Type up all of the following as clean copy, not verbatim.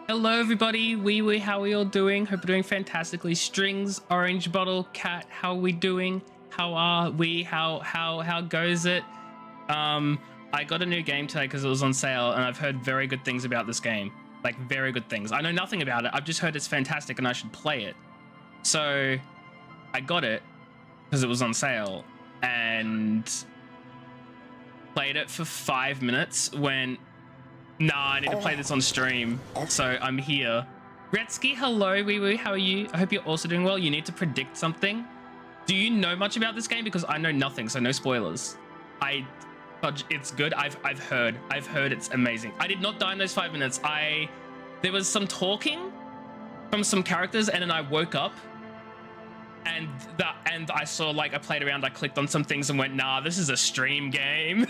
Hello everybody, wee, how are you all doing? Hope you're doing fantastically. Strings, orange bottle, cat, how are we doing? How are we? How goes it? I got a new game today because it was on sale and I've heard very good things about this game. Like very good things. I know nothing about it. I've just heard it's fantastic and I should play it. So I got it because it was on sale and played it for 5 minutes when nah, I need to play this on stream, so I'm here. Retsky, hello, wee, how are you? I hope you're also doing well. You need to predict something. Do you know much about this game? Because I know nothing, so no spoilers. It's good. I've heard it's amazing. I did not die in those 5 minutes. There was some talking from some characters, and then I woke up, and I saw, like, I played around, I clicked on some things and went, nah, this is a stream game.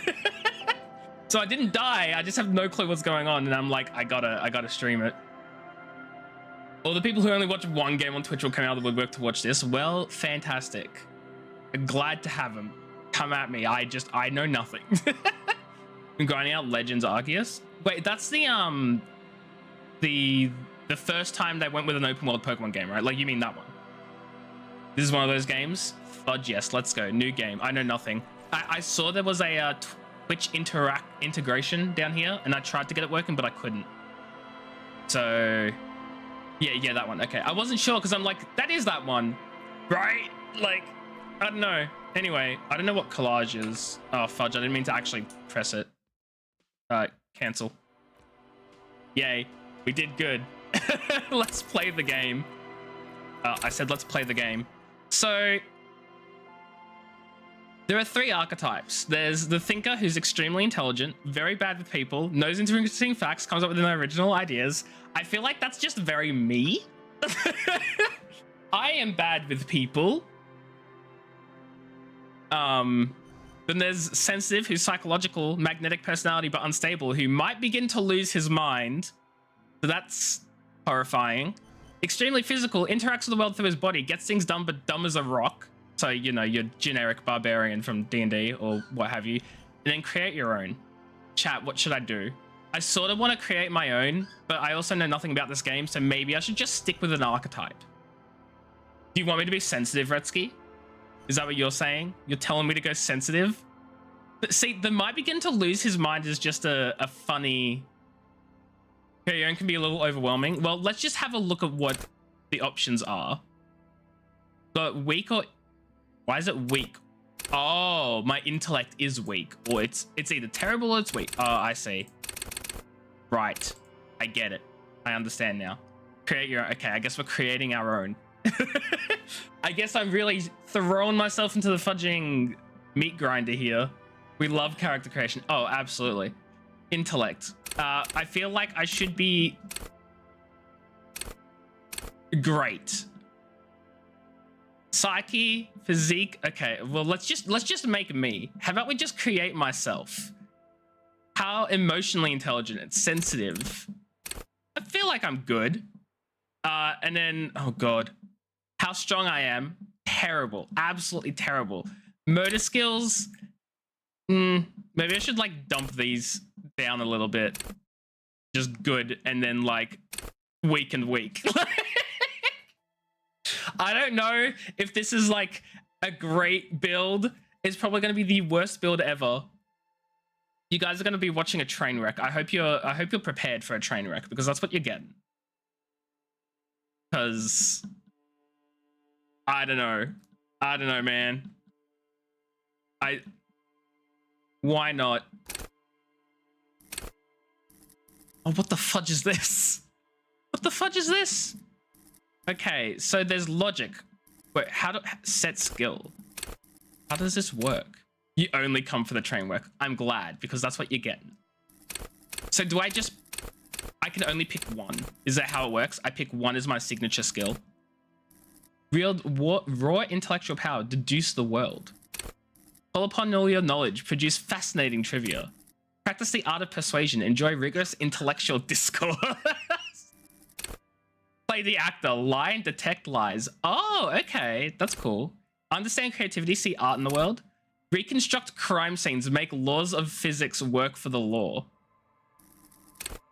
So I didn't die, I just have no clue what's going on, and I'm like, I gotta stream it. All the people who only watch one game on Twitch will come out of the woodwork to watch this. Well, fantastic. I'm glad to have them. Come at me, I know nothing. I'm grinding out Legends Arceus. Wait, that's the first time they went with an open world Pokemon game, right? Like, you mean that one? This is one of those games? Fudge, yes, let's go. New game, I know nothing. I saw there was a Twitch integration down here, and I tried to get it working, but I couldn't. So, yeah, that one. Okay, I wasn't sure because I'm like, that is that one, right? Like, I don't know. Anyway, I don't know what collage is. Oh, fudge, I didn't mean to actually press it. Cancel. Yay, we did good. Let's play the game. I said let's play the game. So, there are 3 archetypes. There's the thinker who's extremely intelligent, very bad with people, knows interesting facts, comes up with original ideas. I feel like that's just very me. I am bad with people. Then there's sensitive, who's psychological, magnetic personality, but unstable, who might begin to lose his mind. So that's horrifying. Extremely physical, interacts with the world through his body, gets things done, but dumb as a rock. So, you know, your generic barbarian from D&D or what have you. And then create your own. Chat, what should I do? I sort of want to create my own, but I also know nothing about this game, so maybe I should just stick with an archetype. Do you want me to be sensitive, Retsky? Is that what you're saying? You're telling me to go sensitive? But see, the might begin to lose his mind is just a funny... Okay, your own can be a little overwhelming. Well, let's just have a look at what the options are. But weak or... Why is it weak? Oh, my intellect is weak. Or it's either terrible or it's weak. Oh, I see. Right. I get it. I understand now. Create your own. Okay, I guess we're creating our own. I guess I'm really throwing myself into the fudging meat grinder here. We love character creation. Oh, absolutely. Intellect. I feel like I should be great. Psyche, physique. Okay, well, let's just make me. How about we just create myself? How emotionally intelligent and sensitive. I feel like I'm good. And then, oh god, how strong I am. Terrible, absolutely terrible. Motor skills. Maybe I should like dump these down a little bit. Just good, and then like weak and weak. I don't know if this is like a great build. It's probably going to be the worst build ever. You guys are going to be watching a train wreck. I hope you're prepared for a train wreck, because that's what you're getting. Because I don't know, man. Why not? Oh, what the fudge is this? What the fudge is this? Okay, so there's logic. Wait, how do set skill? How does this work? You only come for the train work. I'm glad, because that's what you're getting. So do I can only pick one. Is that how it works? I pick one as my signature skill. Raw intellectual power, deduce the world. Call upon all your knowledge, produce fascinating trivia. Practice the art of persuasion, enjoy rigorous intellectual discourse. Play the actor, lie and detect lies. Oh, okay, that's cool. Understand creativity, see art in the world. Reconstruct crime scenes, make laws of physics work for the law.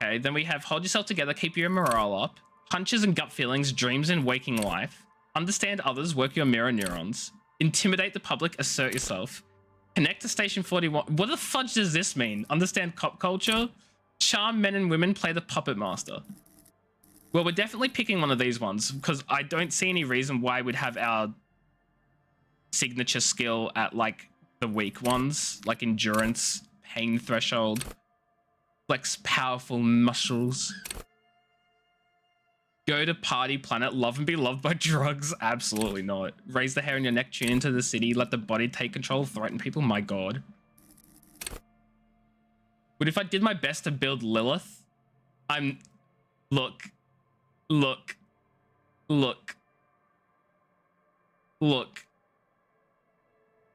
Okay, then we have hold yourself together, keep your morale up. Hunches and gut feelings, dreams and waking life. Understand others, work your mirror neurons. Intimidate the public, assert yourself. Connect to Station 41. What the fudge does this mean? Understand cop culture? Charm men and women, play the puppet master. Well, we're definitely picking one of these ones because I don't see any reason why we'd have our signature skill at like the weak ones, like endurance, pain threshold, flex powerful muscles. Go to party planet, love and be loved by drugs. Absolutely not. Raise the hair on your neck, tune into the city, let the body take control, threaten people. My god. But if I did my best to build Lilith, look.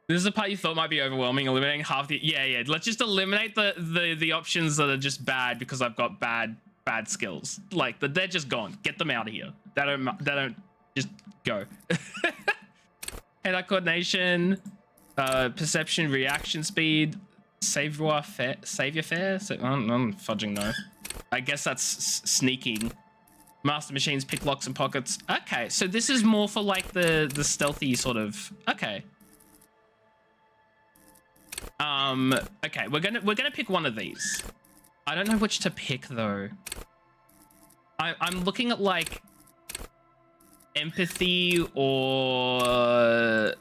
This is the part you thought might be overwhelming, eliminating half the... Yeah. Let's just eliminate the options that are just bad because I've got bad skills. Like, they're just gone. Get them out of here. They don't just go. Head-eye coordination, perception, reaction speed, savior fair. So, I'm fudging no. I guess that's sneaking. Master machines, pick locks and pockets. Okay, so this is more for like the stealthy sort of... Okay. Okay, we're gonna pick one of these. I don't know which to pick though. I'm looking at like empathy or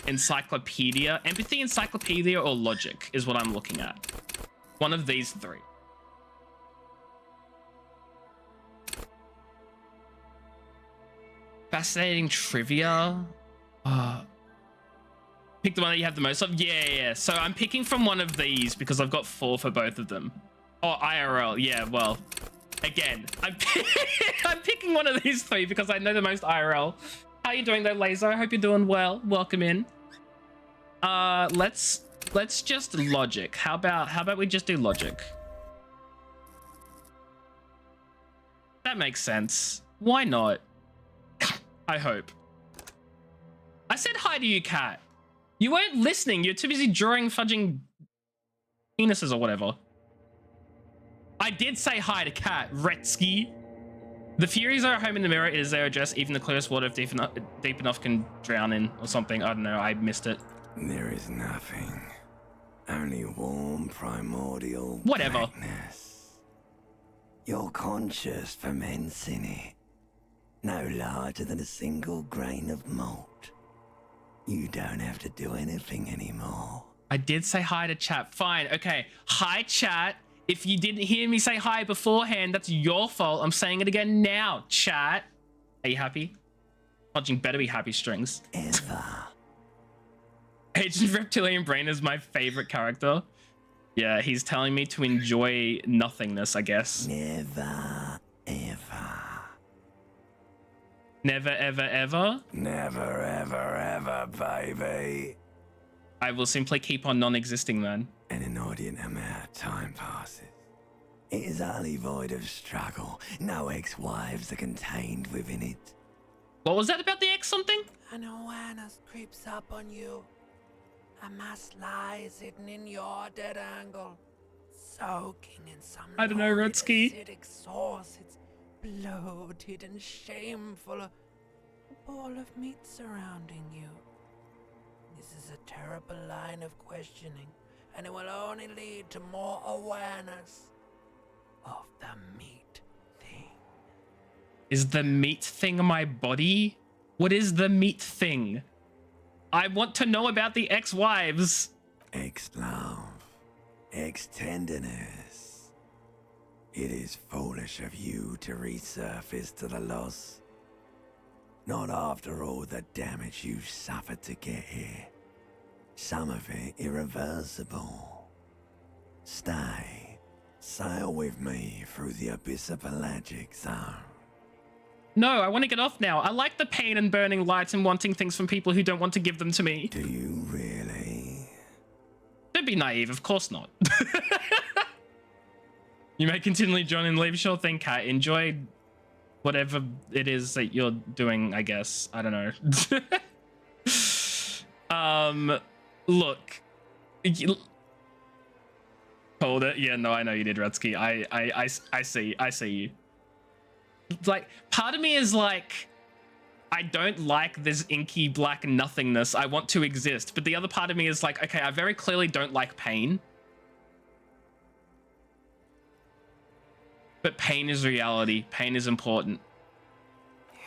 encyclopedia. Empathy, encyclopedia, or logic is what I'm looking at. One of these three. Fascinating trivia. Pick the one that you have the most of. Yeah. So I'm picking from one of these because I've got 4 for both of them. Oh, IRL. Yeah, well, again, I'm picking one of these 3 because I know the most IRL. How you doing though, Laser? I hope you're doing well. Welcome in. Let's just logic. How about we just do logic? That makes sense. Why not? I hope. I said hi to you, Cat. You weren't listening. You're too busy drawing fudging penises or whatever. I did say hi to Cat, Retsky. The Furies are at home in the mirror. It is their address. Even the clearest water, if deep enough, can drown in or something. I don't know. I missed it. There is nothing. Only warm, primordial whatever. blackness. Your conscious ferments in it. No larger than a single grain of malt. You don't have to do anything anymore. I did say hi to chat. Fine. Okay. Hi, chat. If you didn't hear me say hi beforehand, that's your fault. I'm saying it again now, chat. Are you happy? Fudging better be happy, strings. Ever. Agent Reptilian Brain is my favorite character. Yeah, he's telling me to enjoy nothingness, I guess. Never, ever. Never, ever, ever? Never, ever, ever, baby. I will simply keep on non-existing then. An inordinate amount of time passes. It is utterly void of struggle. No ex-wives are contained within it. What was that about the X something? An awareness creeps up on you. A mass lies hidden in your dead angle, soaking in some I don't know, Rutsky. acidic sauce. It's bloated and shameful. A ball of meat surrounding you. This is a terrible line of questioning, and it will only lead to more awareness of the meat thing. Is the meat thing my body? What is the meat thing? I want to know about the ex-wives. Ex-love. Ex-tenderness. It is foolish of you to resurface to the loss. Not after all the damage you've suffered to get here. Some of it irreversible. Stay. Sail with me through the abyss of pelagic zone. No, I want to get off now. I like the pain and burning lights and wanting things from people who don't want to give them to me. Do you really? Don't be naive, of course not. You may continually join and leave. Sure thing, Kat. Enjoy whatever it is that you're doing, I guess. I don't know. Look. Hold it. Yeah, no, I know you did, Rutsky. I see you. Like, part of me is like, I don't like this inky black nothingness. I want to exist. But the other part of me is like, okay, I very clearly don't like pain. But pain is reality. Pain is important.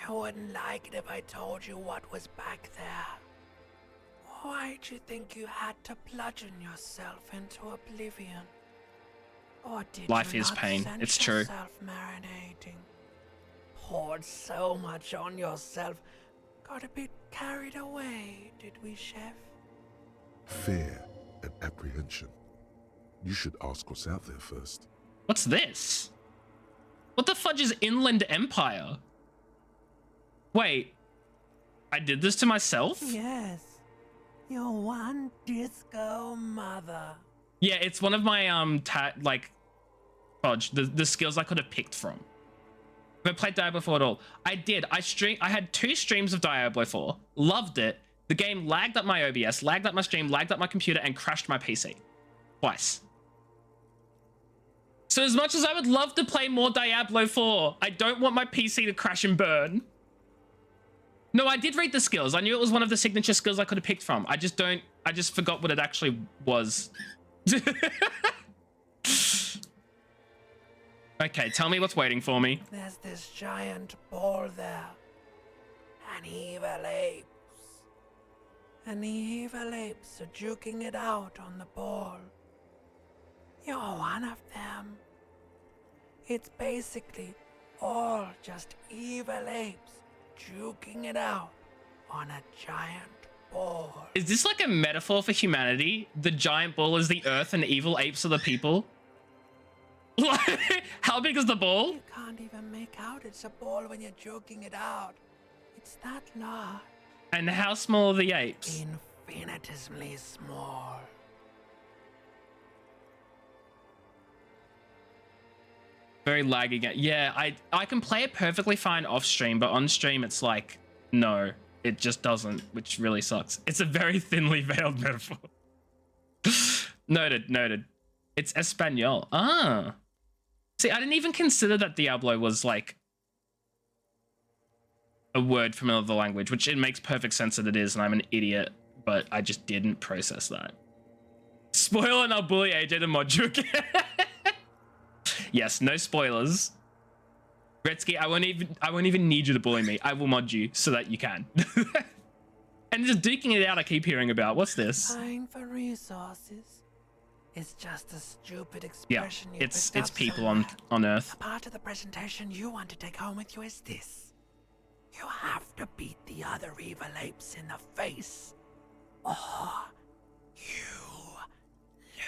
You wouldn't like it if I told you what was back there. Why'd you think you had to bludgeon yourself into oblivion? Or did Life you is not pain. sense It's true. yourself marinating? Poured so much on yourself. Got a bit carried away, did we, Chef? Fear and apprehension. You should ask what's out there first. What's this? What the fudge is Inland Empire? Wait, I did this to myself? Yes. Your one disco mother. Yeah, it's one of my fudge, the skills I could have picked from. Have I played Diablo 4 at all? I did. I had 2 streams of Diablo 4. Loved it. The game lagged up my OBS, lagged up my stream, lagged up my computer, and crashed my PC. Twice. So as much as I would love to play more Diablo 4, I don't want my PC to crash and burn. No, I did read the skills. I knew it was one of the signature skills I could have picked from. I just forgot what it actually was. Okay, tell me what's waiting for me. There's this giant ball there. And evil apes. And the evil apes are juking it out on the ball. You're one of them. It's basically all just evil apes juking it out on a giant ball. Is this like a metaphor for humanity? The giant ball is the earth and evil apes are the people? How big is the ball? You can't even make out it's a ball when you're joking it out. It's that large. And how small are the apes? Infinitesimally small. Very laggy game. Yeah, I can play it perfectly fine off stream, but on stream it's like, no, it just doesn't, which really sucks. It's a very thinly veiled metaphor. Noted. It's Espanol. Ah. See, I didn't even consider that Diablo was like a word from another language, which it makes perfect sense that it is, and I'm an idiot, but I just didn't process that. Spoil and I'll bully AJ to mod you again. Yes, no spoilers. Gretzky, I won't even need you to bully me. I will mod you so that you can. And just duking it out I keep hearing about. What's this? Buying for resources. It's just a stupid Yeah, expression you it's picked up people somewhere. on Earth. A part of the presentation you want to take home with you is this. You have to beat the other evil apes in the face. Or you lose.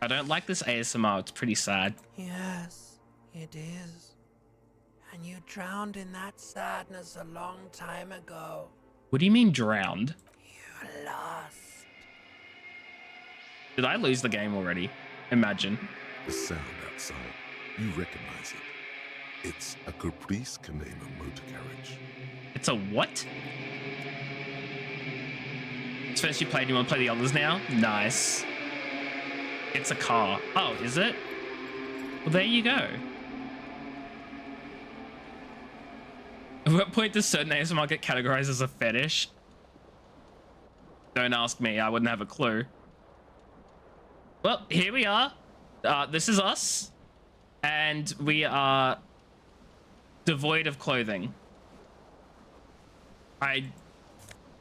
I don't like this ASMR. It's pretty sad. Yes, it is. And you drowned in that sadness a long time ago. What do you mean drowned? You lost. Did I lose the game already? Imagine. The sound outside, you recognize it. It's a Caprice Canema motor carriage. It's a what? It's first you played, you want to play the others now? Nice. It's a car. Oh, is it? Well, there you go. At what point does certain ASMR get categorized as a fetish? Don't ask me, I wouldn't have a clue. Well, here we are. This is us. And we are devoid of clothing. I'm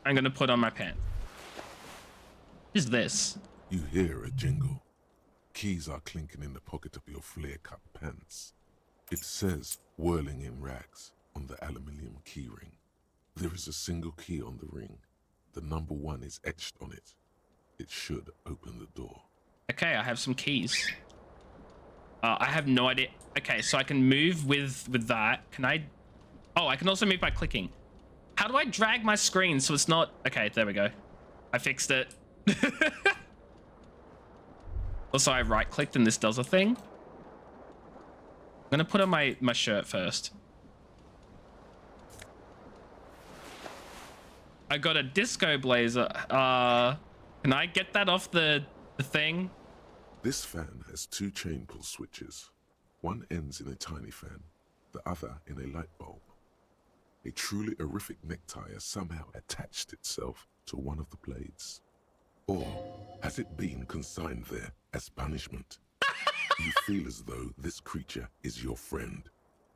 gonna put on my pants. What is this? You hear a jingle. keys are clinking in the pocket of your flare-cut pants. It says whirling in rags on the aluminium keyring. There is a single key on the ring. The number 1 is etched on it. It should open the door. Okay, I have some keys. I have no idea. Okay, so I can move with that. Can I? Oh, I can also move by clicking. How do I drag my screen so it's not? Okay, there we go. I fixed it. Also, I right-clicked and this does a thing. I'm gonna put on my shirt first. I got a disco blazer. Can I get that off the thing? This fan has 2 chain pull switches. One ends in a tiny fan, the other in a light bulb. A truly horrific necktie has somehow attached itself to one of the blades. Or has it been consigned there as punishment? You feel as though this creature is your friend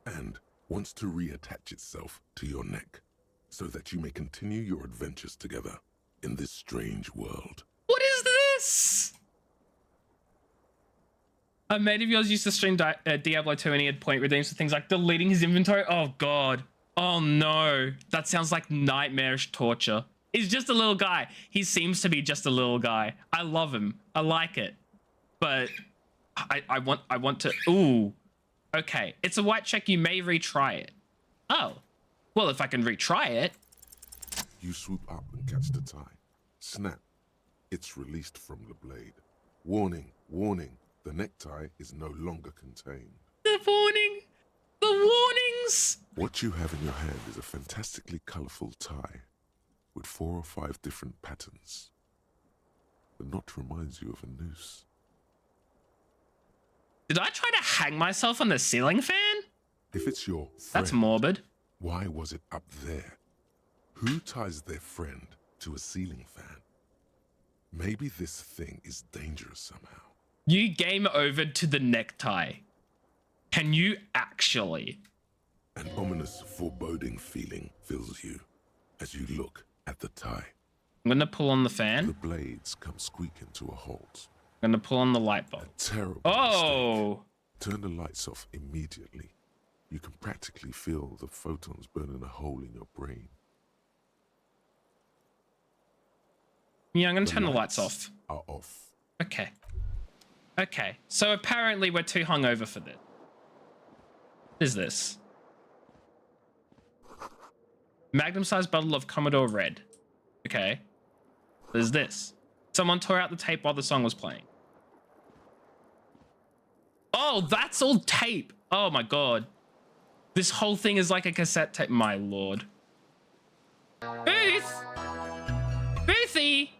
and wants to reattach itself to your neck so that you may continue your adventures together in this strange world. What is this? A mate of yours used to stream Diablo 2 and he had point redeems for things like deleting his inventory. Oh, God. Oh, no. That sounds like nightmarish torture. He's just a little guy. He seems to be just a little guy. I love him. I like it. But I want to... Ooh. Okay. It's a white check. You may retry it. Oh. Well, if I can retry it... You swoop up and catch the tie. Snap. It's released from the blade. Warning, warning. The necktie is no longer contained. The warning! The warnings! What you have in your hand is a fantastically colorful tie with 4 or 5 different patterns. The knot reminds you of a noose. Did I try to hang myself on the ceiling fan? If it's your friend, That's morbid. why was it up there? Who ties their friend to a ceiling fan? Maybe this thing is dangerous somehow. You game over to the necktie. Can you actually? An ominous, foreboding feeling fills you as you look at the tie. I'm gonna pull on the The fan. blades come squeaking to a halt. I'm gonna pull on the light bulb. Terrible Oh! mistake. Turn the lights off immediately. You can practically feel the photons burning a hole in your brain. Yeah, I'm gonna turn the lights off. Are off. Okay. Okay, so apparently we're too hungover for this. What is this? Magnum-sized bottle of Commodore Red. Okay. There's this. Someone tore out the tape while the song was playing. Oh, that's all tape. Oh my God. This whole thing is like a cassette tape. My Lord. Booth! Boothy!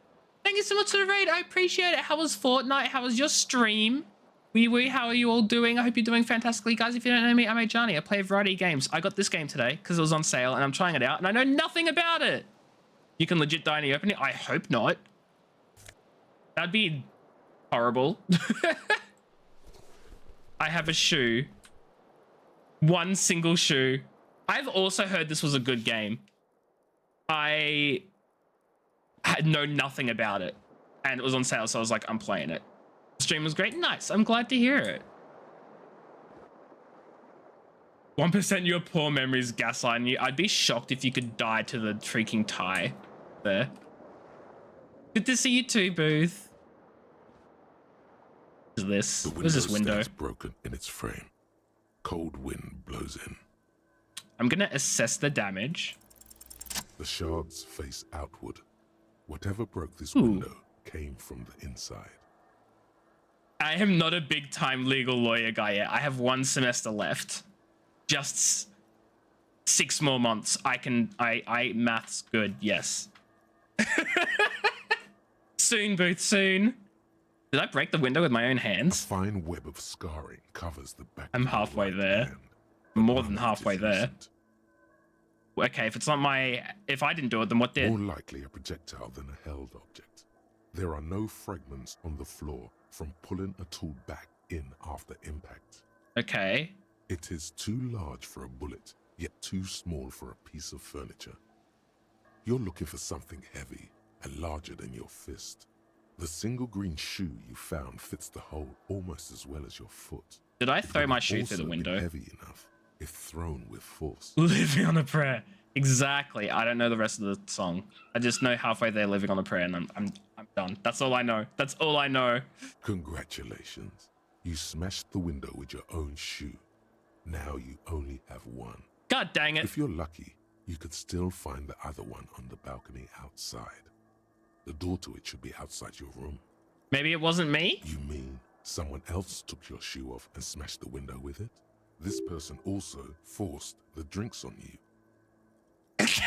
Thank you so much for the raid. I appreciate it. How was Fortnite? How was your stream? Wee, how are you all doing? I hope you're doing fantastically. Guys, if you don't know me, I'm Johnny. I play a variety of games. I got this game today because it was on sale and I'm trying it out and I know nothing about it. You can legit die in the opening. I hope not. That'd be horrible. I have a shoe. One single shoe. I've also heard this was a good game. I had known nothing about it and it was on sale, so I was like, I'm playing it. The stream was great. Nice. I'm glad to hear it. 1% your poor memories gaslighting you. I'd be shocked if you could die to the freaking tie there. Good to see you too, Booth. What is this? What is this window? Stands broken in its frame. Cold wind blows in. I'm gonna assess the damage. The shards face outward. Whatever broke this Ooh. window came from the inside. I am not a big time legal lawyer guy yet. I have 1 semester left. Just 6 more months. I math's good. Yes. Soon, Booth, soon. Did I break the window with my own A hands? fine web of scarring covers the back. I'm of your halfway right there. hand. More than None of it halfway is there. recent. Okay, if it's not if I didn't do it, then what did? More likely a projectile than a held object. There are no fragments on the floor from pulling a tool back in after impact. Okay. It is too large for a bullet, yet too small for a piece of furniture. You're looking for something heavy and larger than your fist. The single green shoe you found fits the hole almost as well as your foot. Did I It throw would my have shoe through the also been window? heavy enough if thrown with force. Living on a prayer. Exactly. I don't know the rest of the song. I just know halfway there living on a prayer, and I'm done. That's all I know. That's all I know. Congratulations. You smashed the window with your own shoe. Now you only have one. God dang it. If you're lucky, you could still find the other one on the balcony outside. The door to it should be outside your room. Maybe it wasn't me? You mean someone else took your shoe off and smashed the window with it? This person also forced the drinks on you.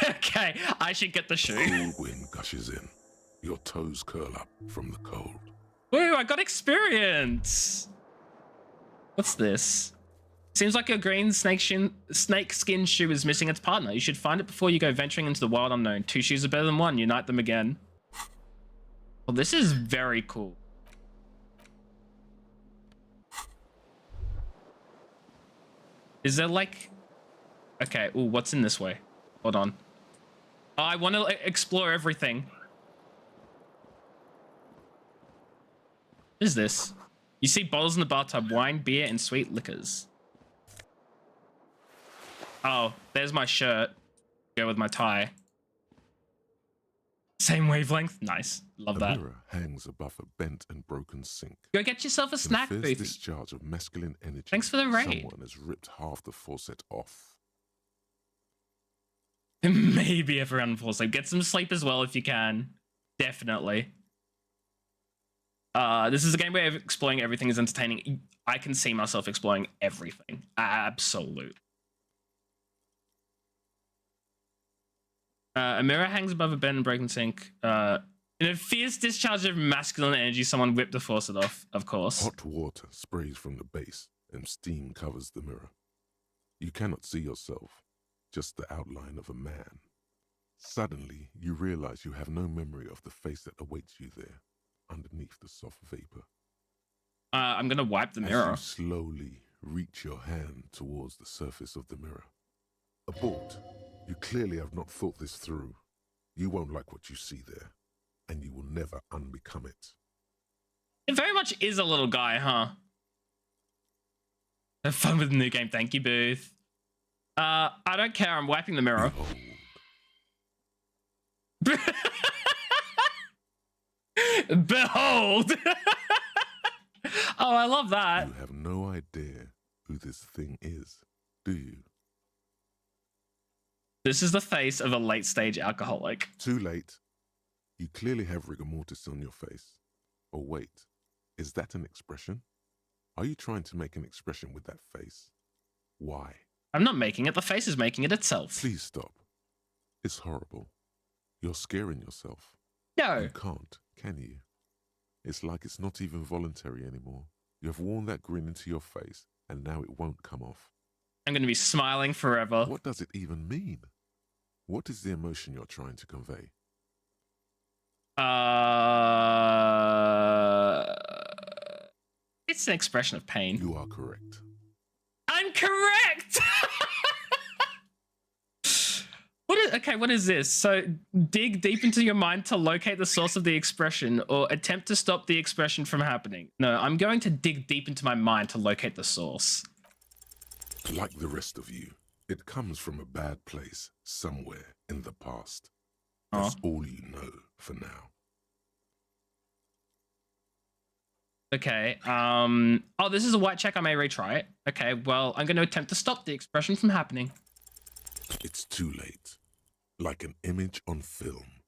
Okay, I should get the shoe. Cool wind gushes in. Your toes curl up from the cold. Woo, I got experience. What's this? Seems like your green snake skin shoe is missing its partner. You should find it before you go venturing into the wild unknown. 2 shoes are better than 1. Unite them again. Well, this is very cool. Is there like... Okay, ooh, what's in this way? Hold on. Oh, I want to explore everything. What is this? You see bottles in the bathtub, wine, beer, and sweet liquors. Oh, there's my shirt. Go with my tie. Same wavelength. Nice. Love A that. mirror hangs above a bent and broken sink. Go get yourself a snack, In a fierce Boothie. discharge of masculine energy, Thanks for the raid. someone has ripped half the faucet off. Maybe everyone falls asleep. Get some sleep as well if you can. Definitely. This is a game where exploring everything is entertaining. I can see myself exploring everything. Absolute. A mirror hangs above a bent and broken sink. In a fierce discharge of masculine energy, someone whipped the faucet off, of course. Hot water sprays from the base and steam covers the mirror. You cannot see yourself, just the outline of a man. Suddenly, you realize you have no memory of the face that awaits you there, underneath the soft vapor. I'm gonna wipe the mirror. As you slowly reach your hand towards the surface of the mirror. Abort. You clearly have not thought this through. You won't like what you see there, and you will never unbecome it. It very much is a little guy, huh? Have fun with the new game. Thank you, Booth. I don't care. I'm wiping the mirror. Behold. Behold! Oh, I love that. You have no idea who this thing is, do you? This is the face of a late-stage alcoholic. Too late. You clearly have rigor mortis on your face. Oh, wait. Is that an expression? Are you trying to make an expression with that face? Why? I'm not making it. The face is making it itself. Please stop. It's horrible. You're scaring yourself. No. You can't, can you? It's like it's not even voluntary anymore. You have worn that grin into your face, and now it won't come off. I'm going to be smiling forever. What does it even mean? What is the emotion you're trying to convey? It's an expression of pain. You are correct. I'm correct! What is this? So, dig deep into your mind to locate the source of the expression or attempt to stop the expression from happening. No, I'm going to dig deep into my mind to locate the source. Like the rest of you, it comes from a bad place somewhere in the past. That's all you know for now. Okay, oh, this is a white check. I may retry it. Okay, well, I'm going to attempt to stop the expression from happening. It's too late. Like an image on film.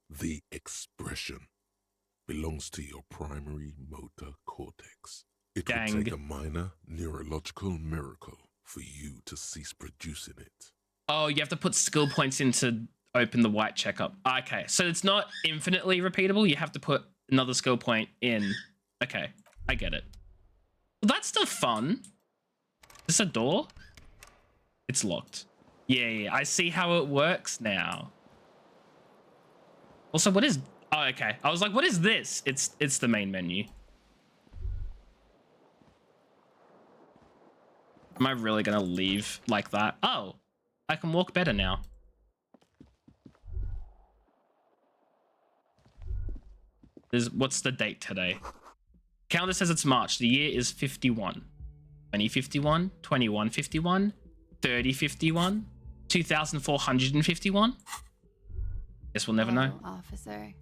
The expression belongs to your primary motor cortex. It Dang. would take a minor neurological miracle for you to cease producing it. Oh, you have to put skill points in to open the white check up. Okay, so it's not infinitely repeatable. You have to put another skill point in. Okay, I get it. Well, that's still fun. Is this a door? It's locked. Yeah, I see how it works now. Also, what is... Oh, okay. I was like, what is this? It's the main menu. Am I really gonna leave like that? Oh, I can walk better now. What's the date today? Calendar says it's March. The year is 51. 2051, 2151, 3051, 2451. Guess we'll never know. Officer.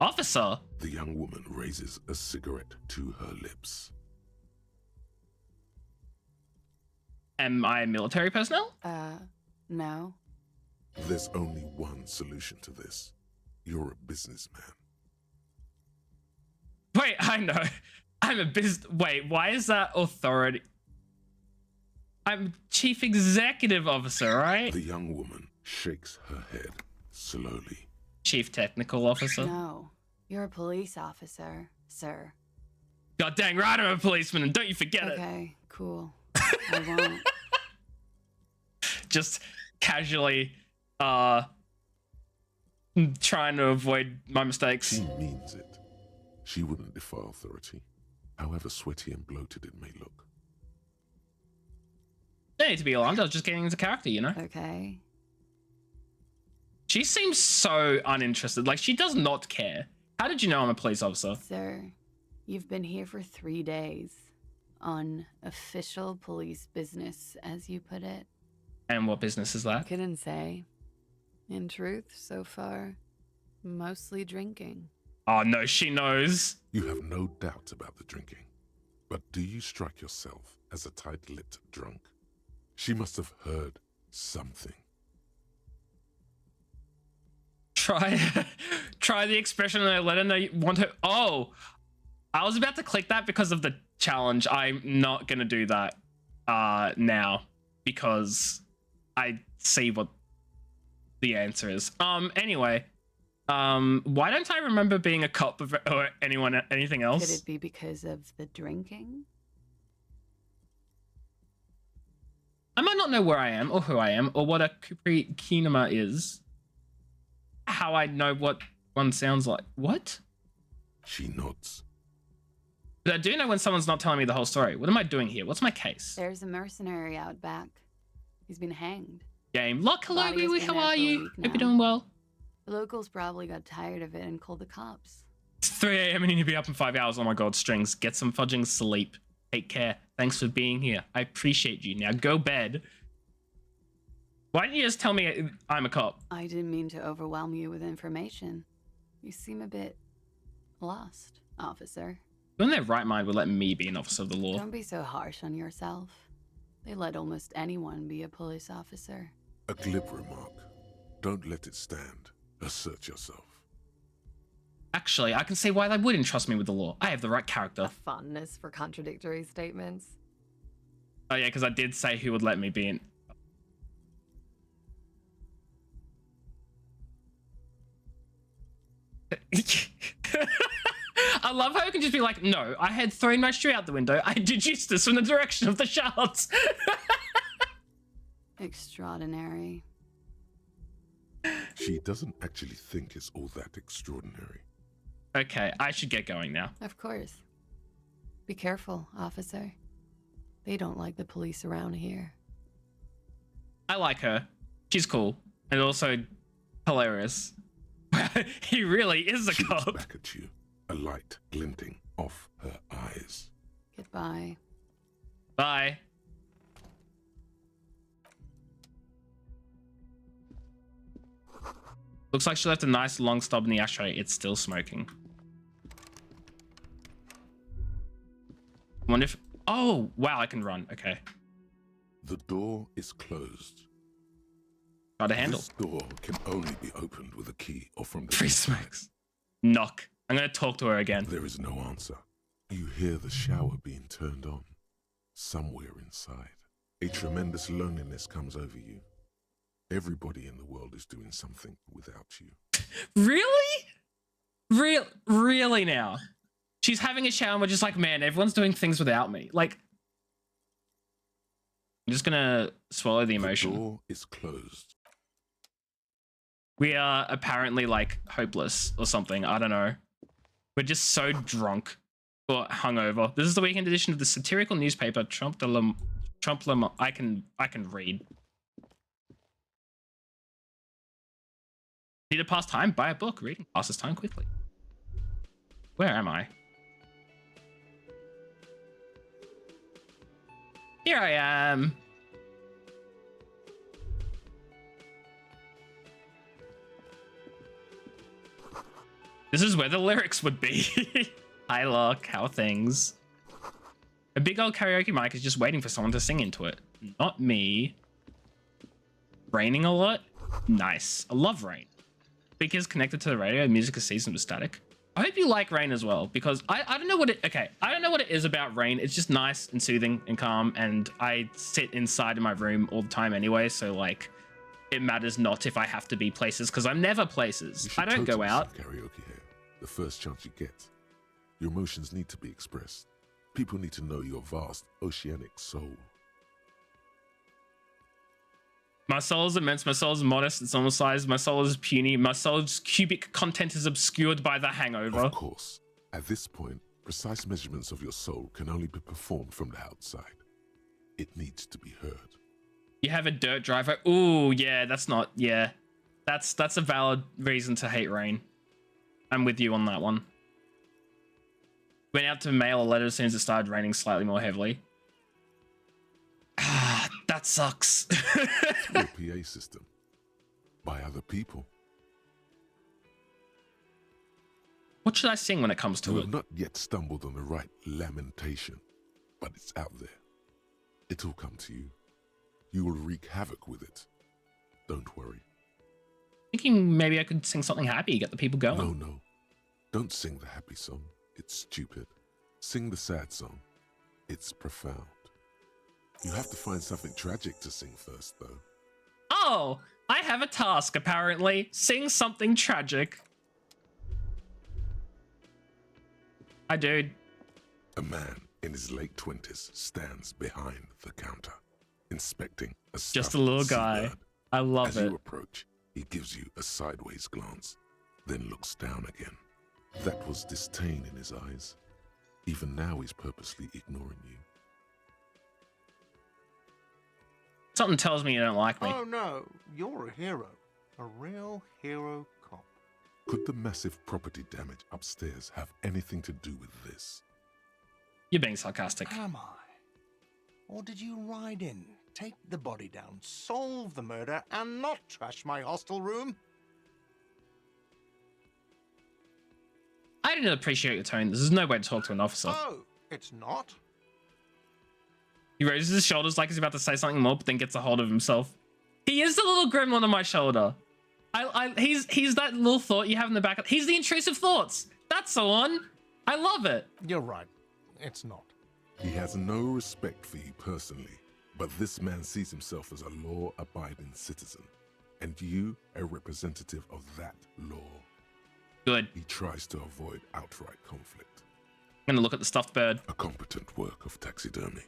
Officer? The young woman raises a cigarette to her lips. Am I military personnel? No. There's only one solution to this. You're a businessman. Wait, I know. I'm a Wait, why is that authority? I'm chief executive officer, right? The young woman shakes her head slowly. Chief technical officer. No. You're a police officer, sir. God dang right, I'm a policeman, and don't you forget it. Okay, cool. I won't. Just casually, trying to avoid my mistakes. She means it. She wouldn't defy authority, however sweaty and bloated it may look. No need to be alarmed. I was just getting into character, you know? Okay. She seems so uninterested. Like, she does not care. How did you know I'm a police officer? Sir, you've been here for 3 days. On official police business, as you put it. And what business is that? Couldn't say. In truth, so far, mostly drinking. Oh, no, she knows. You have no doubt about the drinking. But do you strike yourself as a tight-lipped drunk? She must have heard something. Try the expression and I let her know you want her. Oh, I was about to click that because of the challenge. I'm not going to do that now because I see what the answer is. Anyway, why don't I remember being a cop or anything else? Could it be because of the drinking? I might not know where I am or who I am or what a Capri Kinema is. How I know what one sounds like. What? She nods. But I do know when someone's not telling me the whole story. What am I doing here? What's my case? There's a mercenary out back. He's been hanged. Game. Look, hello, Body has Wee, been how there are for a you? week Hope you're now. doing well. The locals probably got tired of it and called the cops. It's 3 a.m. and you need to be up in 5 hours. Oh my god, Strings. Get some fudging sleep. Take care. Thanks for being here. I appreciate you. Now go bed. Why didn't you just tell me I'm a cop? I didn't mean to overwhelm you with information. You seem a bit lost, officer. Who in their right mind would let me be an officer of the law? Don't be so harsh on yourself. They let almost anyone be a police officer. A glib remark. Don't let it stand. Assert yourself. Actually, I can see why they wouldn't trust me with the law. I have the right A character. fondness for contradictory statements. Oh yeah, because I did say who would let me be in. I love how you can just be like, no, I had thrown my shoe out the window. I deduced this from the direction of the shards. Extraordinary. She doesn't actually think it's all that extraordinary. Okay, I should get going now. Of course. Be careful, officer. They don't like the police around here. I like her. She's cool. And also hilarious. He really is a She looks cop. back at you, a light glinting off her eyes. Goodbye. Bye. Looks like she left a nice long stub in the ashtray. It's still smoking. Wonder if... Oh, wow, I can run. Okay. The door is closed. Try to handle. This door can only be opened with a key or from the Free inside. smokes. Knock. I'm going to talk to her again. There is no answer. You hear the shower being turned on. Somewhere inside, a tremendous loneliness comes over you. Everybody in the world is doing something without you. Really? Really now? She's having a shower and we're just like, man, everyone's doing things without me. Like, I'm just gonna swallow the emotion. The door is closed. We are apparently like hopeless or something. I don't know. We're just so drunk or hungover. This is the weekend edition of the satirical newspaper Trump Le I can read. Need to pass time? Buy a book. Reading passes time quickly. Where am I? Here I am. This is where the lyrics would be. Hi, look, how are things? A big old karaoke mic is just waiting for someone to sing into it. Not me. Raining a lot? Nice. I love rain. Speakers connected to the radio, music is seasoned with static. I hope you like rain as well, because I don't know what it, okay, I don't know what it is about rain. It's just nice and soothing and calm, and I sit inside in my room all the time anyway, so like, it matters not if I have to be places, because I'm never places. I don't go out. Karaoke here, the first chance you get. Your emotions need to be expressed. People need to know your vast, oceanic soul. My soul is immense, my soul is modest, it's normal size, my soul is puny, my soul's cubic content is obscured by the hangover. Of course, at this point, precise measurements of your soul can only be performed from the outside. It needs to be heard. You have a dirt driver. Ooh, yeah, that's not, yeah. That's a valid reason to hate rain. I'm with you on that one. Went out to mail a letter as soon as it started raining slightly more heavily. Ah, that sucks. Through a PA system. By other people. What should I sing when it comes You to have it? not yet stumbled on the right lamentation, but it's out there. It'll come to you. You will wreak havoc with it. Don't worry. Thinking maybe I could sing something happy, get the people going. No. Don't sing the happy song. It's stupid. Sing the sad song. It's profound. You have to find something tragic to sing first, though. Oh, I have a task, apparently. Sing something tragic. I do. A man in his late 20s stands behind the counter, inspecting a Just a stuffed little guy. seabird. I love As it. you approach, he gives you a sideways glance, then looks down again. That was disdain in his eyes. Even now he's purposely ignoring you. Something tells me you don't like me. Oh no, you're a hero. A real hero cop. Could the massive property damage upstairs have anything to do with this? You're being sarcastic. Am I? Or did you ride in, take the body down, solve the murder, and not trash my hostel room? I didn't appreciate your tone. There's no way to talk to an officer. Oh, it's not? He raises his shoulders like he's about to say something more, but then gets a hold of himself. He is the little gremlin on my shoulder. He's that little thought you have in the back. He's the intrusive thoughts. That's the one. I love it. You're right. It's not. He has no respect for you personally, but this man sees himself as a law-abiding citizen, and you a representative of that law. Good. He tries to avoid outright conflict. I'm gonna look at the stuffed bird. A competent work of taxidermy.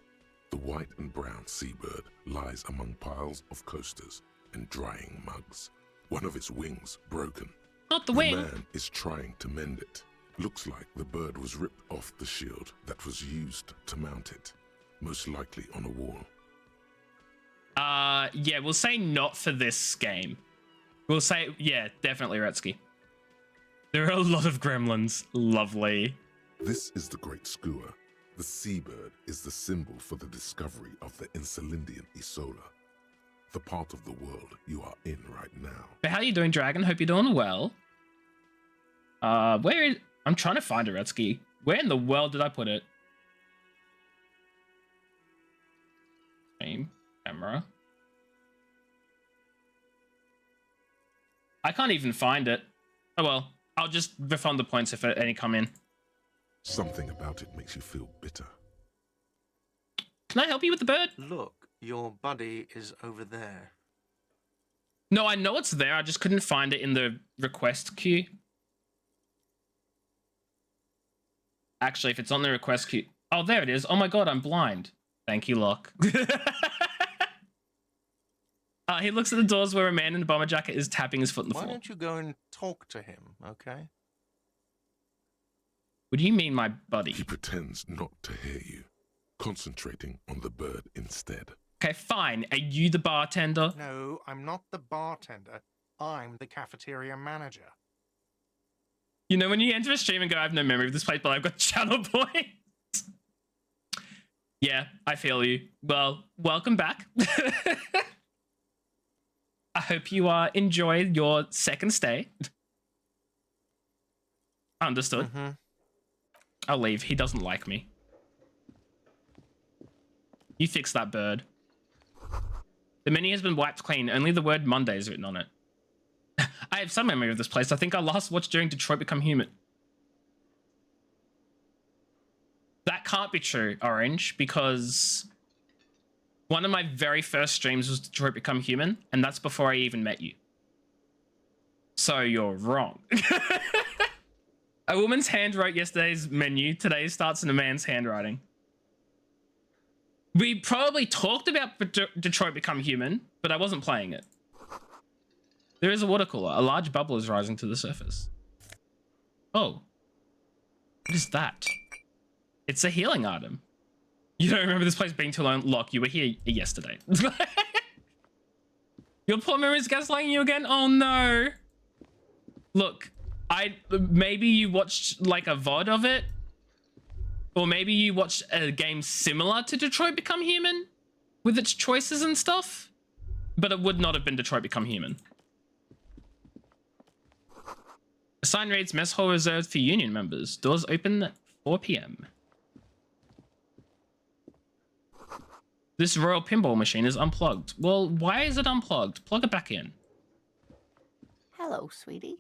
The white and brown seabird lies among piles of coasters and drying mugs. One of its wings broken. Not the The wing. man is trying to mend it. Looks like the bird was ripped off the shield that was used to mount it, most likely on a wall. Yeah, we'll say not for this game. We'll say, yeah, definitely Retsky. There are a lot of gremlins. Lovely. This is the Great Skua. The seabird is the symbol for the discovery of the Insulindian Isola, the part of the world you are in right now. But how are you doing, Dragon? Hope you're doing well. I'm trying to find a Retsky. Where in the world did I put it? Aim, camera. I can't even find it. Oh well, I'll just refund the points if any come in. Something about it makes you feel bitter. Can I help you with the bird? Look, your buddy is over there. No, I know it's there. I just couldn't find it in the request queue. Actually, if it's on the request queue... Oh, there it is. Oh my god, I'm blind. Thank you, Locke. He looks at the doors where a man in a bomber jacket is tapping his foot in the Why floor. don't you go and talk to him, okay? What do you mean, my buddy? He pretends not to hear you, concentrating on the bird instead. Okay, fine. Are you the bartender? No, I'm not the bartender. I'm the cafeteria manager. You know, when you enter a stream and go, I have no memory of this place, but I've got channel points. Yeah, I feel you. Well, welcome back. I hope you enjoyed your second stay. Understood. I'll leave. He doesn't like me. You fix that bird. The menu has been wiped clean. Only the word Monday is written on it. I have some memory of this place. I think I last watched during Detroit Become Human. That can't be true, Orange, because one of my very first streams was Detroit Become Human, and that's before I even met you. So you're wrong. A woman's hand wrote yesterday's menu. Today starts in a man's handwriting. We probably talked about Detroit Become Human, but I wasn't playing it. There is a water cooler. A large bubble is rising to the surface. Oh. What is that? It's a healing item. You don't remember this place being too long? Lock, you were here yesterday. Your poor memory is gaslighting you again? Oh no. Look, maybe you watched like a VOD of it. Or maybe you watched a game similar to Detroit Become Human with its choices and stuff. But it would not have been Detroit Become Human. The sign reads, mess hall reserved for union members. Doors open at 4 p.m. This royal pinball machine is unplugged. Well, why is it unplugged? Plug it back in. Hello, sweetie.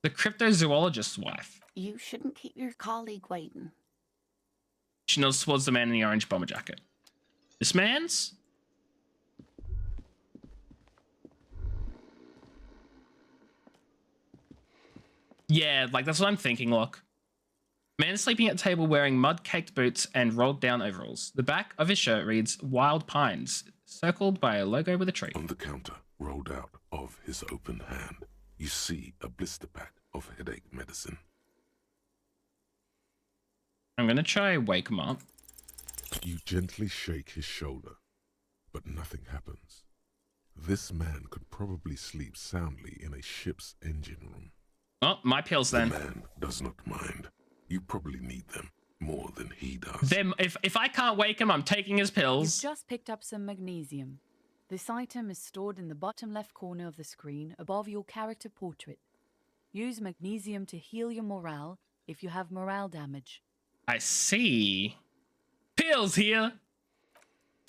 The cryptozoologist's wife. You shouldn't keep your colleague waiting. She nods towards the man in the orange bomber jacket. This man's? Yeah, like that's what I'm thinking, look. Man is sleeping at table wearing mud-caked boots and rolled down overalls. The back of his shirt reads Wild Pines, circled by a logo with a tree. On the counter, rolled out of his open hand, you see a blister pack of headache medicine. I'm gonna try wake him up. You gently shake his shoulder, but nothing happens. This man could probably sleep soundly in a ship's engine room. Oh, my pills then. The man does not mind. You probably need them more than he does. Then if I can't wake him, I'm taking his pills. You've just picked up some magnesium. This item is stored in the bottom left corner of the screen above your character portrait. Use magnesium to heal your morale if you have morale damage. I see. Pills here.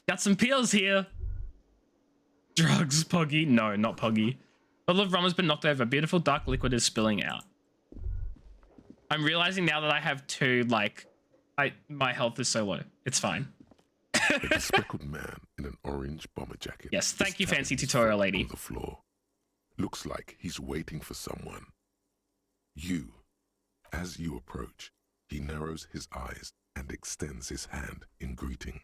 Got some pills here. Drugs, Poggy. No, not Poggy. A bottle of rum has been knocked over. Beautiful dark liquid is spilling out. I'm realizing now that I have two, like, my health is so low. It's fine. A bespectacled man in an orange bomber jacket. Yes, thank you, fancy tutorial lady. On the floor. Looks like he's waiting for someone. You. As you approach, he narrows his eyes and extends his hand in greeting.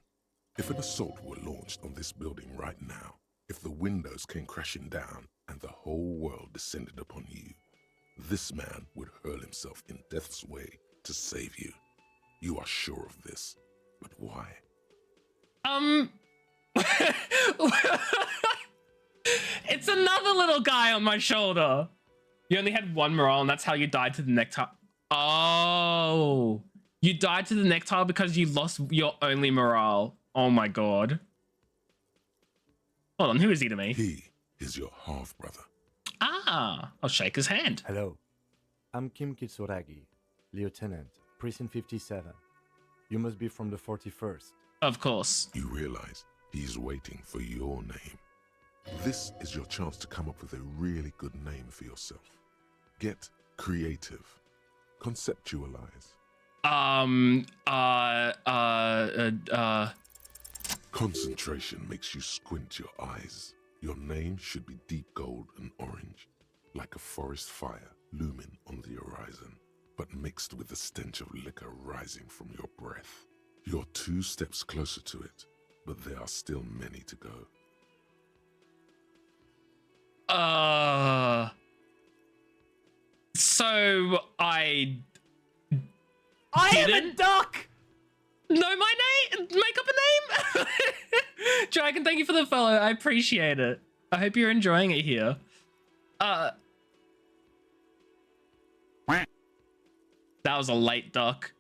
If an assault were launched on this building right now, if the windows came crashing down and the whole world descended upon you, this man would hurl himself in death's way to save you. You are sure of this, but why? It's another little guy on my shoulder. You only had one morale, and that's how you died to the necktie. Oh, you died to the necktie because you lost your only morale. Oh my god. Hold on, who is he to me? He is your half-brother. Ah, I'll shake his hand. Hello, I'm Kim Kitsuragi, Lieutenant, Prison 57. You must be from the 41st. Of course. You realize he's waiting for your name. This is your chance to come up with a really good name for yourself. Get creative. Conceptualize. Concentration makes you squint your eyes. Your name should be deep gold and orange, like a forest fire looming on the horizon, but mixed with the stench of liquor rising from your breath. You're 2 steps closer to it, but there are still many to go. So I am didn't a duck! know my name? Make up a name? Dragon, thank you for the follow. I appreciate it. I hope you're enjoying it here. That was a late duck.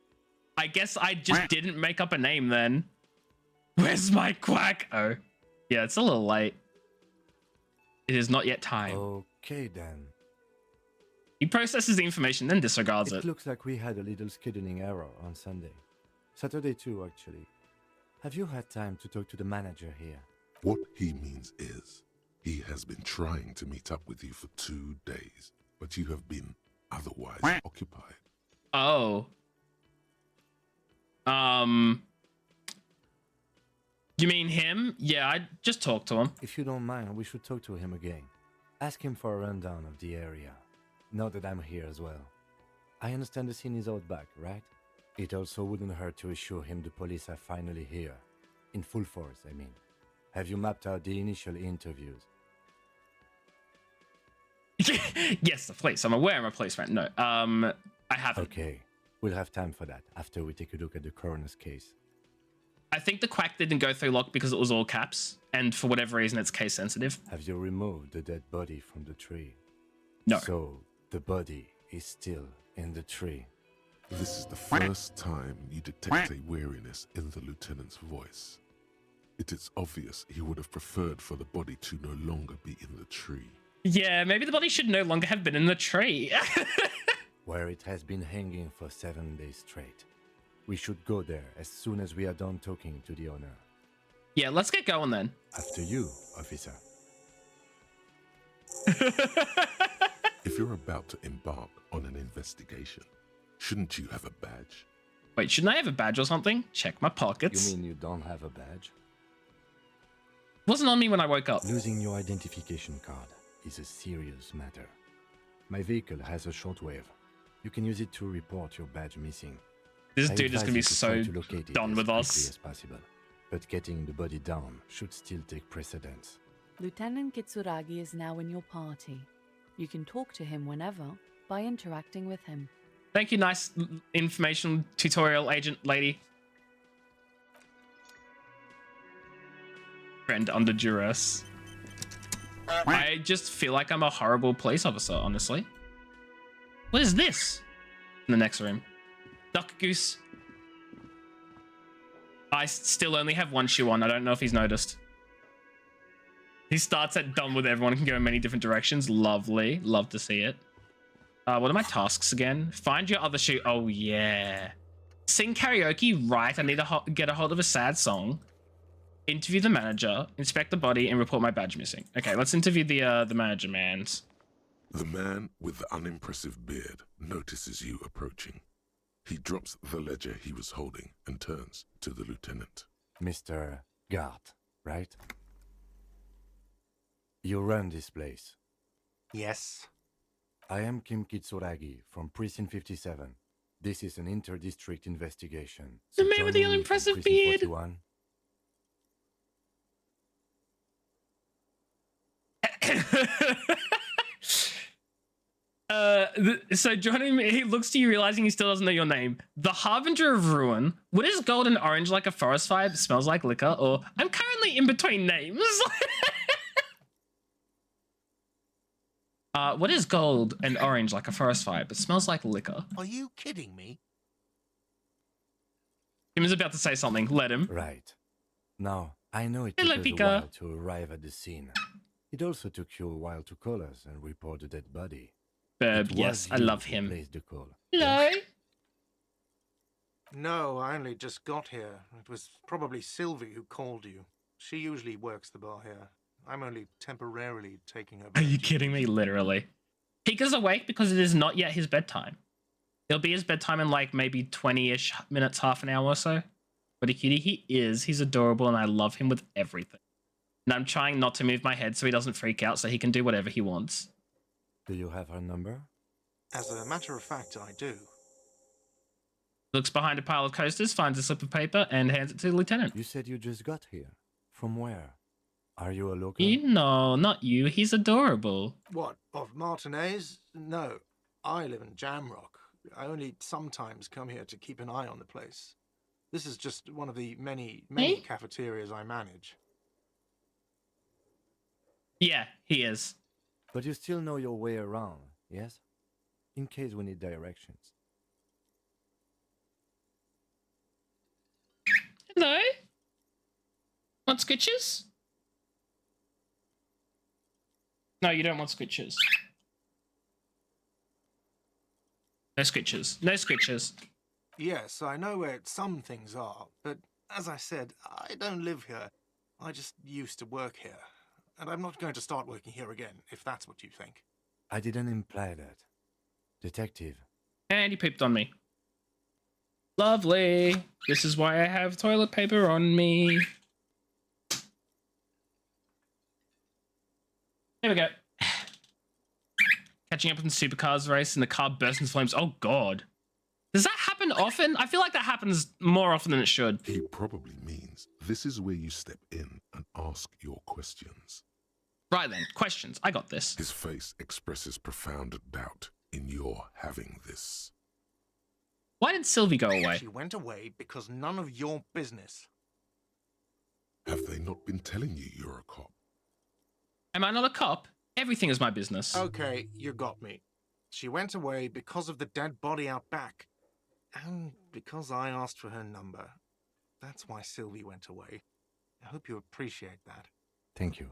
I guess I just didn't make up a name then. Where's my quack? Oh, yeah, it's a little late. It is not yet time. Okay then. He processes the information, then disregards it. It looks like we had a little scheduling error on Sunday. Saturday too, actually. Have you had time to talk to the manager here? What he means is, he has been trying to meet up with you for 2 days, but you have been otherwise occupied. Oh. You mean him? Yeah, I just talked to him. If you don't mind, we should talk to him again. Ask him for a rundown of the area. Now that I'm here as well. I understand the scene is out back, right? It also wouldn't hurt to assure him the police are finally here. In full force, I mean. Have you mapped out the initial interviews? Yes, the police. I'm aware I'm a policeman. No, I haven't. Okay, we'll have time for that after we take a look at the coroner's case. I think the quack didn't go through lock because it was all caps, and for whatever reason, it's case sensitive. Have you removed the dead body from the tree? No. So, the body is still in the tree. This is the first time you detect a weariness in the lieutenant's voice. It is obvious he would have preferred for the body to no longer be in the tree. Yeah, maybe the body should no longer have been in the tree. Where it has been hanging for 7 days straight. We should go there as soon as we are done talking to the owner. Yeah, let's get going then. After you, officer. If you're about to embark on an investigation, shouldn't you have a badge? Wait, shouldn't I have a badge or something? Check my pockets. You mean you don't have a badge? Wasn't on me when I woke up. Losing your identification card is a serious matter. My vehicle has a shortwave. You can use it to report your badge missing. This I dude is advise gonna be you to so try to locate it done as with quickly us. as possible. But getting the body down should still take precedence. Lieutenant Kitsuragi is now in your party. You can talk to him whenever by interacting with him. Thank you, nice information tutorial agent lady. Friend under duress. I just feel like I'm a horrible police officer, honestly. What is this? In the next room. Duck goose. I still only have one shoe on. I don't know if he's noticed. He starts at done with everyone. Can go in many different directions. Lovely. Love to see it. What are my tasks again? Find your other shoe. Oh, yeah. Sing karaoke. Right. I need to get a hold of a sad song. Interview the manager. Inspect the body and report my badge missing. Okay, let's interview the manager, mans. The man with the unimpressive beard notices you approaching. He drops the ledger he was holding and turns to the lieutenant. Mr. Gart, right? You run this place. Yes. I am Kim Kitsuragi from Precinct 57. This is an inter-district investigation. The man join with the me from unimpressive Precinct beard. 41. So joining me, he looks to you realizing he still doesn't know your name. The Harbinger of Ruin. What is gold and orange like a forest fire that smells like liquor? Or I'm currently in between names. What is gold and orange like a forest fire but smells like liquor? Are you kidding me? He was about to say something. Let him. Right. Now, I know it Hello, took us a Pika. while to arrive at the scene. It also took you a while to call us and report the dead body. Berb, It was yes, I you love who him. placed the call. Hello. No, I only just got here. It was probably Sylvie who called you. She usually works the bar here. I'm only temporarily taking over. Are you kidding me? Literally. Pika's awake because it is not yet his bedtime. It'll be his bedtime in like maybe 20-ish minutes, half an hour or so. What a cutie he is. He's adorable and I love him with everything. And I'm trying not to move my head so he doesn't freak out so he can do whatever he wants. Do you have her number? As a matter of fact, I do. Looks behind a pile of coasters, finds a slip of paper, and hands it to the lieutenant. You said you just got here. From where? Are you a local? You know, not you. He's adorable. What, of Martinez? No, I live in Jamrock. I only sometimes come here to keep an eye on the place. This is just one of the many Eh? cafeterias I manage. Yeah, he is. But you still know your way around, yes? In case we need directions. Hello? Want squitches? No, you don't want squitches. No squitches. No squitches. Yes, I know where some things are, but as I said, I don't live here. I just used to work here. And I'm not going to start working here again, if that's what you think. I didn't imply that. Detective, And he pooped on me. Lovely. This is why I have toilet paper on me. Here we go. Catching up in the supercars race and the car bursts into flames. Oh, God. Does that happen often? I feel like that happens more often than it should. He probably means this is where you step in and ask your questions. Right then, questions. I got this. His face expresses profound doubt in your having this. Why did Sylvie go away? She went away because none of your business. Have they not been telling you you're a cop? Am I not a cop? Everything is my business. Okay, you got me. She went away because of the dead body out back. And because I asked for her number. That's why Sylvie went away. I hope you appreciate that. thank you.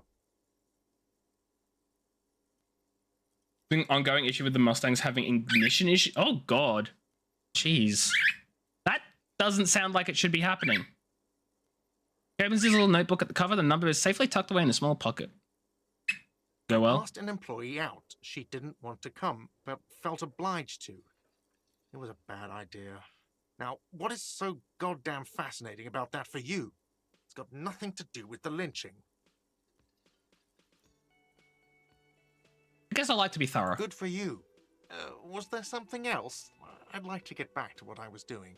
Ongoing issue with the Mustangs having ignition issue. Oh, God. Jeez. That doesn't sound like it should be happening. He opens his little notebook at the cover. The number is safely tucked away in a small pocket. Go well. Asked an employee out. She didn't want to come, but felt obliged to. It was a bad idea. Now, what is so goddamn fascinating about that for you? It's got nothing to do with the lynching. I guess I like to be thorough. Good for you. Was there something else? I'd like to get back to what I was doing.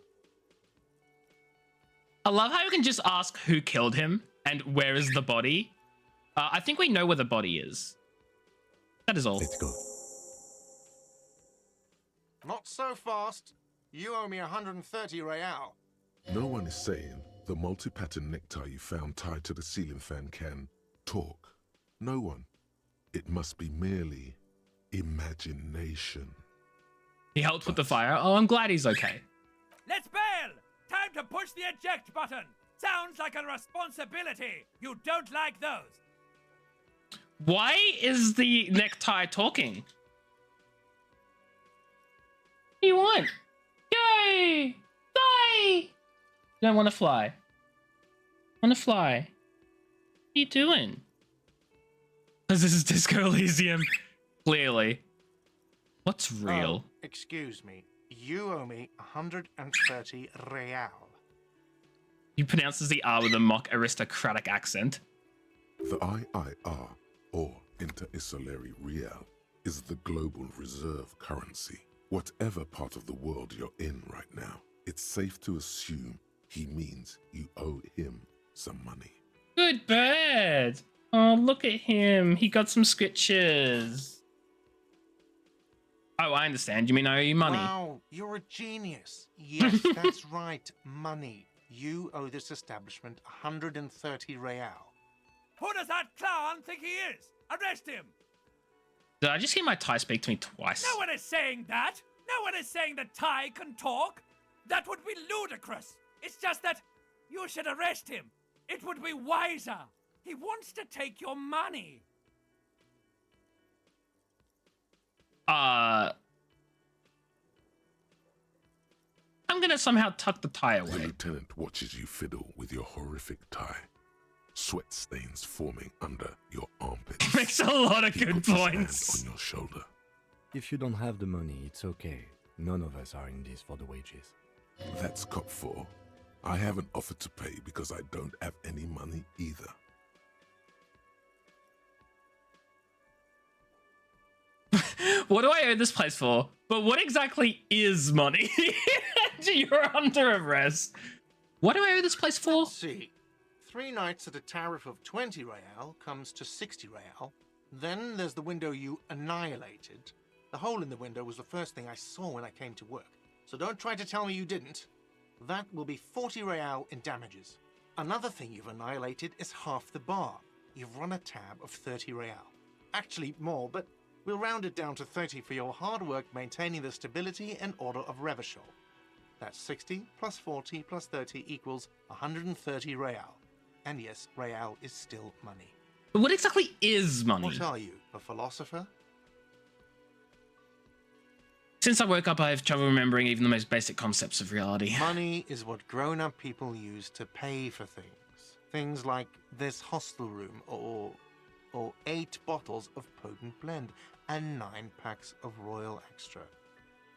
I love how you can just ask who killed him and where is the body. I think we know where the body is. That is all. Let's go. Not so fast. You owe me 130 real. No one is saying the multi-pattern necktie you found tied to the ceiling fan can talk. No one. It must be merely imagination. He helped with the fire. Oh, I'm glad he's okay. Let's bail! Time to push the eject button! Sounds like a responsibility! You don't like those! Why is the necktie talking? What do you want? Yay! Fly! You don't want to fly. Want to fly. What are you doing? Because this is Disco Elysium. Clearly. What's real? Oh, excuse me. You owe me 130 real. He pronounces the R with a mock aristocratic accent. The IIR, or Inter-Isolary Real, is the global reserve currency. Whatever part of the world you're in right now, it's safe to assume he means you owe him some money. Good bird. Oh, look at him. He got some scritches. Oh, I understand. You mean I owe you money? Wow, you're a genius. Yes, that's right. Money. You owe this establishment 130 real. Who does that clown think he is? Arrest him! Did I just hear my Thai speak to me twice? No one is saying that! No one is saying that Ty can talk! That would be ludicrous! It's just that you should arrest him! It would be wiser! He wants to take your money! I'm gonna somehow tuck the tie The away. lieutenant watches you fiddle with your horrific tie. Sweat stains forming under your armpits. Makes a lot of He good puts his hand points. on your shoulder. If you don't have the money, it's okay. None of us are in this for the wages. That's cop 4. I haven't offered to pay because I don't have any money either. What do I owe this place for? But what exactly is money? You're under arrest. What do I owe this place for? Let's see. 3 nights at a tariff of 20 real comes to 60 real. Then there's the window you annihilated. The hole in the window was the first thing I saw when I came to work. So don't try to tell me you didn't. That will be 40 real in damages. Another thing you've annihilated is half the bar. You've run a tab of 30 real. Actually more, but we'll round it down to 30 for your hard work maintaining the stability and order of Revachol. That's 60 plus 40 plus 30 equals 130 real. And yes, real is still money. But what exactly is money? What are you, a philosopher? Since I woke up, I have trouble remembering even the most basic concepts of reality. Money is what grown-up people use to pay for things. Things like this hostel room, or 8 bottles of potent blend, and 9 packs of Royal Extra.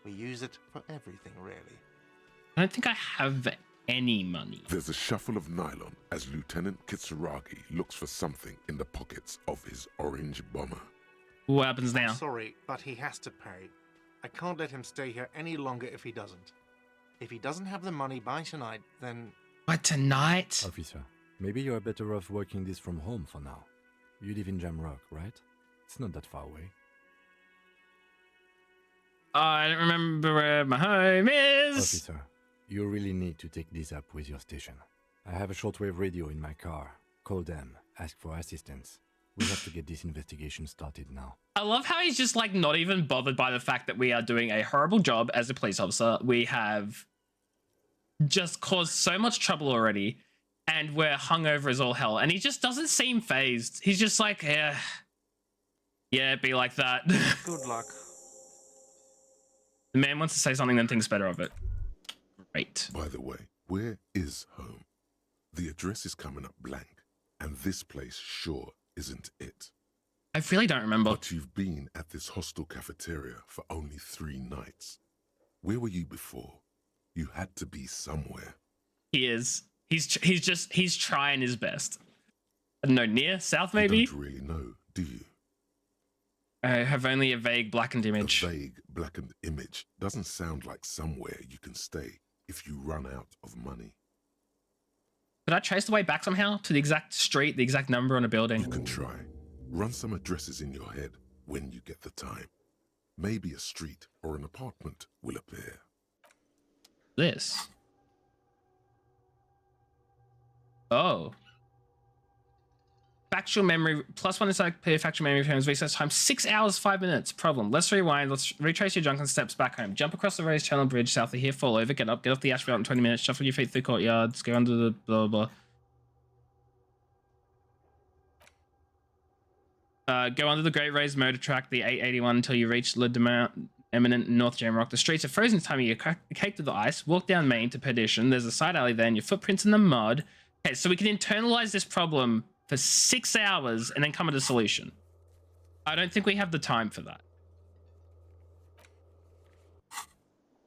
We use it for everything, really. I don't think I have any money. There's a shuffle of nylon as Lieutenant Kitsuragi looks for something in the pockets of his orange bomber. What happens now? Sorry, but he has to pay. I can't let him stay here any longer if he doesn't. If he doesn't have the money by tonight, then... By tonight? Officer, maybe you're better off working this from home for now. You live in Jamrock, right? It's not that far away. I don't remember where my home is. Officer, you really need to take this up with your station. I have a shortwave radio in my car. Call them, ask for assistance. We have to get this investigation started now. I love how he's just like not even bothered by the fact that we are doing a horrible job as a police officer. We have just caused so much trouble already, and we're hungover as all hell. And he just doesn't seem phased. He's just like, yeah, be like that. Good luck. The man wants to say something, then thinks better of it. Great. By the way, where is home? The address is coming up blank, and this place sure isn't it. I really don't remember. But you've been at this hostel cafeteria for only 3 nights. Where were you before? You had to be somewhere. He is. He's trying his best. I don't know, near south maybe. You don't really know, do you? I have only a vague blackened image. A vague blackened image doesn't sound like somewhere you can stay if you run out of money. Could I trace the way back somehow to the exact street, the exact number on a building? You can try. Run some addresses in your head when you get the time. Maybe a street or an apartment will appear. This. Oh. Factual memory, +1 encyclopedia factual memory frames, research time 6 hours, 5 minutes. Problem. Let's rewind. Let's retrace your drunken steps back home. Jump across the Rose Channel Bridge south of here, fall over, get up, get off the asphalt in 20 minutes, shuffle your feet through courtyards, go under the blah, blah, blah. Go under the Great Raised Motor Track, the 881, until you reach Le Demount, eminent North Jamrock. The streets are frozen time. You're caked with the ice. Walk down Main to Perdition. There's a side alley there, and your footprints in the mud. Okay, so we can internalize this problem for 6 hours and then come at a solution. I don't think we have the time for that.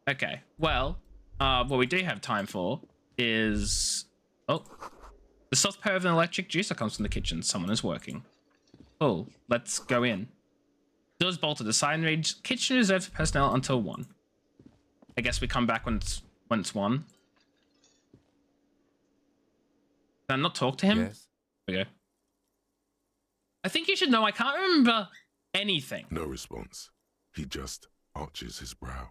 Okay, well, what we do have time for is... Oh, the soft purr of an electric juicer comes from the kitchen. Someone is working. Oh, let's go in. Doors bolted. The sign reads, kitchen reserved for personnel until 1. I guess we come back when it's 1. Can I not talk to him? Yes. There we go. I think you should know I can't remember anything. No response. He just arches his brow.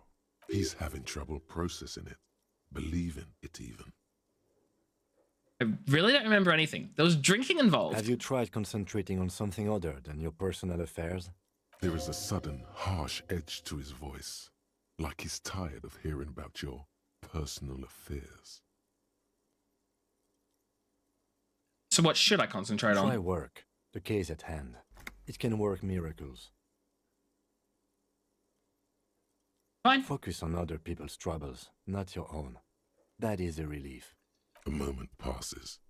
He's having trouble processing it, believing it even. I really don't remember anything. There was drinking involved. Have you tried concentrating on something other than your personal affairs? There is a sudden, harsh edge to his voice, like he's tired of hearing about your personal affairs. So what should I concentrate Try on? work. The case at hand. It can work miracles. Fine. Focus on other people's troubles, not your own. That is a relief. A moment passes.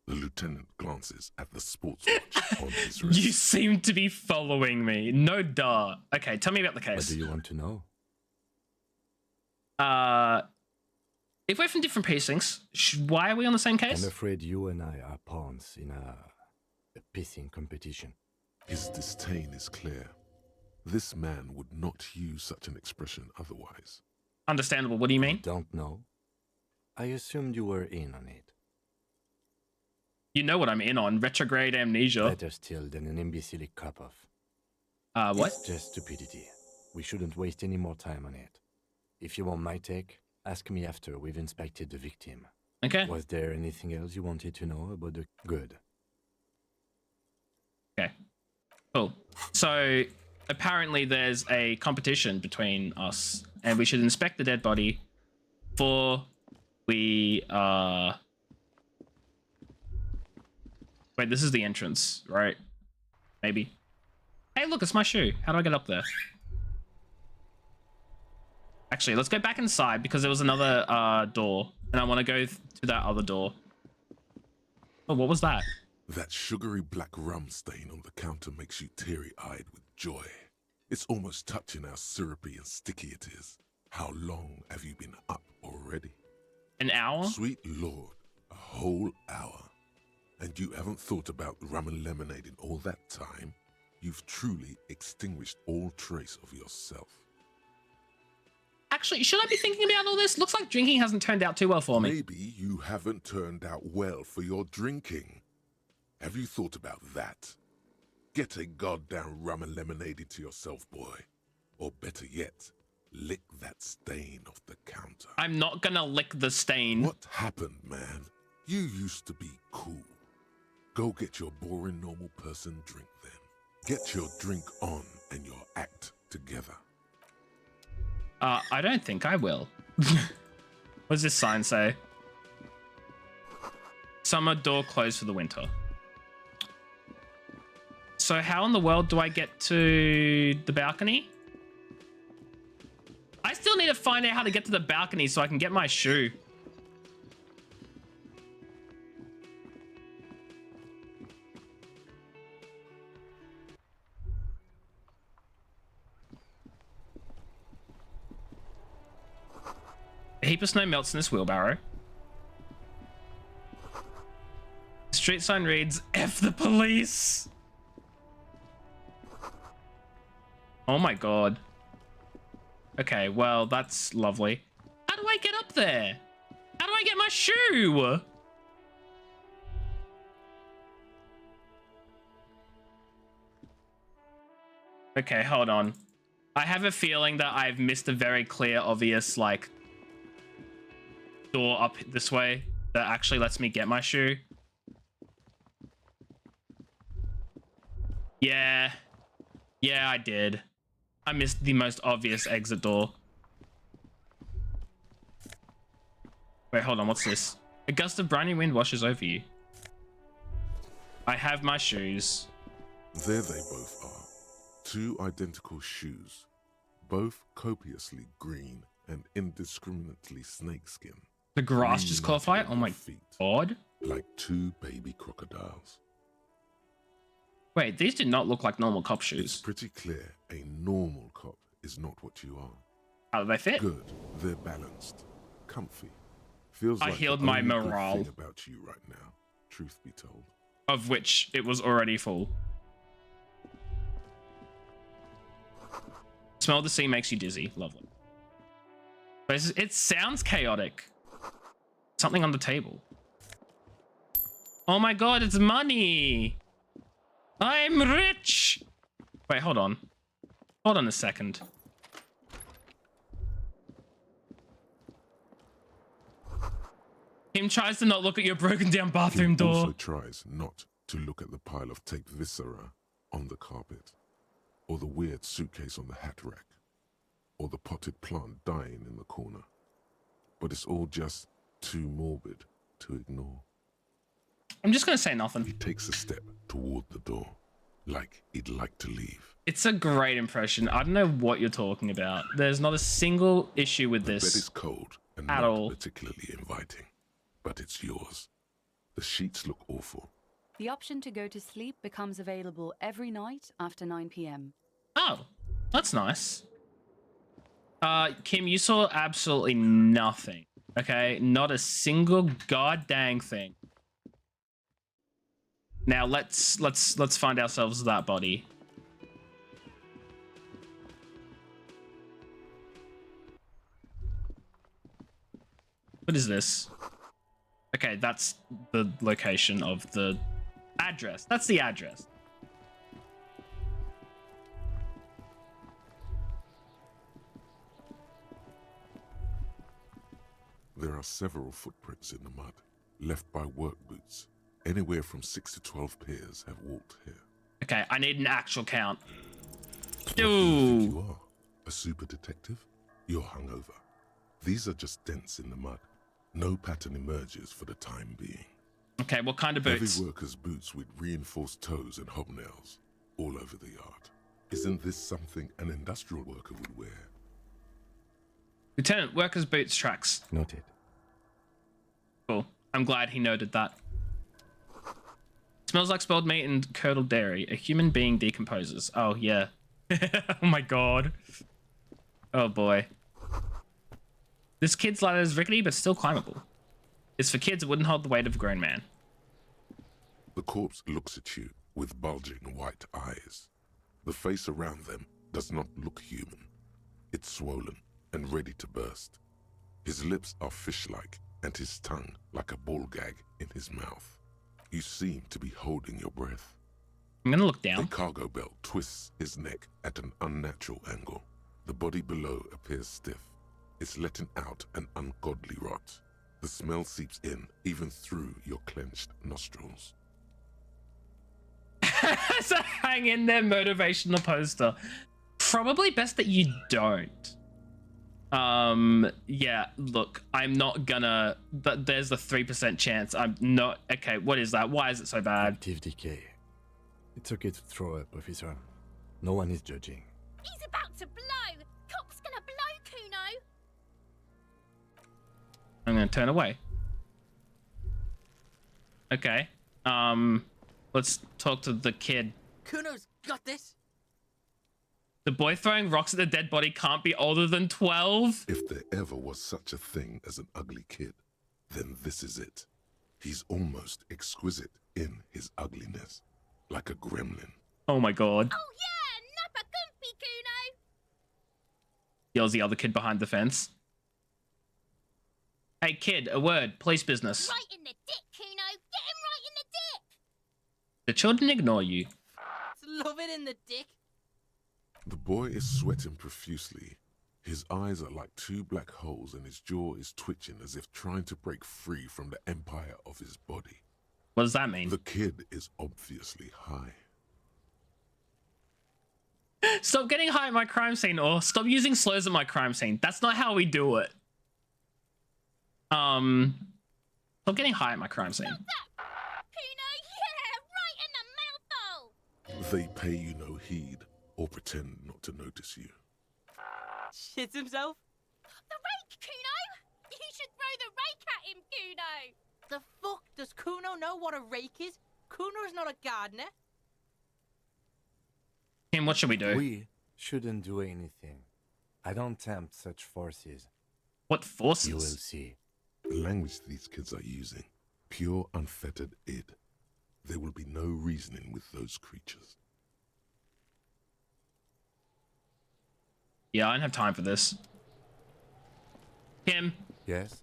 The lieutenant glances at the sports watch on his wrist. You seem to be following me. No duh. Okay, tell me about the What case. do you want to know? If we're from different precincts, why are we on the same case? I'm afraid you and I are pawns in a pissing competition. His disdain is clear. This man would not use such an expression otherwise. Understandable. What do you mean? Don't know? I assumed you were in on it. You know what I'm in on. Retrograde amnesia. Better still than an imbecilic cop-off. What? It's just stupidity. We shouldn't waste any more time on it. If you want my take, ask me after we've inspected the victim. Okay. Was there anything else you wanted to know about the good? Okay. Cool. So apparently there's a competition between us, and we should inspect the dead body before we wait, this is the entrance, right? Maybe. Hey, look, it's my shoe. How do I get up there? Actually, let's go back inside because there was another door, and I want to go to that other door. Oh, what was that? That sugary black rum stain on the counter makes you teary-eyed with joy. It's almost touching how syrupy and sticky it is. How long have you been up already? An hour? Sweet Lord, a whole hour. And you haven't thought about rum and lemonade in all that time? You've truly extinguished all trace of yourself. Actually, should I be thinking about all this? Looks like drinking hasn't turned out too well for me. Maybe you haven't turned out well for your drinking. Have you thought about that? Get a goddamn rum and lemonade into yourself, boy. Or better yet, lick that stain off the counter. I'm not gonna lick the stain. What happened, man? You used to be cool. Go get your boring normal person drink then. Get your drink on and your act together. I don't think I will. What does this sign say? Summer door closed for the winter. So how in the world do I get to the balcony? I still need to find out how to get to the balcony so I can get my shoe. A heap of snow melts in this wheelbarrow. The street sign reads, F the police. Oh my god. Okay, well, that's lovely. How do I get up there? How do I get my shoe? Okay, hold on. I have a feeling that I've missed a very clear, obvious, like, door up this way that actually lets me get my shoe. Yeah, I did. I missed the most obvious exit door. Wait, hold on, what's this? A gust of briny wind washes over you. I have my shoes. There they both are. Two identical shoes. Both copiously green and indiscriminately snakeskin. The grass just qualified? Oh my god. Like two baby crocodiles. Wait, these do not look like normal cop It's shoes. pretty clear a normal cop is not what you are. How do they fit? Good. They're balanced. Comfy. Feels I like healed the my only good morale. thing about you right now, truth be told. Of which it was already full. Smell of the sea makes you dizzy. Lovely. But it sounds chaotic. Something on the table. Oh my god, it's money! I'm rich! Wait, hold on. Hold on a second. Him tries to not look at your broken down bathroom He door. also tries not to look at the pile of taped viscera on the carpet, or the weird suitcase on the hat rack, or the potted plant dying in the corner. But it's all just too morbid to ignore. I'm just gonna say nothing. He takes a step toward the door, like he'd like to leave. It's a great impression. I don't know what you're talking about. There's not a single issue with The bed this. is cold and At not all. particularly inviting, but it's yours. The sheets look awful. The option to go to sleep becomes available every night after 9 p.m. Oh, that's nice. Kim, you saw absolutely nothing. Okay, not a single goddamn thing. Now let's find ourselves that body. What is this? Okay, that's the location of the address. That's the address. There are several footprints in the mud, left by work boots. Anywhere from 6 to 12 pairs have walked here. Okay, I need an actual count. What do you think Ooh. you are? A super detective? You're hungover. These are just dents in the mud. No pattern emerges for the time being. Okay, what kind of boots? Heavy workers' boots with reinforced toes and hobnails all over the yard. Isn't this something an industrial worker would wear? Lieutenant, workers' boots tracks. Noted. Cool. I'm glad he noted that. Smells like spoiled meat and curdled dairy. A human being decomposes. Oh, yeah. Oh, my God. Oh, boy. This kid's ladder is rickety, but still climbable. It's for kids. It wouldn't hold the weight of a grown man. The corpse looks at you with bulging white eyes. The face around them does not look human. It's swollen and ready to burst. His lips are fish-like and his tongue like a ball gag in his mouth. You seem to be holding your breath. I'm gonna look A down. cargo belt twists his neck at an unnatural angle. The body below appears stiff. It's letting out an ungodly rot. The smell seeps in, even through your clenched nostrils. So hang in there, motivational poster. Probably best that you don't. Yeah, look, I'm not gonna, but there's a 3% chance. I'm not, okay, what is that? Why is it so bad? Active decay. It's okay to throw up, officer. No one is judging. He's about to blow. Cop's gonna blow, Kuno. I'm gonna turn away. Okay, let's talk to the kid. Kuno's got this. The boy throwing rocks at the dead body can't be older than 12? If there ever was such a thing as an ugly kid, then this is it. He's almost exquisite in his ugliness, like a gremlin. Oh my God. Oh yeah, Nappa Gumpy, Kuno. Yells the other kid behind the fence. Hey kid, a word, police business. Right in the dick, Kuno. Get him right in the dick. The children ignore you. Love it in the dick. The boy is sweating profusely. His eyes are like two black holes and his jaw is twitching as if trying to break free from the empire of his body. What does that mean? The kid is obviously high. Stop getting high at my crime scene, or stop using slurs at my crime scene. That's not how we do it. Stop getting high at my crime scene. Kuno, yeah, right in the mouthhole. They pay you no heed or pretend not to notice you. Shits himself. The rake, Kuno. You should throw the rake at him, Kuno. The fuck? Does Kuno know what a rake is? Kuno's not a gardener. Tim, what should we do? We shouldn't do anything. I don't tempt such forces. What forces? You will see. The language these kids are using, pure unfettered id. There will be no reasoning with those creatures. Yeah, I don't have time for this. Kim, Yes?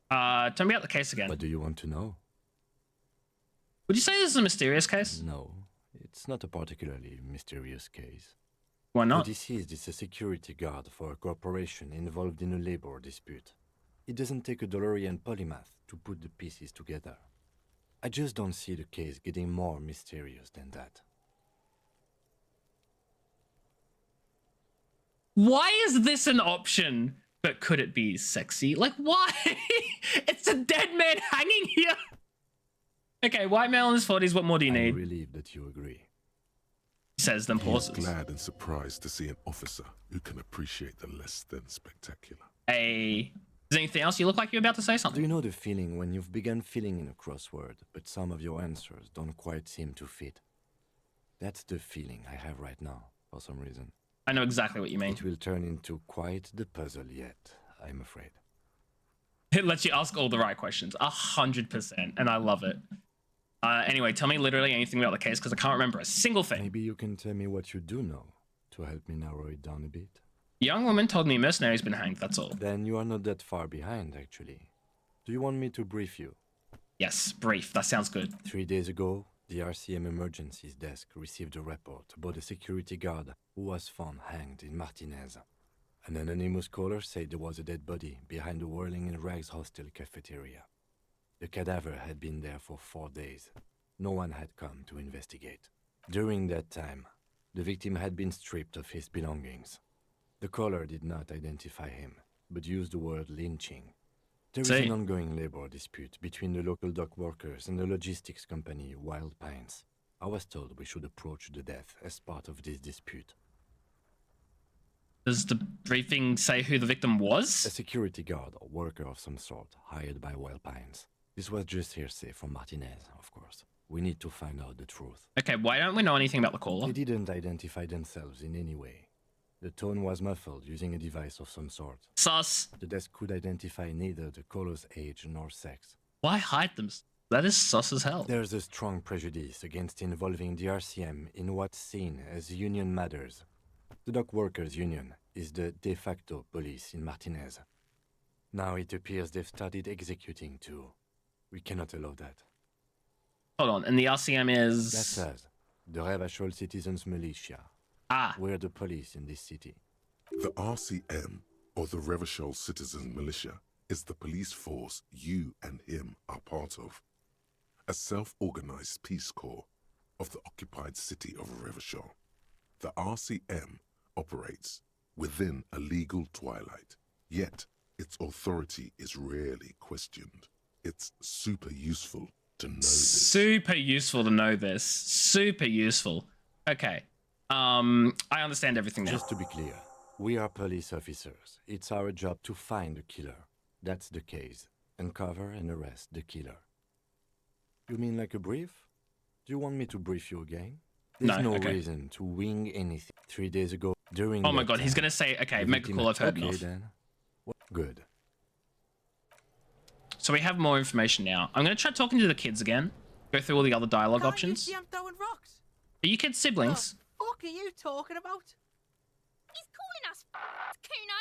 tell me about the case again. What do you want to know? Would you say this is a mysterious case? No, it's not a particularly mysterious case. Why not? The deceased is a security guard for a corporation involved in a labor dispute. It doesn't take a DeLorean polymath to put the pieces together. I just don't see the case getting more mysterious than that. Why is this an option? But could it be sexy? Like, why? It's a dead man hanging here. Okay, white male in his 40s, what more do you I'm need? relieved that you agree. Says then He is pauses. glad and surprised to see an officer who can appreciate the less than spectacular. Hey, is there anything else? You look like you're about to say Do something. you know the feeling when you've begun filling in a crossword, but some of your answers don't quite seem to fit? That's the feeling I have right now, for some reason. I know exactly what you mean. It will turn into quite the puzzle yet, I'm afraid. It lets you ask all the right questions, 100%, and I love it. Anyway, tell me literally anything about the case, because I can't remember a single thing. Maybe you can tell me what you do know, to help me narrow it down a bit. Young woman told me a mercenary's been hanged, that's all. Then you are not that far behind, actually. Do you want me to brief you? Yes, brief, that sounds good. 3 days ago, the RCM Emergencies Desk received a report about a security guard who was found hanged in Martinez. An anonymous caller said there was a dead body behind the Whirling in Rags hostel cafeteria. The cadaver had been there for 4 days. No one had come to investigate. During that time, the victim had been stripped of his belongings. The caller did not identify him. but used the word lynching. There is See? an ongoing labor dispute between the local dock workers and the logistics company Wild Pines. I was told we should approach the death as part of this dispute. Does the briefing say who the victim A was? security guard or worker of some sort, hired by Wild Pines. This was just hearsay from Martinez, of course. We need to find out the truth. Okay, why don't we know anything about the caller? They didn't identify themselves in any way. The tone was muffled using a device of some sort. Sus. The desk could identify neither the caller's age nor sex. Why hide them? That is sus as hell. There's a strong prejudice against involving the RCM in what's seen as union matters. The dock workers' union is the de facto police in Martinez. Now it appears they've started executing too. We cannot allow that. Hold on, and the RCM is... That's us, the Revachol Citizens Militia. Ah, We're the police in this city. The RCM, or the Revachol Citizen Militia, is the police force you and him are part of. A self-organized peace corps of the occupied city of Revachol. The RCM operates within a legal twilight, yet its authority is rarely questioned. It's super useful to know this. super useful to know this. Super useful. Okay. I understand everything now. Just to be clear, we are police officers. It's our job to find the killer. That's the case. Uncover and arrest the killer. You mean like a brief? Do you want me to brief you again? There's no okay. reason to wing anything. 3 days ago, during Oh my that god, he's time, gonna say, okay, the make a victim call, I've heard okay, enough. then. What? Good. So we have more information now. I'm gonna try talking to the kids again. Go through all the other dialogue options. You see I'm throwing rocks? Are you kids siblings? Fuck are you talking about? He's calling us Kuno.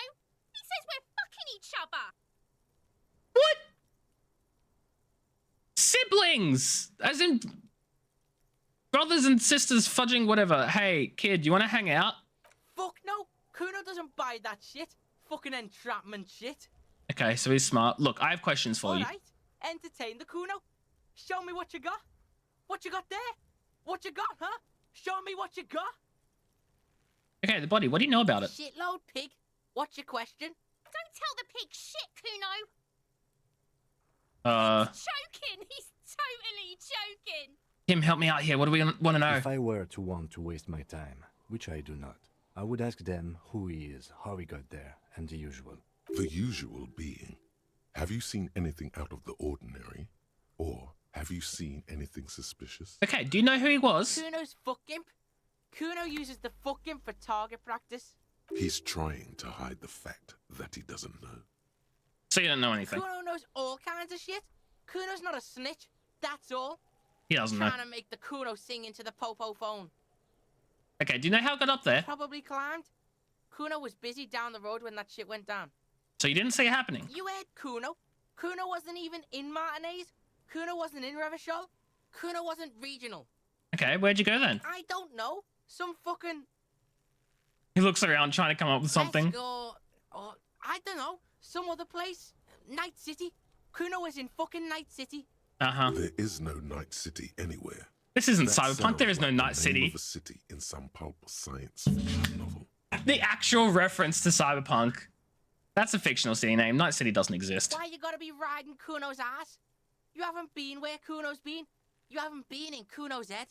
He says we're fucking each other. What? Siblings! As in brothers and sisters fudging whatever. Hey, kid, you wanna hang out? Fuck no. Kuno doesn't buy that shit. Fucking entrapment shit. Okay, so he's smart. Look, I have questions for you. Alright. Entertain the Kuno. Show me what you got. What you got there? What you got, huh? Show me what you got. Okay, the body, what do you know about it? Shitload pig. What's your question? Don't tell the pig shit, Kuno. He's Joking. He's totally joking. Tim, help me out here. What do we want to know? If I were to want to waste my time, which I do not, I would ask them who he is, how he got there, and the usual. The usual being, have you seen anything out of the ordinary? Or have you seen anything suspicious? Okay, do you know who he was? Kuno's fuck imp. Kuno uses the fuck imp for target practice. He's trying to hide the fact that he doesn't know. So you don't know anything. Kuno knows all kinds of shit. Kuno's not a snitch. That's all. He doesn't know. Trying to make the Kuno sing into the popo phone. Okay, do you know how it got up there? Probably climbed. Kuno was busy down the road when that shit went down. So you didn't see it happening? You heard Kuno. Kuno wasn't even in Martinez. Kuno wasn't in Revachol. Kuno wasn't regional. Okay, where'd you go then? I don't know. Some fucking... He looks around trying to come up with something. Let's go... Oh, I don't know. Some other place. Night City. Kuno was in fucking Night City. Uh-huh. There is no Night City anywhere. This isn't That Cyberpunk. There sounds is no like Night the name City. of a city in some pulp science fiction novel. The actual reference to Cyberpunk. That's a fictional city name. Night City doesn't exist. Why you gotta be riding Kuno's ass? You haven't been where Kuno's been. You haven't been in Kuno's head.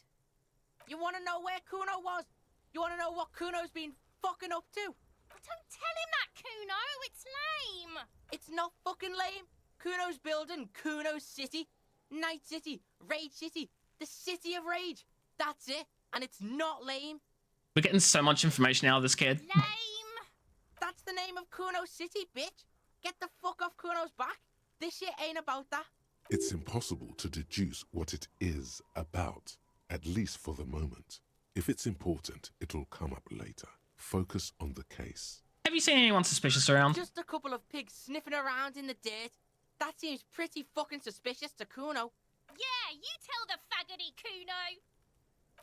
You wanna know where Kuno was? You wanna know what Kuno's been fucking up to? Don't tell him that, Kuno. It's lame. It's not fucking lame. Kuno's building Kuno's city. Night City. Rage City. The City of Rage. That's it. And it's not lame. We're getting so much information out of this kid. Lame. That's the name of Kuno City, bitch. Get the fuck off Kuno's back. This shit ain't about that. It's impossible to deduce what it is about, at least for the moment. If it's important, it'll come up later. Focus on the case. Have you seen anyone suspicious around? Just a couple of pigs sniffing around in the dirt. That seems pretty fucking suspicious to Kuno. Yeah, you tell the faggoty, Kuno.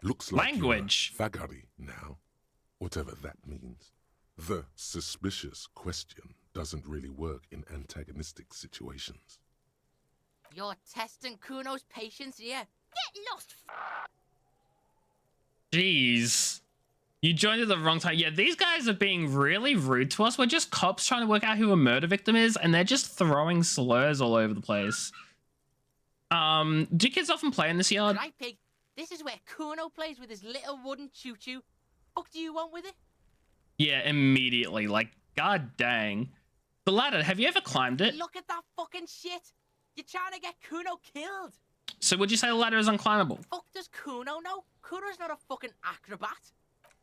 Looks like Language. you're a faggoty now, whatever that means. The suspicious question doesn't really work in antagonistic situations. You're testing Kuno's patience here. Get lost. Jeez. You joined at the wrong time. Yeah, these guys are being really rude to us. We're just cops trying to work out who a murder victim is, and they're just throwing slurs all over the place. Do kids often play in this yard? Right, Pig. This is where Kuno plays with his little wooden choo-choo. Fuck do you want with it? Yeah, immediately. Like, god dang. The ladder, have you ever climbed it? Look at that fucking shit. You're trying to get Kuno killed. So would you say the ladder is unclimbable? Fuck does Kuno know? Kuno's not a fucking acrobat.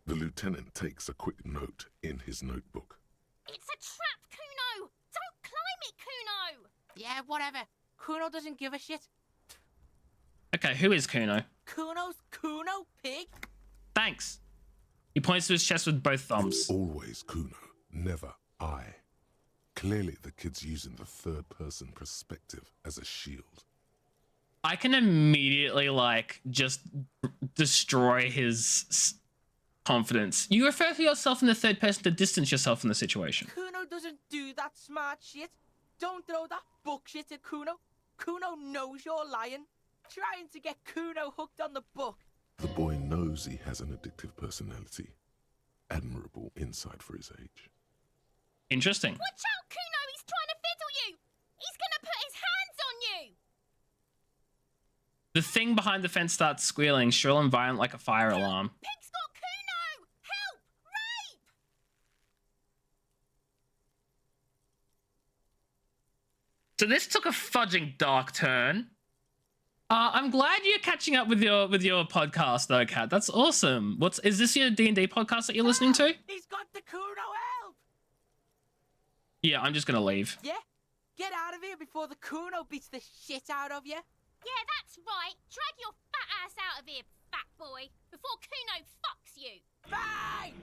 The lieutenant takes a quick note in his notebook. It's a trap, Kuno! Don't climb it, Kuno! Yeah, whatever. Kuno doesn't give a shit. Okay, who is Kuno? Kuno's Kuno, Pig. Thanks. He points to his chest with both thumbs. Always Kuno, never I. Clearly the kid's using the third-person perspective as a shield. I can immediately, like, just destroy his confidence. You refer to yourself in the third person to distance yourself from the situation. Kuno doesn't do that smart shit. Don't throw that bullshit at Kuno. Kuno knows you're lying. Trying to get Kuno hooked on the book. The boy knows he has an addictive personality. Admirable insight for his age. Interesting. Watch out, Kuno! He's trying to fiddle you! He's gonna put his hands on you! The thing behind the fence starts squealing, shrill and violent like a fire alarm. Pig's got Kuno! Help! Rape! So this took a fudging dark turn. I'm glad you're catching up with your podcast though, Kat. That's awesome. Is this your D&D podcast that you're listening to? He's got the Kuno help! Yeah, I'm just gonna leave. Yeah? Get out of here before the Kuno beats the shit out of you. Yeah, that's right. Drag your fat ass out of here, fat boy, before Kuno fucks you. Fine!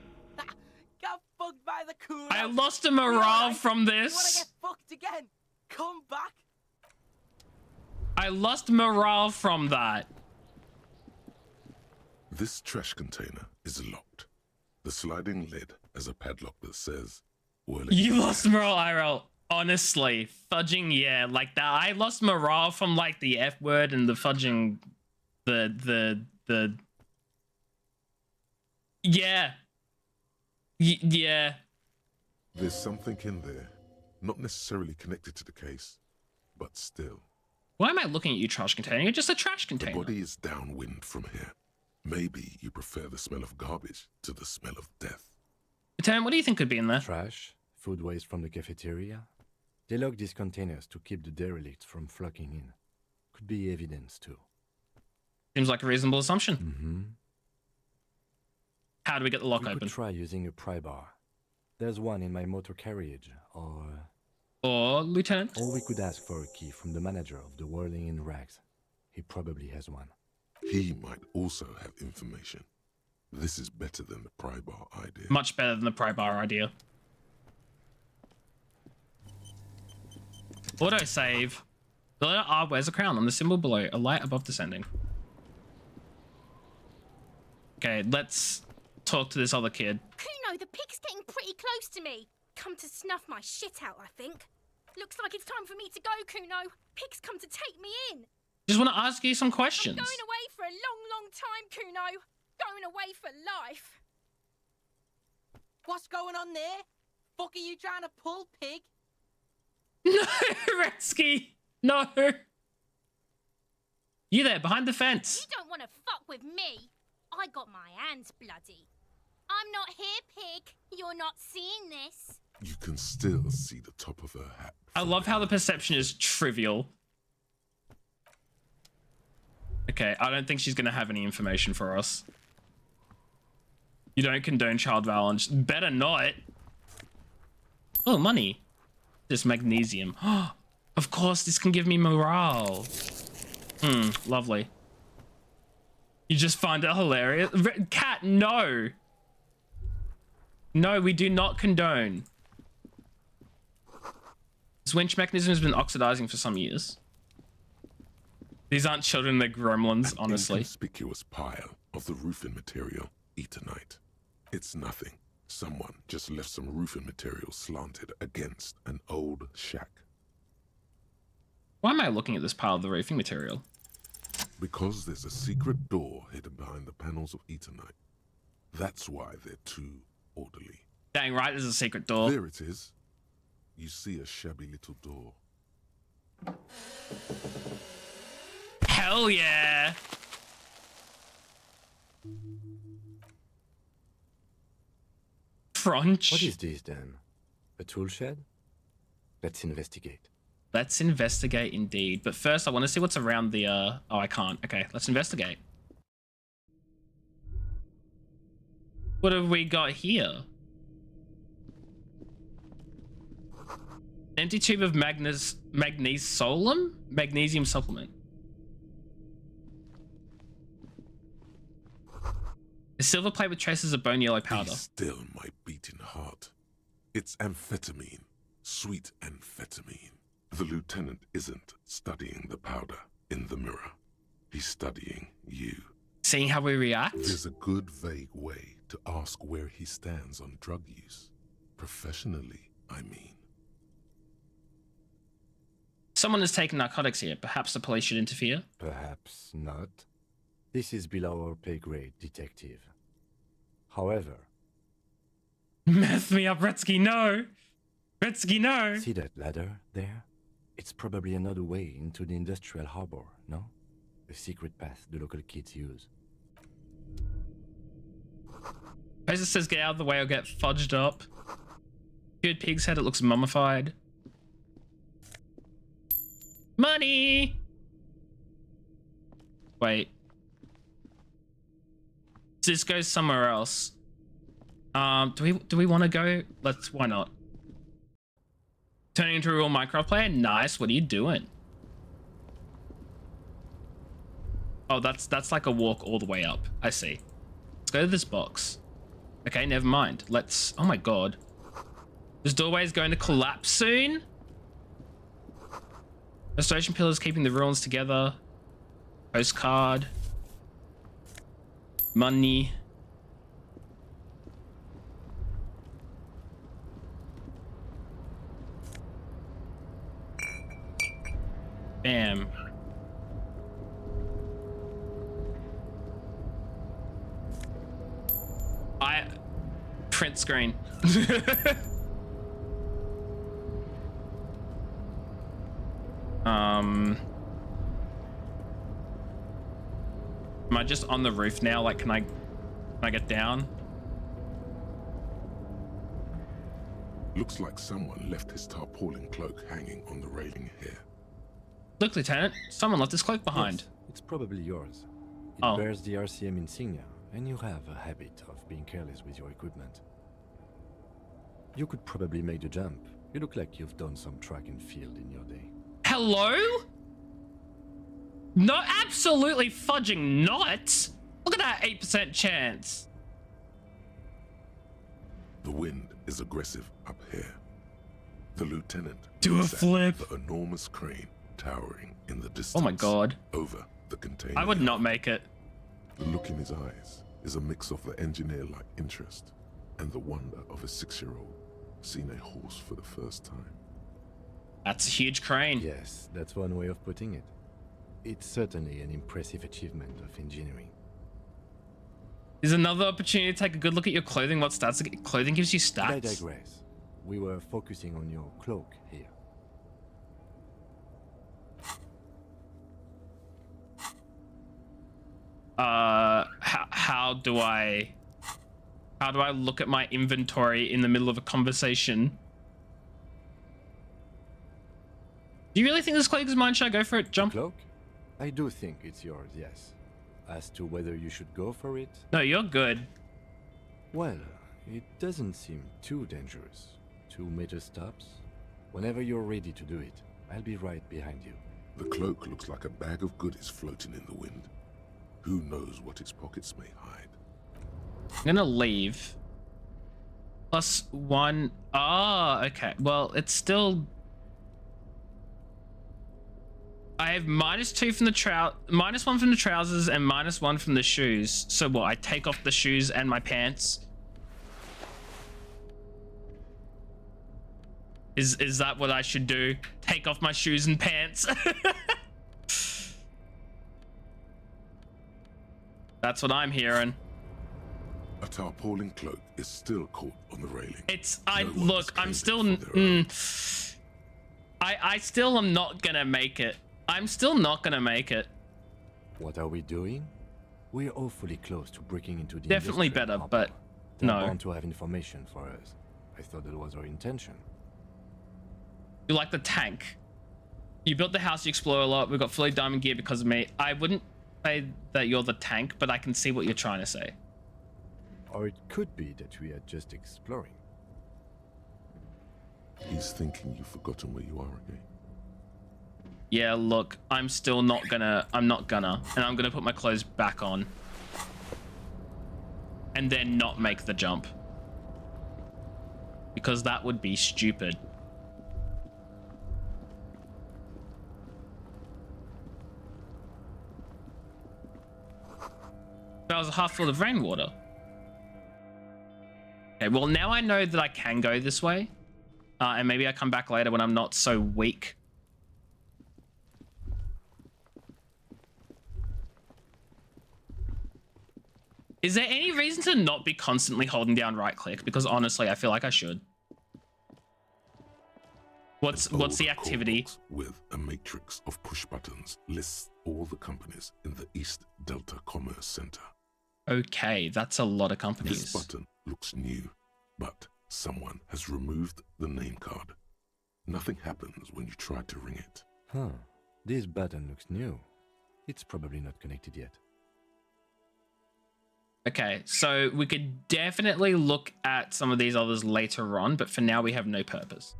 Got fucked by the Kuno. I lost a morale from You wanna this. get fucked again? Come back. I lost morale from that. This trash container is locked. The sliding lid has a padlock that says, You lost morale, IRL. Honestly, fudging, yeah, like that. I lost morale from like the F word and the fudging, the. Yeah. Yeah. There's something in there, not necessarily connected to the case, but still. Why am I looking at you, trash container? You're just a trash The container. body is downwind from here. Maybe you prefer the smell of garbage to the smell of death. Lieutenant, what do you think could be in there? Trash, food waste from the cafeteria. They lock these containers to keep the derelicts from flocking in. Could be evidence too. Seems like a reasonable assumption. Mm-hmm. How do we get the lock We open? could try using a pry bar. There's one in my motor carriage, or Lieutenant? we could ask for a key from the manager of the Whirling in Rags. He probably has one. He might also have information. This is better than the pry bar idea. Much better than the pry bar idea. Autosave. The letter R wears a crown on the symbol below, a light above descending. Okay, let's talk to this other kid. Kuno, the pig's getting pretty close to me. Come to snuff my shit out, I think. Looks like it's time for me to go, Kuno. Pig's come to take me in. Just want to ask you some questions. I'm going away for a long, long time, Kuno. Going away for life. What's going on there? Fuck are you trying to pull, Pig? No, Redsky! No! You there, behind the fence. You don't want to fuck with me. I got my hands bloody. I'm not here, Pig. You're not seeing this. You can still see the top of her hat. I love how the perception is trivial. Okay, I don't think she's going to have any information for us. You don't condone child violence. Better not. Oh, money. This magnesium. Of course, this can give me morale. Lovely. You just find it hilarious. Cat, no. No, we do not condone. This winch mechanism has been oxidizing for some years. These aren't children, they're gremlins, honestly. Inconspicuous pile of the roofing material, Eternite. It's nothing. Someone just left some roofing material slanted against an old shack. Why am I looking at this pile of the roofing material? Because there's a secret door hidden behind the panels of Eternite. That's why they're too orderly. Dang right, there's a secret door. There it is. You see a shabby little door. Hell yeah. Crunch. What is this then? A tool shed? Let's investigate. Let's investigate indeed. But first I want to see what's around the oh, I can't. Okay, let's investigate. What have we got here? Empty tube of magnesium supplement. A silver plate with traces of bone yellow powder. Be still, my beating heart. It's amphetamine. Sweet amphetamine. The lieutenant isn't studying the powder in the mirror. He's studying you. Seeing how we react? There's a good vague way to ask where he stands on drug use. Professionally, I mean. Someone has taken narcotics here. Perhaps the police should interfere? Perhaps not. This is below our pay grade, detective. However... Mess me up, Retsky, no! Retsky, no! See that ladder there? It's probably another way into the industrial harbor, no? A secret path the local kids use. Poster says get out of the way or get fudged up. Good pig's head, it looks mummified. Money! Wait. This goes somewhere else. Do we want to go? Why not? Turning into a real Minecraft player? Nice, what are you doing? Oh, that's like a walk all the way up. I see. Let's go to this box. Okay, never mind. Let's, oh my god. This doorway is going to collapse soon? Restoration pillars keeping the ruins together. Postcard. Money. Bam. Print screen. Am I just on the roof now? Like, can I get down? Looks like someone left his tarpaulin cloak hanging on the railing here. Look, Lieutenant, someone left his cloak behind. Yes, it's probably yours. It Oh. bears the RCM insignia, and you have a habit of being careless with your equipment. You could probably make the jump. You look like you've done some track and field in your day. Hello? No, absolutely fudging not. Look at that 8% chance. The wind is aggressive up here. The lieutenant Do a looks at flip. The enormous crane towering in the distance. Oh my god. Over the container. I would not make it. The look in his eyes is a mix of the engineer-like interest and the wonder of a 6-year-old seeing a horse for the first time. That's a huge crane. Yes, that's one way of putting it. It's certainly an impressive achievement of engineering. Is another opportunity to take a good look at your clothing. What stats? Clothing gives you stats. I digress. We were focusing on your cloak here. How do I look at my inventory in the middle of a conversation? Do you really think this cloak is mine? Should I go for it? Jump? Cloak? I do think it's yours, yes. As to whether you should go for it? No, you're good. Well, it doesn't seem too dangerous. 2 meter stops. Whenever you're ready to do it, I'll be right behind you. The cloak looks like a bag of goodies floating in the wind. Who knows what its pockets may hide? I'm gonna leave. +1. Ah, okay. Well, it's still... I have -2 from the -1 from the trousers and -1 from the shoes. So what? I take off the shoes and my pants. Is that what I should do? Take off my shoes and pants? That's what I'm hearing. A tarpaulin cloak is still caught on the railing. I'm still I still am not gonna make it. I'm still not gonna make it. What are we doing? We're awfully close to breaking into the Definitely industrial better, hub. but They're no. bound to have information for us. I thought that was our intention. You like the tank. You built the house, you explore a lot. We've got fully diamond gear because of me. I wouldn't say that you're the tank, but I can see what you're trying to say. Or it could be that we are just exploring. He's thinking you've forgotten where you are again. Yeah, look, I'm not gonna, and I'm gonna put my clothes back on. And then not make the jump. Because that would be stupid. That was a half full of rainwater. Okay, well now I know that I can go this way. And maybe I come back later when I'm not so weak. Is there any reason to not be constantly holding down right click? Because honestly, I feel like I should. What's the activity? With a matrix of push buttons lists all the companies in the East Delta Commerce Center. Okay, that's a lot of companies. This button looks new, but someone has removed the name card. Nothing happens when you try to ring it. Huh. This button looks new. It's probably not connected yet. Okay, so we could definitely look at some of these others later on, but for now we have no purpose.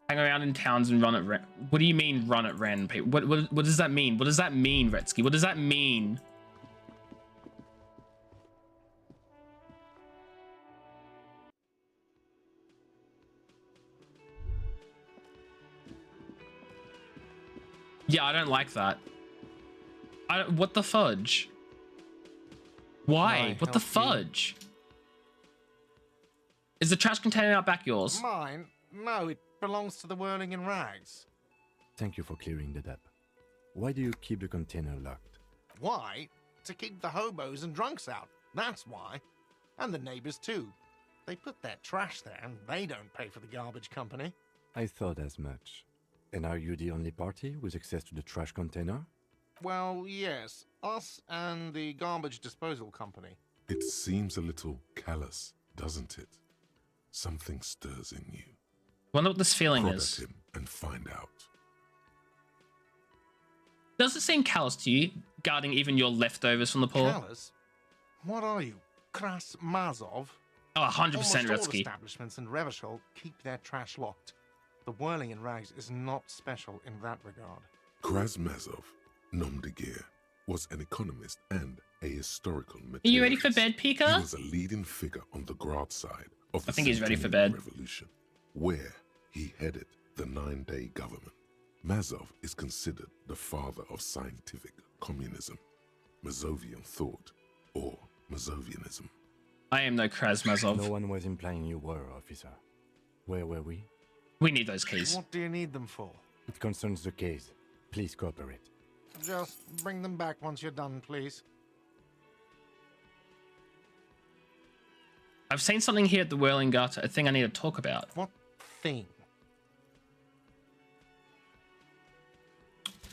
Hang around in towns and run at Ren. What do you mean run at Ren? What does that mean? What does that mean, Retsky? What does that mean? Yeah, I don't like that. What the fudge? Why? What the fudge? Is the trash container out back yours? Mine? No, it belongs to the Whirling in Rags. Thank you for clearing that up. Why do you keep the container locked? Why? To keep the hobos and drunks out. That's why. And the neighbors too. They put their trash there and they don't pay for the garbage company. I thought as much. And are you the only party with access to the trash container? Well, yes. Us and the garbage disposal company. It seems a little callous, doesn't it? Something stirs in you. Wonder what this feeling Prod is. at him and find out. Does it seem callous to you, guarding even your leftovers from the poor? Callous? What are you? Kras Mazov? Oh, 100% Almost all Retsky. establishments in Revachol keep their trash locked. The Whirling in Rags is not special in that regard. Krasmazov, nom de guerre, was an economist and a historical materialist. Are you ready for bed, Pika? He was a leading figure on the Grad side of the I think he's ready for Centennial bed. Revolution, where he headed the 9-day government. Mazov is considered the father of scientific communism, Mazovian thought, or Mazovianism. I am no Krasmazov. No one was implying you were, officer. Where were we? We need those keys. What do you need them for? It concerns the case. Please cooperate. Just bring them back once you're done, please. I've seen something here at the Whirling Gutter, a thing I need to talk about. What thing?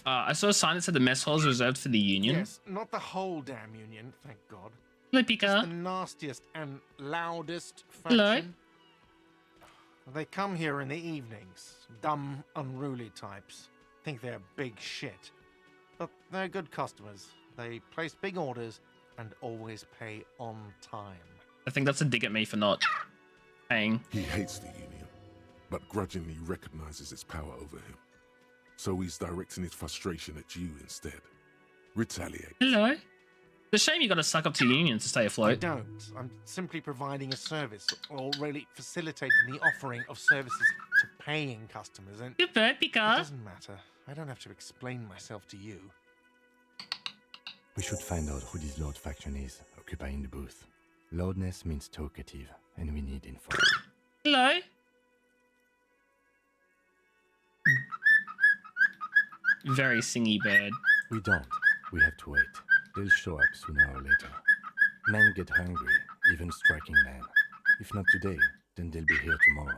I saw a sign that said the mess hall is reserved for the Union. Yes, not the whole damn Union, thank God. Hello, Just the Pika. nastiest and loudest faction. Hello. They come here in the evenings. Dumb, unruly types. Think they're big shit. But they're good customers. They place big orders and always pay on time. I think that's a dig at me for not paying. He hates the Union, but grudgingly recognizes its power over him. So he's directing his frustration at you instead. Retaliate. Hello. It's a shame you got to suck up to Union to stay I afloat. don't. I'm simply providing a service, or really facilitating the offering of services to paying customers. And Good bird, it Pika. doesn't matter. I don't have to explain myself to you. We should find out who this Lord faction is, occupying the booth. Loudness means talkative, and we need info. Hello. Very singy bird. We don't. We have to wait. They'll show up sooner or later. Men get hungry, even striking men. If not today, then they'll be here tomorrow.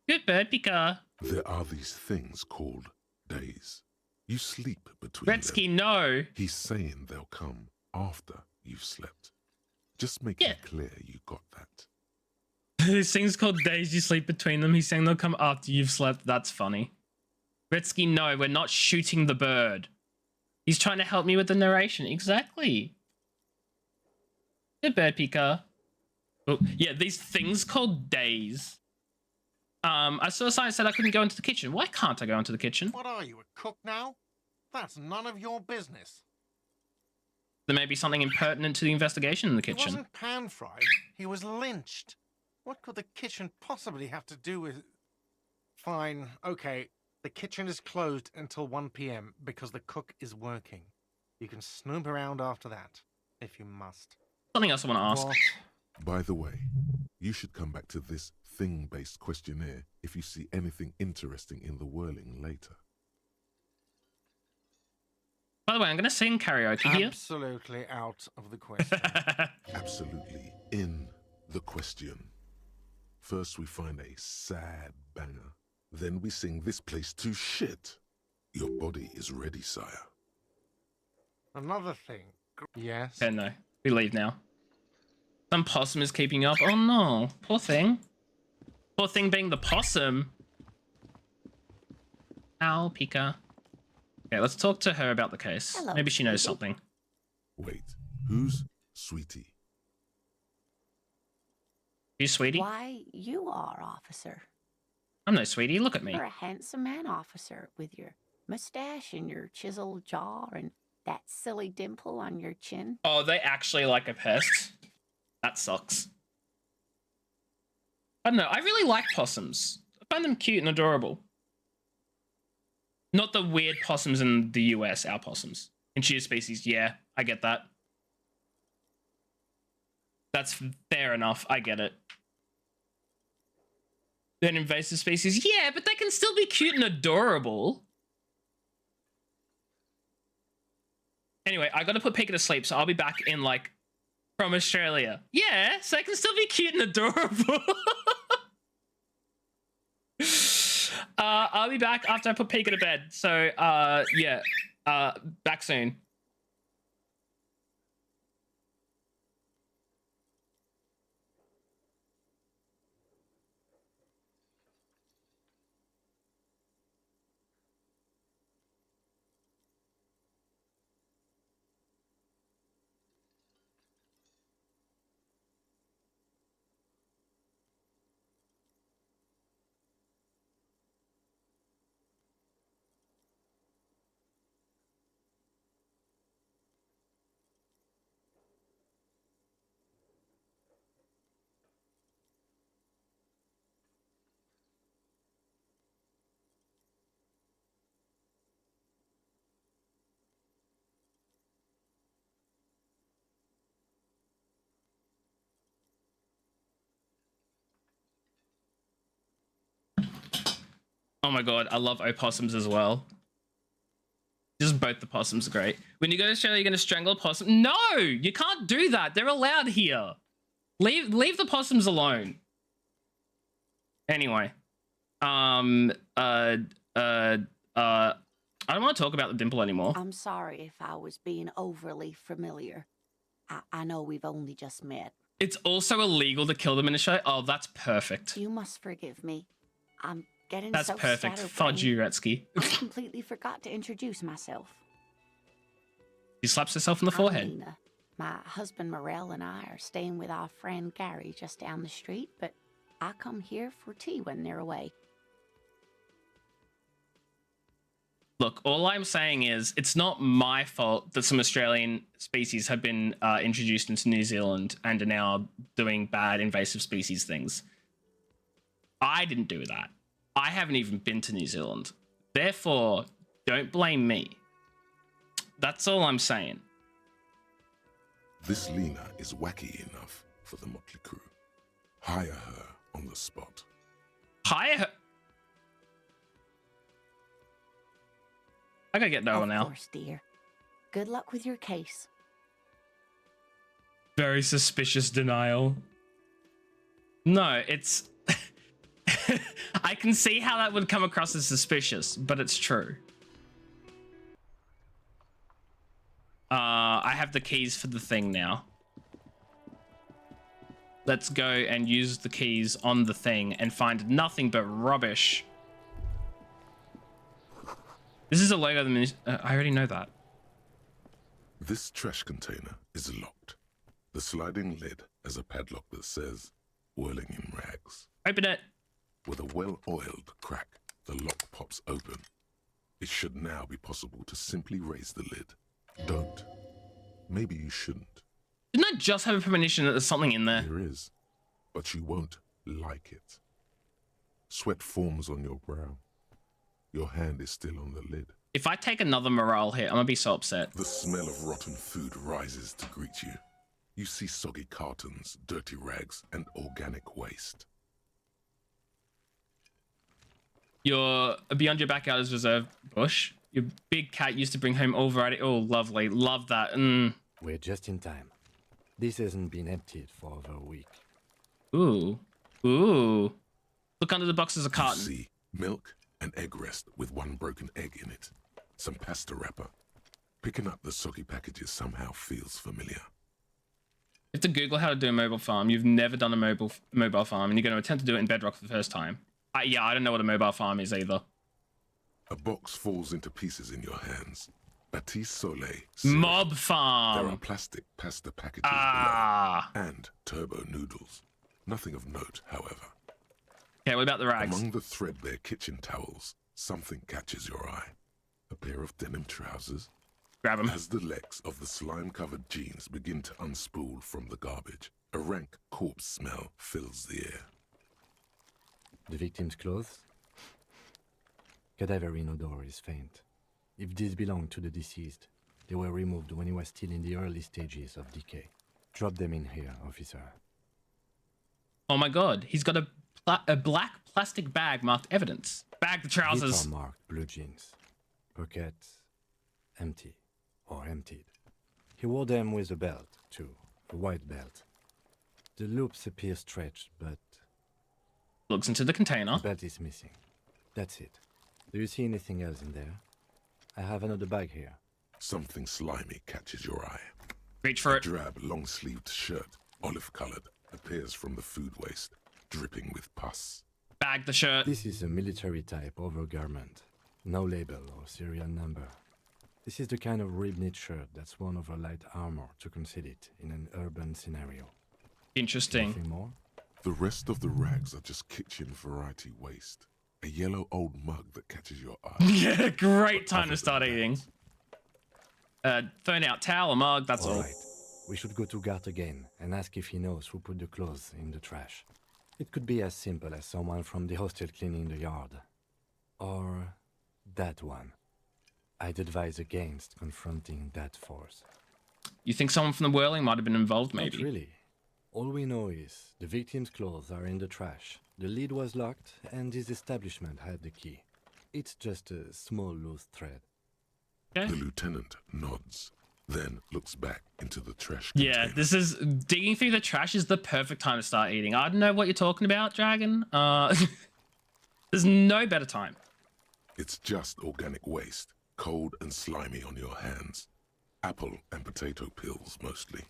Good bird, Pika. There are these things called days. You sleep between Gretzky, them. no. He's saying they'll come after you've slept. Just make it clear you got that. These things called days you sleep between them. He's saying they'll come after you've slept. That's funny. Gretzky, no, we're not shooting the bird. He's trying to help me with the narration. Exactly. Good bird, Pika. Oh, yeah, these things called days. I saw a sign that said I couldn't go into the kitchen. Why can't I go into the kitchen? What are you, a cook now? That's none of your business. There may be something impertinent to the investigation in the kitchen. He wasn't pan-fried. He was lynched. What could the kitchen possibly have to do with... Fine, okay. The kitchen is closed until 1 p.m. because the cook is working. You can snoop around after that, if you must. Something else I want to ask. What? By the way, you should come back to this thing-based questionnaire if you see anything interesting in the whirling later. By the way, I'm going to sing karaoke here. Absolutely out of the question. Absolutely in the question. First we find a sad banger. Then we sing this place to shit. Your body is ready, sire. Another thing. Yes? Okay, no. We leave now. Some possum is keeping up. Oh no. Poor thing. Poor thing being the possum. Ow, Pika. Okay, let's talk to her about the case. Hello, Maybe she knows Sweetie. something. Wait, who's Sweetie? You, sweetie? Why, you are, officer. I'm no sweetie. Look at me. You're a handsome man, officer, with your mustache and your chiseled jaw and that silly dimple on your chin. Oh, they actually like a pest. That sucks. I don't know. I really like possums. I find them cute and adorable. Not the weird possums in the US, our possums. Introduced species, yeah, I get that. That's fair enough. I get it. Then invasive species, yeah, but they can still be cute and adorable. Anyway, I gotta put Pika to sleep, so I'll be back in, like, from Australia. Yeah, so they can still be cute and adorable. I'll be back after I put Pika to bed. So, yeah, back soon. Oh my god, I love opossums as well. Just both the possums are great. When you go to Australia, you're going to strangle a possum? No, you can't do that. They're allowed here. Leave the possums alone. Anyway, I don't want to talk about the dimple anymore. I'm sorry if I was being overly familiar. I know we've only just met. It's also illegal to kill them in Australia. Oh, that's perfect. You must forgive me. I'm getting That's so perfect. scatterbrained. Fudge you, Gretzky. I completely forgot to introduce myself. She slaps herself on the I'm forehead. Nina. My husband Morel and I are staying with our friend Gary just down the street, but I come here for tea when they're away. Look, all I'm saying is it's not my fault that some Australian species have been introduced into New Zealand and are now doing bad invasive species things. I didn't do that. I haven't even been to New Zealand. Therefore, don't blame me. That's all I'm saying. This Lena is wacky enough for the motley crew. Hire her on the spot. Hire her? I gotta get Noah now. Of course, dear. Good luck with your case. Very suspicious denial. No, it's... I can see how that would come across as suspicious, but it's true. I have the keys for the thing now. Let's go and use the keys on the thing and find nothing but rubbish. This is a logo of the I already know that. This trash container is locked. The sliding lid has a padlock that says, whirling in rags. Open it. With a well-oiled crack, the lock pops open. It should now be possible to simply raise the lid. Don't. Maybe you shouldn't. Didn't I just have a premonition that there's something in there? There is, but you won't like it. Sweat forms on your brow. Your hand is still on the lid. If I take another morale hit, I'm gonna be so upset. The smell of rotten food rises to greet you. You see soggy cartons, dirty rags, and organic waste. Your beyond your backyard is reserve bush. Your big cat used to bring home all variety. Oh, lovely. Love that. We're just in time. This hasn't been emptied for over a week. Ooh. Ooh. Look under the box, there's a You carton. see milk and egg rest with one broken egg in it. Some pasta wrapper. Picking up the soggy packages somehow feels familiar. You have to Google how to do a mobile farm. You've never done a mobile farm, and you're going to attempt to do it in Bedrock for the first time. Yeah, I don't know what a mobile farm is either. A box falls into pieces in your hands. Batiste Soleil. Mob There are farm. plastic pasta packages Ah. below, and turbo noodles. Nothing of note, however. Okay, what about the rags? Among the threadbare kitchen towels, something catches your eye. A pair of denim trousers. Grab them. As the legs of the slime-covered jeans begin to unspool from the garbage, a rank corpse smell fills the air. The victim's clothes? Cadaverine odor is faint. If these belong to the deceased, they were removed when he was still in the early stages of decay. Drop them in here, officer. Oh my god, he's got a black plastic bag marked evidence. Bag the trousers. These are marked blue jeans. Pockets empty or emptied. He wore them with a belt, too. A white belt. The loops appear stretched, but Looks into the container. the belt is missing. That's it. Do you see anything else in there? I have another bag here. Something slimy catches your eye. Reach for A it. drab, long-sleeved shirt, olive-colored, appears from the food waste, dripping with pus. Bag the shirt. This is a military-type overgarment. No label or serial number. This is the kind of rib-knit shirt that's worn over light armor to conceal it in an urban scenario. Interesting. Anything more? The rest of the rags are just kitchen variety waste. A yellow old mug that catches your eye. Yeah, great time Other to start than that, eating. Phone out towel or mug, that's all. Right. We should go to Gart again and ask if he knows who put the clothes in the trash. It could be as simple as someone from the hostel cleaning the yard. Or that one. I'd advise against confronting that force. You think someone from the whirling might have been involved, Not maybe? really. All we know is the victim's clothes are in the trash. The lid was locked, and his establishment had the key. It's just a small loose thread. Okay. The lieutenant nods, then looks back into the trash Yeah, container. this is digging through the trash is the perfect time to start eating. I don't know what you're talking about, Dragon. There's no better time. It's just organic waste, cold and slimy on your hands. Apple and potato peels, mostly.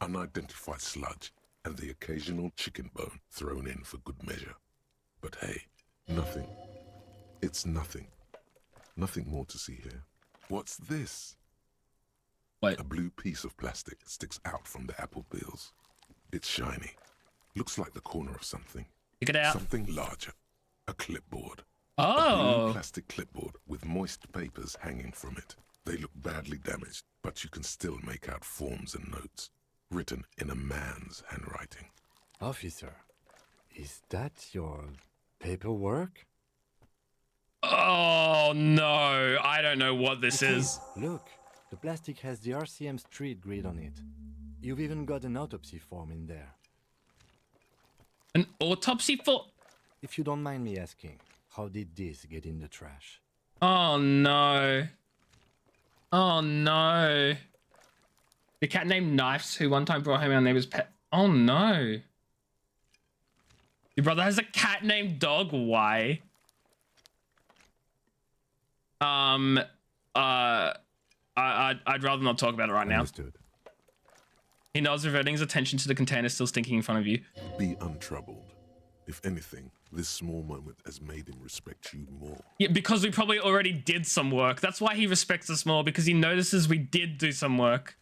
Unidentified sludge, and the occasional chicken bone thrown in for good measure. But hey, nothing. It's nothing. Nothing more to see here. What's this? What? A blue piece of plastic sticks out from the apple peels. It's shiny. Looks like the corner of something. Pick it out. Something larger. A clipboard. A blue Oh, plastic clipboard with moist papers hanging from it. They look badly damaged, but you can still make out forms and notes, written in a man's handwriting. Officer, is that your paperwork? oh no! I don't know what this It is. Look, the plastic has the RCM street grid on it. You've even got an autopsy form in there. An autopsy for? If you don't mind me asking, how did this get in the trash? Oh no! Oh no. The cat named Knifes, who one time brought home our neighbor's pet. Oh no. Your brother has a cat named Dog. Why? I'd rather not talk about it right now. Understood. He nods, reverting his attention to the container still stinking in front of you. Be untroubled. If anything, this small moment has made him respect you more. Yeah, because we probably already did some work. That's why he respects us more, because he notices we did do some work.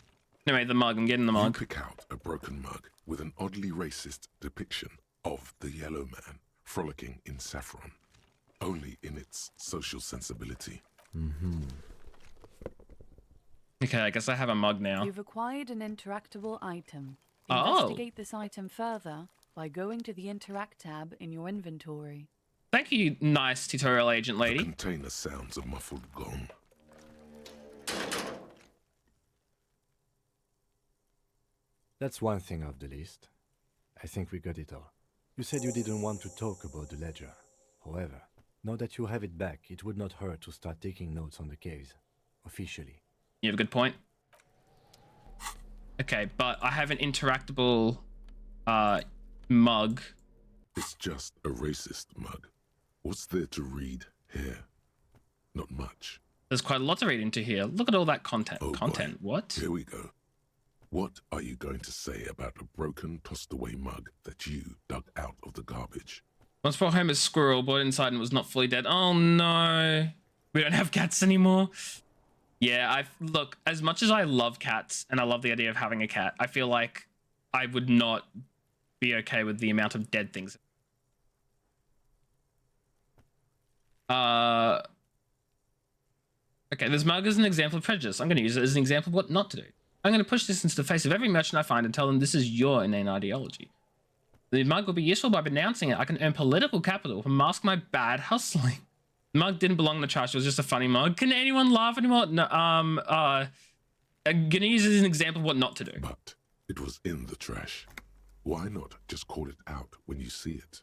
Anyway, the mug. I'm getting the mug. You pick out a broken mug with an oddly racist depiction of the yellow man frolicking in saffron, only in its social sensibility. Mm-hmm. Okay, I guess I have a mug now. You've acquired an interactable item. Oh. Investigate this item further by going to the Interact tab in your inventory. Thank you, nice tutorial agent lady. The container sounds a muffled gong. That's one thing off the list. I think we got it all. You said you didn't want to talk about the ledger. However, now that you have it back, it would not hurt to start taking notes on the case. Officially. You have a good point. Okay, but I have an interactable mug. It's just a racist mug. What's there to read here? Not much. There's quite a lot to read into here. Look at all that content. Oh, Content, boy. what? Here we go. What are you going to say about a broken, tossed-away mug that you dug out of the garbage? Once brought home a squirrel, brought inside and was not fully dead. Oh no. We don't have cats anymore. Yeah, look, as much as I love cats and I love the idea of having a cat, I feel like I would not be okay with the amount of dead things. Okay, this mug is an example of prejudice. I'm going to use it as an example of what not to do. I'm going to push this into the face of every merchant I find and tell them this is your inane ideology. The mug will be useful by denouncing it. I can earn political capital to mask my bad hustling. The mug didn't belong in the trash. It was just a funny mug. Can anyone laugh anymore? No, I'm going to use it as an example of what not to do. But it was in the trash. Why not just call it out when you see it?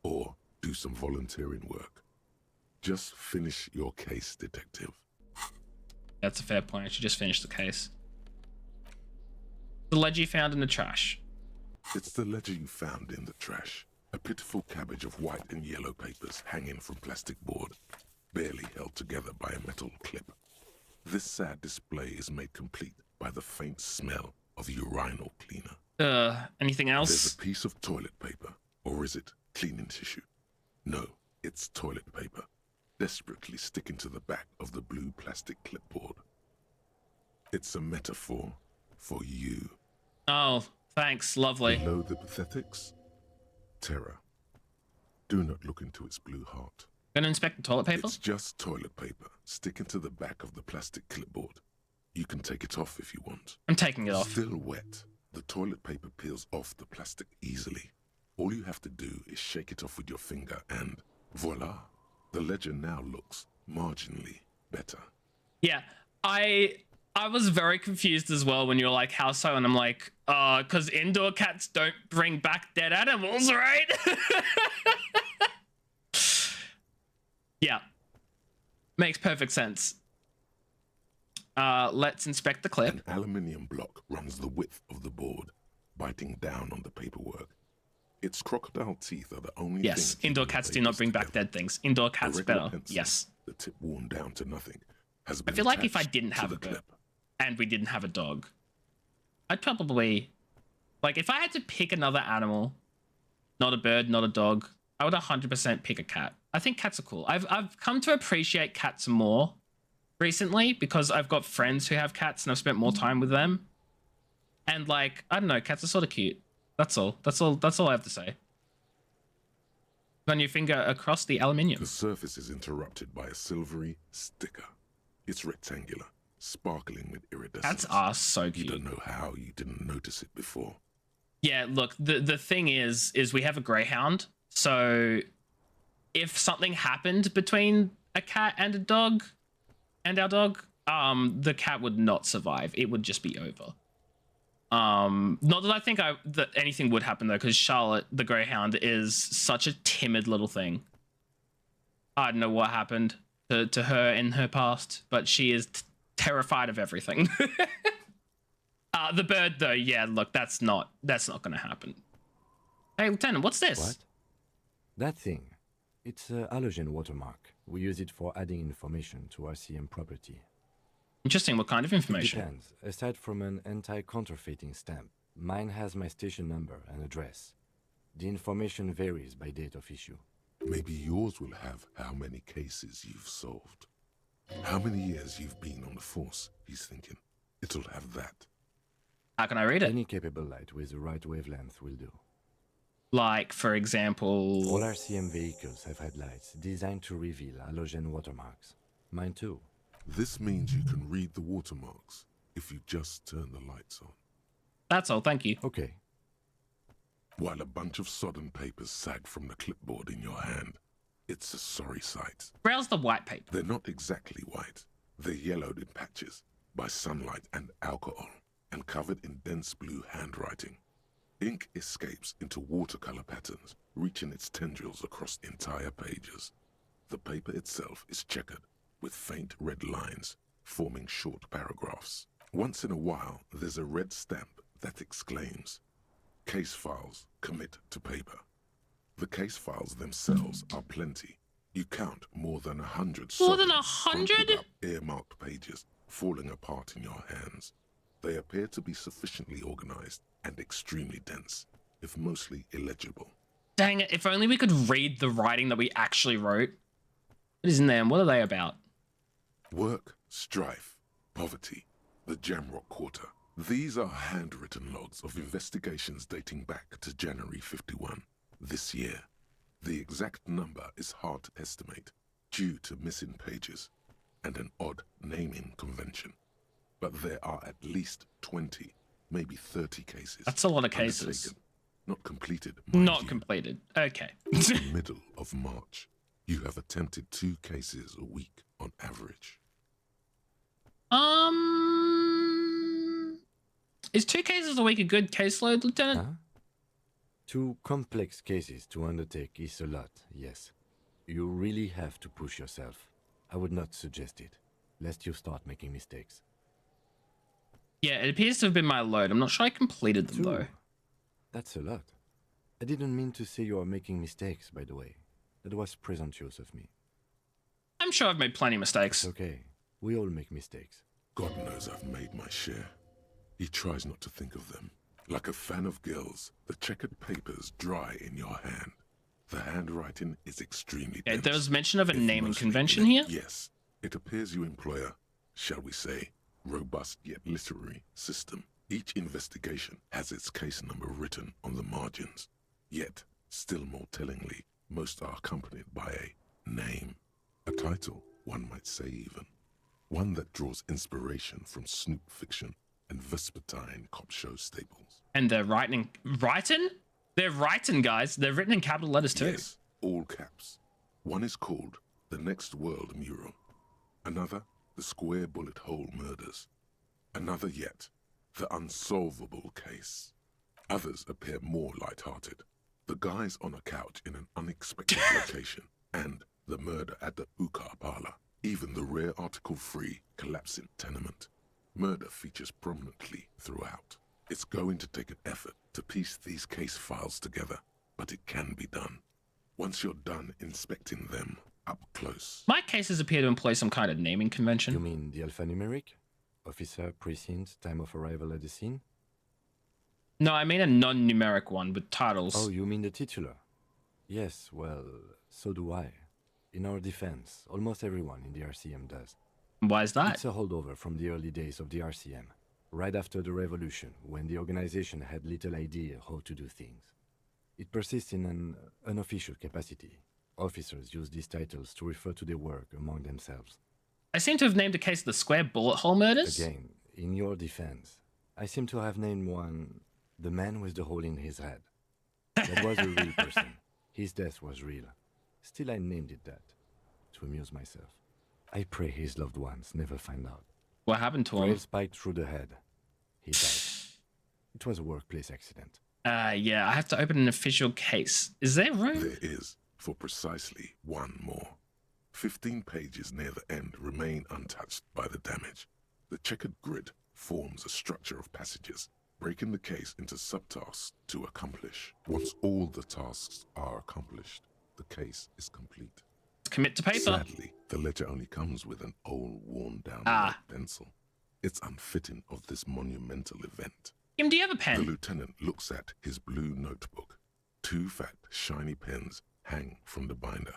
Or do some volunteering work? Just finish your case, detective. That's a fair point. I should just finish the case. The ledger you found in the trash. It's the ledger you found in the trash. A pitiful cabbage of white and yellow papers hanging from plastic board, barely held together by a metal clip. This sad display is made complete by the faint smell of urinal cleaner. Anything else? There's a piece of toilet paper, or is it cleaning tissue? No, it's toilet paper, desperately sticking to the back of the blue plastic clipboard. It's a metaphor for you. Oh, thanks. Lovely. Below the pathetics? Terror. Do not look into its blue heart. Gonna inspect the toilet paper? It's just toilet paper sticking to the back of the plastic clipboard. You can take it off if you want. I'm taking it off. Still wet, the toilet paper peels off the plastic easily. All you have to do is shake it off with your finger and voila. The ledger now looks marginally better. Yeah, I was very confused as well when you were like, how so? And I'm like, because indoor cats don't bring back dead animals, right? Yeah. Makes perfect sense. Let's inspect the clip. An aluminium block runs the width of the board, biting down on the paperwork. Its crocodile teeth are the only Yes, thing indoor cats do not bring back dead things. Indoor cats better. Pencil, Yes. the tip worn down to nothing, has I been feel like if I attached didn't to have the a bird clip. and we didn't have a dog, I'd probably, like, if I had to pick another animal, not a bird, not a dog, I would 100% pick a cat. I think cats are cool. I've come to appreciate cats more recently because I've got friends who have cats and I've spent more time with them. And like, I don't know, cats are sort of cute. That's all. That's all I have to say. Run your finger across the aluminium. The surface is interrupted by a silvery sticker. It's rectangular, sparkling with iridescence. Cats are so You cute. don't know how you didn't notice it before. Yeah, look, the thing is we have a greyhound. So if something happened between a cat and a dog and our dog, the cat would not survive. It would just be over. Not that I think that anything would happen though, because Charlotte, the greyhound, is such a timid little thing. I don't know what happened to her in her past, but she is terrified of everything. The bird, though, yeah, look, that's not going to happen. Hey, Lieutenant, what's this? What? That thing. It's a halogen watermark. We use it for adding information to RCM property. Interesting. What kind of information? It depends. Aside from an anti-counterfeiting stamp, mine has my station number and address. The information varies by date of issue. Maybe yours will have how many cases you've solved. How many years you've been on the force, he's thinking. It'll have that. How can I read it? Any capable light with the right wavelength will do. Like, for example... All RCM vehicles have headlights designed to reveal halogen watermarks. Mine too. This means you can read the watermarks if you just turn the lights on. That's all, thank you. Okay. While a bunch of sodden papers sag from the clipboard in your hand, it's a sorry sight. Where's the white paper? They're not exactly white. They're yellowed in patches by sunlight and alcohol, and covered in dense blue handwriting. Ink escapes into watercolor patterns, reaching its tendrils across entire pages. The paper itself is checkered, with faint red lines, forming short paragraphs. Once in a while, there's a red stamp that exclaims, "Case files, commit to paper." The case files themselves are plenty. You count more than 100 More than sodden, 100? crumpled up, earmarked pages falling apart in your hands. They appear to be sufficiently organized and extremely dense, if mostly illegible. Dang it, if only we could read the writing that we actually wrote. What is in there and what are they about? Work, strife, poverty, the Jamrock Quarter. These are handwritten logs of investigations dating back to January 51, this year. The exact number is hard to estimate, due to missing pages and an odd naming convention. But there are at least 20, maybe 30 cases. That's a lot of cases. Undertaken, not completed, mind Not you. completed. Okay. In the middle of March, you have attempted 2 cases a week on average. Is 2 cases a week a good caseload, Lieutenant? Huh? 2 complex cases to undertake is a lot, yes. You really have to push yourself. I would not suggest it, lest you start making mistakes. Yeah, it appears to have been my load. I'm not sure I completed them, 2? though. That's a lot. I didn't mean to say you are making mistakes, by the way. That was presumptuous of me. I'm sure I've made plenty of mistakes. It's okay. We all make mistakes. God knows I've made my share. He tries not to think of them. Like a fan of girls, the checkered papers dry in your hand. The handwriting is extremely dense. There was mention of a if naming mostly convention here? Yes. It appears you employ a, shall we say, robust yet literary system. Each investigation has its case number written on the margins. Yet, still more tellingly, most are accompanied by a name. A title, one might say even. One that draws inspiration from Snoop fiction and Vespertine cop show staples. And they're writing? They're writing, guys. They're written in capital letters too. Yes, all caps. One is called The Next World Mural. Another, The Square Bullet Hole Murders. Another yet, The Unsolvable Case. Others appear more light-hearted. The guys on a couch in an unexpected location, and the murder at the Ukar Parlor. Even the rare article-free collapsing tenement. Murder features prominently throughout. It's going to take an effort to piece these case files together, but it can be done. Once you're done inspecting them up close. My cases appear to employ some kind of naming convention. You mean the alphanumeric? Officer, precinct, time of arrival at the scene? No, I mean a non-numeric one with titles. Oh, you mean the titular? Yes, well, so do I. In our defense, almost everyone in the RCM does. Why is that? It's a holdover from the early days of the RCM, right after the revolution, when the organization had little idea how to do things. It persists in an unofficial capacity. Officers use these titles to refer to their work among themselves. I seem to have named a case the Square Bullet Hole Murders. Again, in your defense, I seem to have named one the man with the hole in his head. That was a real person. His death was real. Still, I named it that, to amuse myself. I pray his loved ones never find out. What happened to him? Rail spiked through the head. He died. It was a workplace accident. Yeah, I have to open an official case. Is there room? There is, for precisely one more. 15 pages near the end remain untouched by the damage. The checkered grid forms a structure of passages, breaking the case into subtasks to accomplish. Once all the tasks are accomplished, the case is complete. Commit to paper. Sadly, the ledger only comes with an old, worn-down lead pencil. It's unfitting of this monumental event. Kim, do you have a pen? The lieutenant looks at his blue notebook. 2 fat, shiny pens hang from the binder,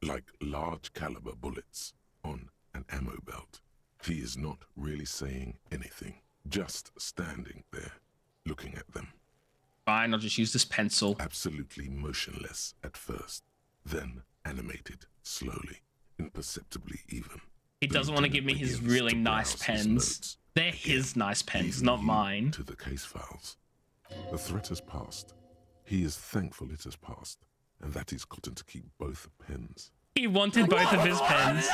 like large caliber bullets on an ammo belt. He is not really saying anything, just standing there, looking at them. Fine, I'll just use this pencil. Absolutely motionless at first, then animated slowly, imperceptibly even. He doesn't want to give me his really nice pens. They're his nice pens, not mine. To the case files. The threat has passed. He is thankful it has passed, and that he's gotten to keep both pens. He wanted both of his pens.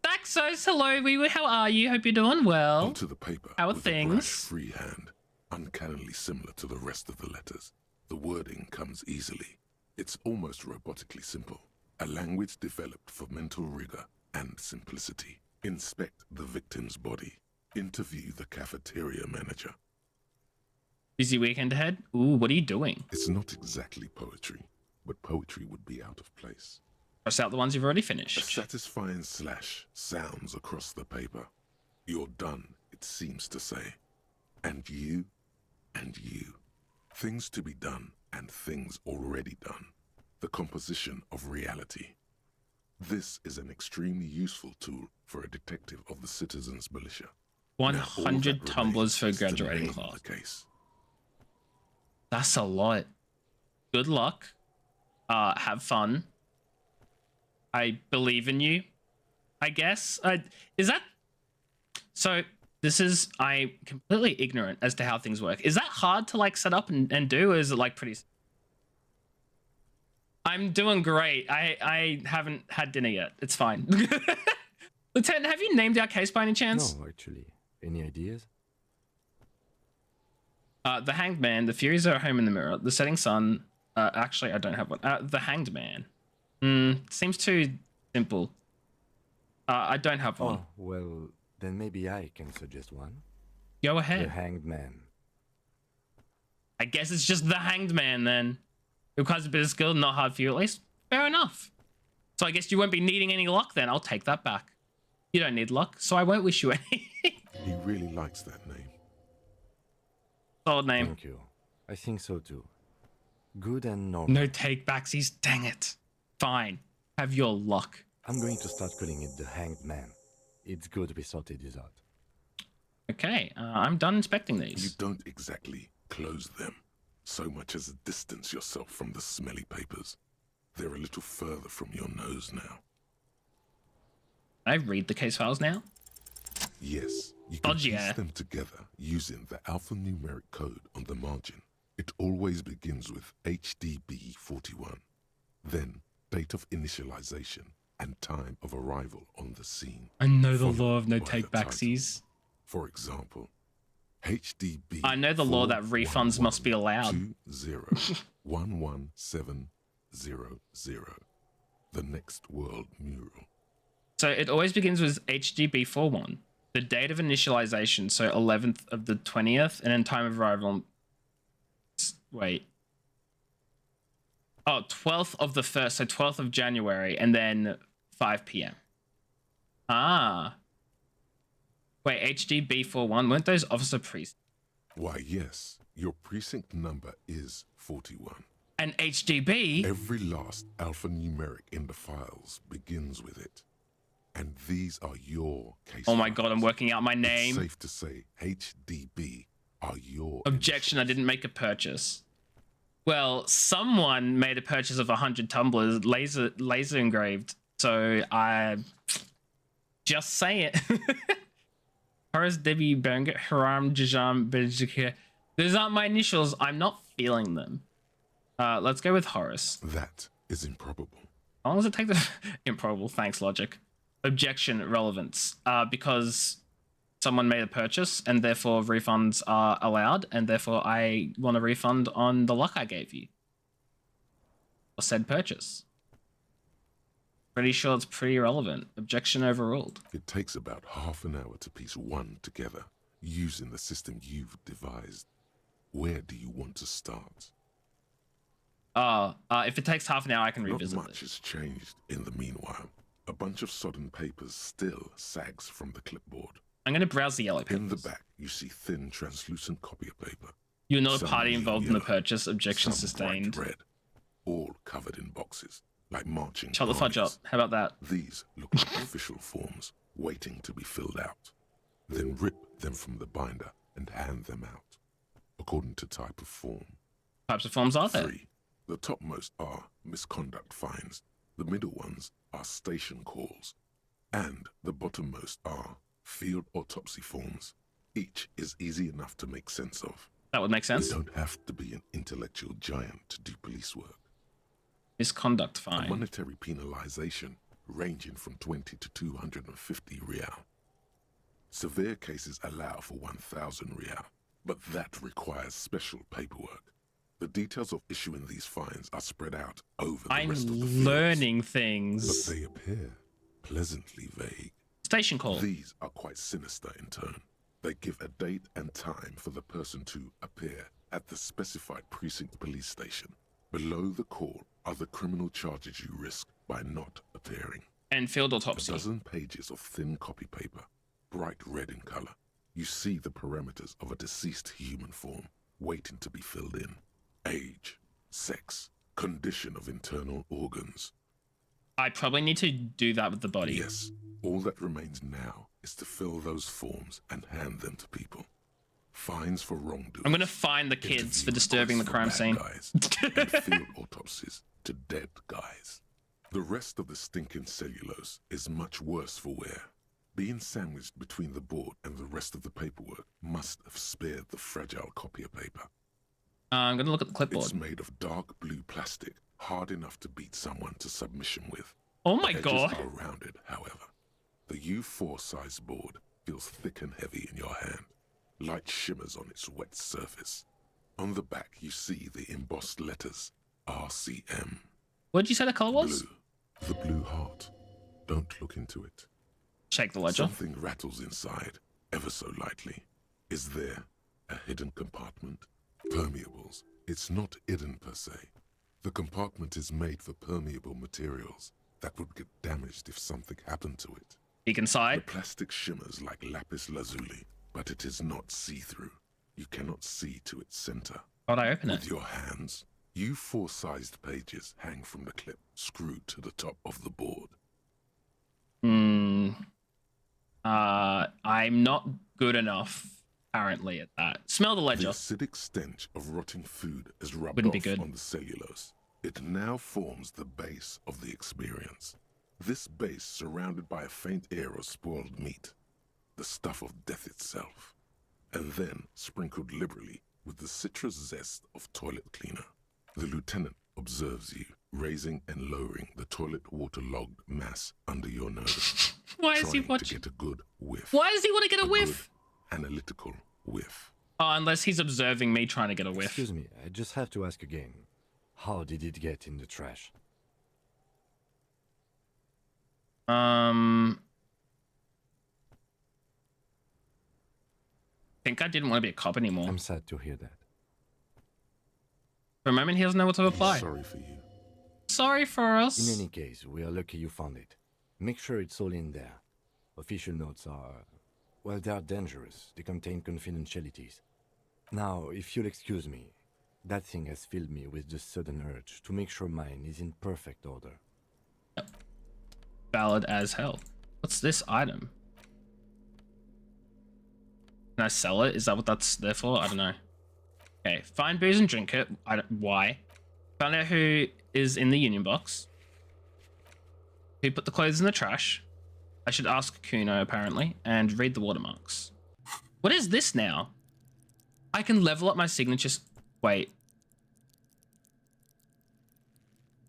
Daxos, hello, how are you? Hope you're doing well. Onto the paper. How are with things? A brash free hand, uncannily similar to the rest of the letters. The wording comes easily. It's almost robotically simple. A language developed for mental rigor and simplicity. Inspect the victim's body. Interview the cafeteria manager. Busy weekend ahead? Ooh, what are you doing? It's not exactly poetry, but poetry would be out of place. Cross out the ones you've already A finished. satisfying slash sounds across the paper. You're done, it seems to say. And you, and you. Things to be done and things already done. The composition of reality. This is an extremely useful tool for a detective of the Citizens Militia. 100 tumblers for graduating class. That's a lot. Good luck. Have fun. I believe in you, I guess. Is that... So, I'm completely ignorant as to how things work. Is that hard to, like, set up and do, or is it, like, pretty... I'm doing great. I haven't had dinner yet. It's fine. Lieutenant, have you named our case by any chance? No, actually. Any ideas? The Hanged Man, the Furies are at home in the mirror, the Setting Sun. Actually, I don't have one. The Hanged Man. Seems too simple. I don't have one. Oh, well, then maybe I can suggest one. Go ahead. The Hanged Man. I guess it's just the Hanged Man then. It requires a bit of skill, not hard for you at least. Fair enough. So I guess you won't be needing any luck then. I'll take that back. You don't need luck, so I won't wish you any. He really likes that name. Solid name. Thank you. I think so too. Good and normal. No take backsies, dang it. Fine. Have your luck. I'm going to start calling it the Hanged Man. It's good we sorted this out. Okay, I'm done inspecting these. You don't exactly close them, so much as distance yourself from the smelly papers. They're a little further from your nose now. I read the case files now? Yes, you can piece them together using the alphanumeric code on the margin. It always begins with HDB 41, then date of initialization and time of arrival on the scene. I know the law of no take backsies. For example, HDB. I know the law that refunds must be allowed. 2011700. The Next World Mural. So it always begins with HGB 41. The date of initialization, so 11th of the 20th, and then time of arrival. Wait. Oh, 12th of the 1st, so 12th of January, and then 5 p.m. Ah. Wait, HGB 41, weren't those officer precincts? Why, yes. Your precinct number is 41. And HGB? Every last alphanumeric in the files begins with it. And these are your case Oh my files. god, I'm working out my name. It's safe to say HDB are your... Objection, I didn't make a purchase. Well, someone made a purchase of 100 tumblers, laser engraved. So I... Just say it. Horace Debbie Berenger, Haram Jajam Bejikir. Those aren't my initials. I'm not feeling them. Let's go with Horace. That is improbable. How long does it take to... Improbable, thanks, logic. Objection, relevance. Because someone made a purchase and therefore refunds are allowed, and therefore I want a refund on the luck I gave you. Or said purchase. Pretty sure it's pretty irrelevant. Objection overruled. It takes about half an hour to piece one together, using the system you've devised. Where do you want to start? If it takes half an hour, I can Not revisit much it. has changed in the meanwhile. A bunch of sodden papers still sags from the clipboard. I'm going to browse the yellow papers. In the back, you see thin, translucent copier paper. You're not a Some party neon involved in the yellow, purchase. Objection some sustained. bright red, all covered in boxes, like marching Shut the fudge up. armies. How about that? These look like official forms, waiting to be filled out. Then rip them from the binder and hand them out, according to type of form. Types of forms are there? 3. The topmost are misconduct fines. The middle ones are station calls. And the bottommost are field autopsy forms. Each is easy enough to make sense of. That would make sense. You don't have to be an intellectual giant to do police work. Misconduct A fine. monetary penalization ranging from 20 to 250 real. Severe cases allow for 1,000 real, but that requires special paperwork. The details of issuing these fines are spread out over the I'm rest of the fields, learning things. but they appear pleasantly vague. Station call. These are quite sinister in turn. They give a date and time for the person to appear at the specified precinct police station. Below the call are the criminal charges you risk by not appearing. And field A autopsy. dozen pages of thin copy paper, bright red in color. You see the parameters of a deceased human form waiting to be filled in. Age, sex, condition of internal organs. I probably need to do that with the body. Yes, all that remains now is to fill those forms and hand them to people. Fines for wrongdoers. I'm going to find the kids for disturbing the crime scene. Guys, and field autopsies to dead guys. The rest of the stinking cellulose is much worse for wear. Being sandwiched between the board and the rest of the paperwork must have spared the fragile copier paper. I'm going to look at the clipboard. It's made of dark blue plastic, hard enough to beat someone to submission with. Oh my Edges god. are rounded, however. The U4 size board feels thick and heavy in your hand. Light shimmers on its wet surface. On the back, you see the embossed letters RCM. What did you say the color was? Blue. The blue heart. Don't look into it. Shake the ledger. Something rattles inside, ever so lightly. Is there a hidden compartment? Permeables. It's not hidden per se. The compartment is made for permeable materials that would get damaged if something happened to it. Peek The inside. plastic shimmers like lapis lazuli, but it is not see-through. You cannot see to its center. How'd I open it? With your hands, U4-sized pages hang from the clip screwed to the top of the board. I'm not good enough, apparently, at that. Smell the The ledger. acidic stench of rotting food is rubbed Wouldn't off be good. on the cellulose. It now forms the base of the experience. This base surrounded by a faint air of spoiled meat, the stuff of death itself, and then sprinkled liberally with the citrus zest of toilet cleaner. The lieutenant observes you, raising and lowering the toilet waterlogged mass under your nose. Why is he trying to watching? get a good whiff. Why does he want to get a whiff? Good analytical whiff. Oh, unless he's observing me trying to get a whiff. Excuse me, I just have to ask again. How did it get in the trash? I think I didn't want to be a cop anymore. I'm sad to hear that. For a moment, he doesn't know what to reply. Sorry for you. Sorry for us. In any case, we are lucky you found it. Make sure it's all in there. Official notes are... well, they are dangerous. They contain confidentialities. Now, if you'll excuse me, that thing has filled me with the sudden urge to make sure mine is in perfect order. Valid as hell. What's this item? Can I sell it? Is that what that's there for? I don't know. Okay, find booze and drink it. Why? Find out who is in the union box. Who put the clothes in the trash. I should ask Kuno, apparently, and read the watermarks. What is this now? I can level up my signatures. Wait.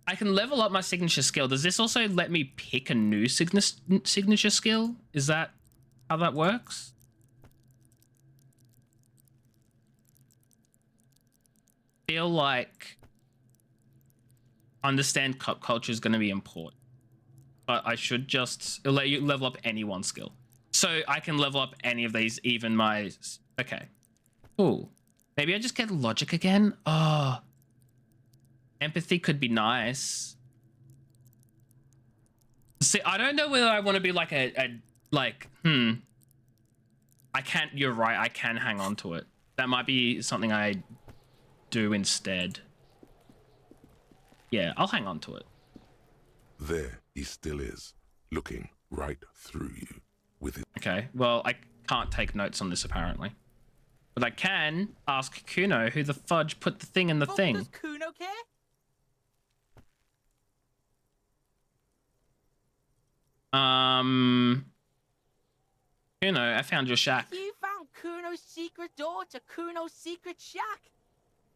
I can level up my signature skill. Does this also let me pick a new signature skill? Is that how that works? Feel like understand cop culture is going to be important. but I should just let you level up any one skill. So I can level up any of these, even my... Okay. Ooh. Maybe I just get logic again? Oh. Empathy could be nice. See, I don't know whether I want to be like I can't... You're right, I can hang on to it. That might be something I do instead. Yeah, I'll hang on to it. There he still is, looking right through you with his... Okay, well, I can't take notes on this apparently. But I can ask Kuno who the fudge put the thing in the thing. Does Kuno care? Kuno, I found your shack. You found Kuno's secret door to Kuno's secret shack.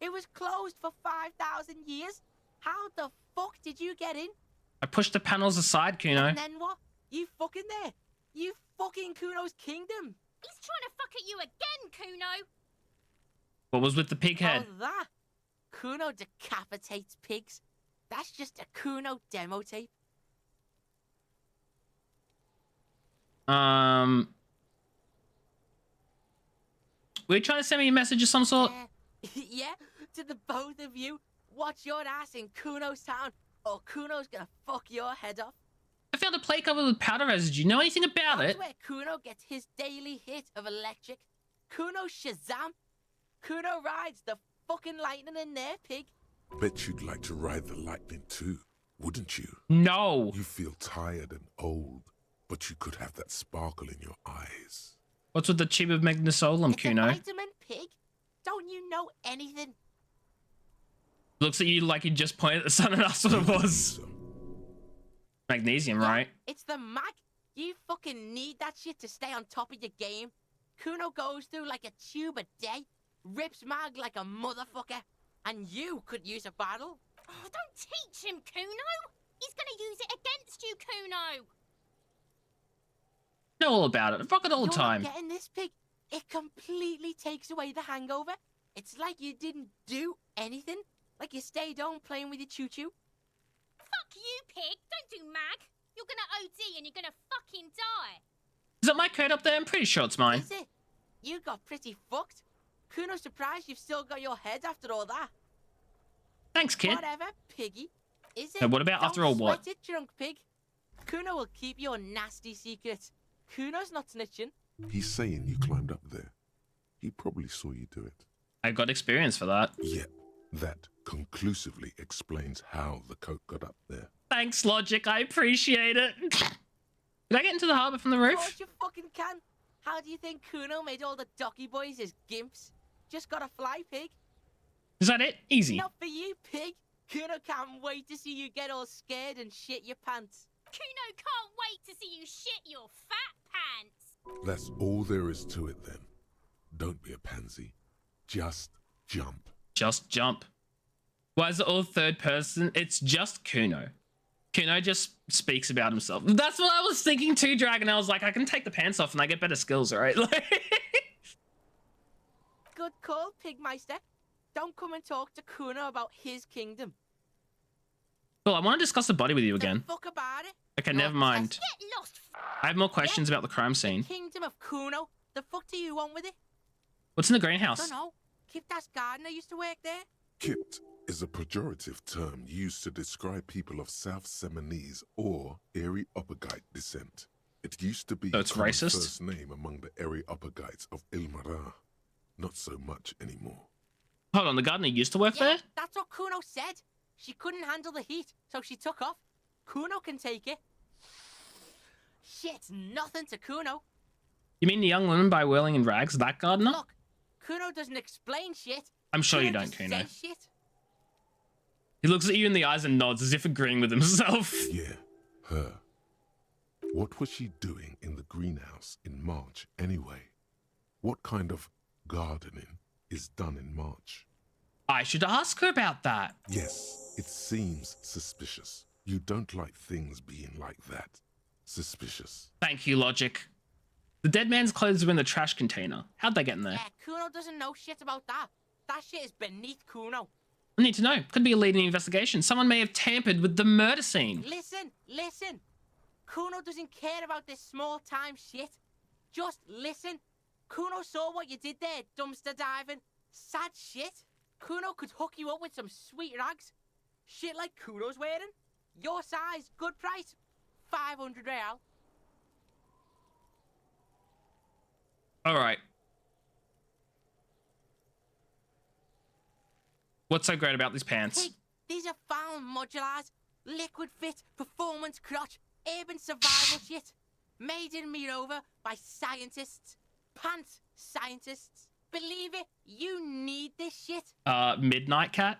It was closed for 5,000 years. How the fuck did you get in? I pushed the panels aside, Kuno. And then what? You fucking there. You fucking Kuno's kingdom. He's trying to fuck at you again, Kuno. What was with the pig head? Oh, that? Kuno decapitates pigs. That's just a Kuno demo tape. Were you trying to send me a message of some sort? Yeah, to the both of you. Watch your ass in Kuno's town, or Kuno's gonna fuck your head off. I found a plate covered with powder residue. You know anything about That's it? where Kuno gets his daily hit of electric. Kuno Shazam. Kuno rides the fucking lightning in there, pig. Bet you'd like to ride the lightning too, wouldn't you? No. You feel tired and old, but you could have that sparkle in your eyes. What's with the chip of magnesolum, It's Kuno? a vitamin, pig. Don't you know anything? Looks at you like you just pointed at the sun and asked what it was. Magnesium, right? It's the mag. You fucking need that shit to stay on top of your game. Kuno goes through like a tube a day, rips mag like a motherfucker, and you could use a battle. Oh, don't teach him, Kuno. He's gonna use it against you, Kuno. Know all about it. I rock it all the You're time. not getting this, pig. It completely takes away the hangover. It's like you didn't do anything. Like you stayed home playing with your choo-choo. Fuck you, pig. Don't do mag. You're gonna OD and you're gonna fucking die. Is that my code up there? I'm pretty sure it's mine. Is it? You got pretty fucked. Kuno's surprised you've still got your head after all that. Thanks, kid. Whatever, piggy. Is it? And what about after all what? Sweat it, drunk pig. Kuno will keep your nasty secrets. Kuno's not snitching. He's saying you climbed up there. He probably saw you do it. I got experience for that. Yep, that conclusively explains how the coat got up there. Thanks, Logic. I appreciate it. Did I get into the harbor from the Of roof? course you fucking can. How do you think Kuno made all the docky boys his gimps? Just gotta fly, pig. Is that it? Easy. Not for you, pig. Kuno can't wait to see you get all scared and shit your pants. Kuno can't wait to see you shit your fat pants. That's all there is to it then. Don't be a pansy. Just jump. Just jump. Why is it all third person? It's just Kuno. Kuno just speaks about himself. That's what I was thinking too, Dragon. I was like, I can take the pants off and I get better skills, right? Good call, Pigmeister. Don't come and talk to Kuno about his kingdom. Well, I want to discuss the body with you again. The fuck about it. Okay, Your never mind. test- Get lost. I have more questions about the crime scene. Kingdom of Kuno. The fuck do you want with it? What's in the I greenhouse? don't know. Kiptas gardener used to work there. Kipt is a pejorative term used to describe people of South Seminese or Areopagite descent. It used to be So it's a common racist? first name among the Areopagites of Ilmara. Not so much anymore. Hold on, the gardener used to work Yeah, there? that's what Kuno said. She couldn't handle the heat, so she took off. Kuno can take it. Shit's nothing to Kuno. You mean the young woman by whirling in rags, that gardener? Look, Kuno doesn't explain shit. I'm sure you Kuno don't, just Kuno. says shit. He looks at you in the eyes and nods as if agreeing with himself. Yeah, her. What was she doing in the greenhouse in March anyway? What kind of gardening is done in March? I should ask her about that. Yes, it seems suspicious. You don't like things being like that. Suspicious. Thank you, Logic. The dead man's clothes were in the trash container. How'd they get in there? Yeah, Kuno doesn't know shit about that. That shit is beneath Kuno. I need to know. Could be a leading investigation. Someone may have tampered with the murder scene. Listen. Kuno doesn't care about this small-time shit. Just listen. Kuno saw what you did there, dumpster diving. Sad shit. Kuno could hook you up with some sweet rags. Shit like Kuno's wearing. Your size, good price. 500 real. All right. What's so great about these pants? Hey, these are found modulars. Liquid fit, performance crotch, urban survival shit. Made in Mirova by scientists. Pants scientists. Believe it, you need this shit. Midnight Cat.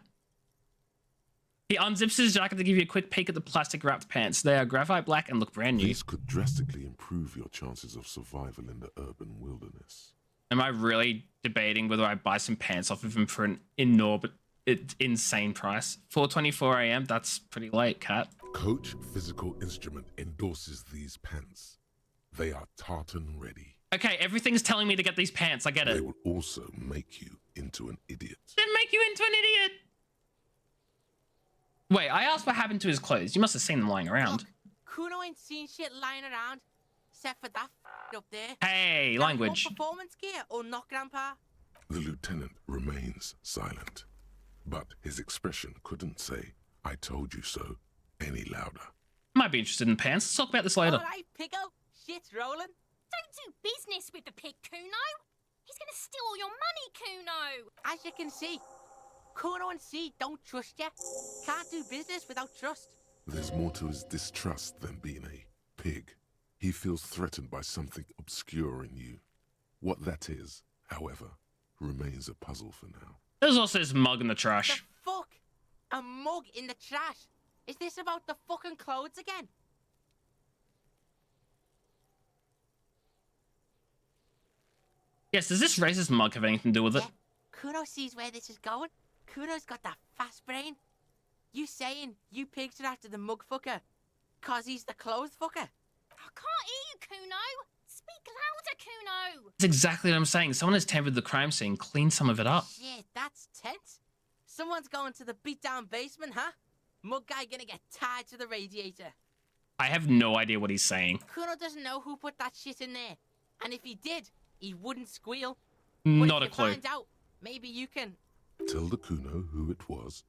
He unzips his jacket to give you a quick peek at the plastic wrapped pants. They are graphite black and look brand new. These could drastically improve your chances of survival in the urban wilderness. Am I really debating whether I buy some pants off of him for an insane price? 4:24 a.m. That's pretty late, Cat. Coach Physical Instrument endorses these pants. They are tartan ready. Okay, everything's telling me to get these pants. I get it. They will also make you into an idiot. Then make you into an idiot. Wait, I asked what happened to his clothes. You must have seen them lying around. Look, Kuno ain't seen shit lying around, except for that up there. Hey, Now, language. what performance gear or not, Grandpa? The lieutenant remains silent, but his expression couldn't say, "I told you so," any louder. Might be interested in pants. Let's talk about this later. All right, Pickle. Shit's rolling. Don't do business with the pig, Kuno. He's gonna steal all your money, Kuno. As you can see, Kuno and C don't trust you. Can't do business without trust. There's more to his distrust than being a pig. He feels threatened by something obscure in you. What that is, however, remains a puzzle for now. There's also this mug in the The trash. fuck? A mug in the trash? Is this about the fucking clothes again? Yes, does this racist mug have anything to do with it? Yeah, Kuno sees where this is going. Kuno's got that fast brain. You saying you pigs are after the mug fucker? Cause he's the clothes fucker? I can't hear you, Kuno. Speak louder, Kuno. That's exactly what I'm saying. Someone has tampered with the crime scene. Clean some of it up. Shit, that's tense. Someone's going to the beat-down basement, huh? Mug guy gonna get tied to the radiator. I have no idea what he's saying. Kuno doesn't know who put that shit in there. And if he did, he wouldn't squeal. Not But a if clue. you find out, maybe you can... Tell the Kuno who it was.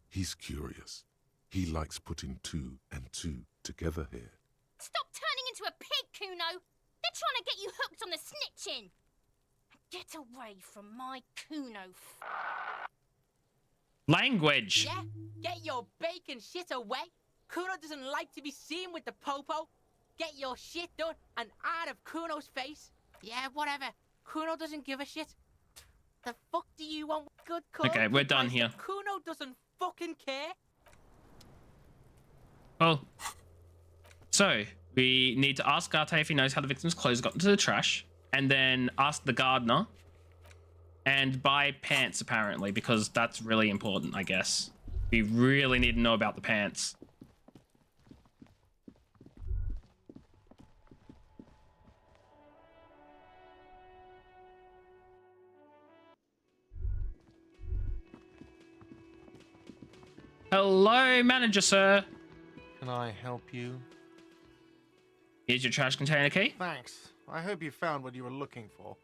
He's curious. He likes putting two and two together here. Stop turning into a pig, Kuno. They're trying to get you hooked on the snitching. Get away from my Kuno. Language. Yeah? Get your bacon shit away. Kuno doesn't like to be seen with the popo. Get your shit done and out of Kuno's face. Yeah, whatever. Kuno doesn't give a shit. The fuck do you want? Good call. Okay, we're done Because here. Kuno doesn't fucking care. Well, so we need to ask Garte if he knows how the victim's clothes got into the trash, and then ask the gardener and buy pants, apparently, because that's really important, I guess. We really need to know about the pants. Hello, manager, sir. Can I help you? Here's your trash container key. Thanks. I hope you found what you were looking for.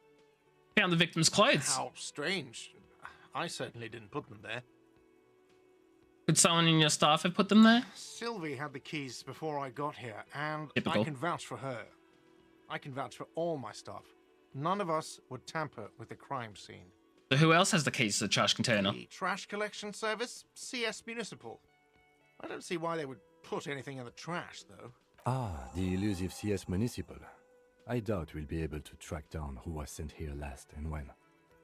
Found the victim's clothes. How strange. I certainly didn't put them there. Could someone in your staff have put them there? Sylvie had the keys before I got here, and Typical. I can vouch for her. I can vouch for all my staff. None of us would tamper with the crime scene. So who else has the keys to the trash container? The trash collection service, CS Municipal. I don't see why they would put anything in the trash, though. Ah, the elusive CS Municipal. I doubt we'll be able to track down who was sent here last and when.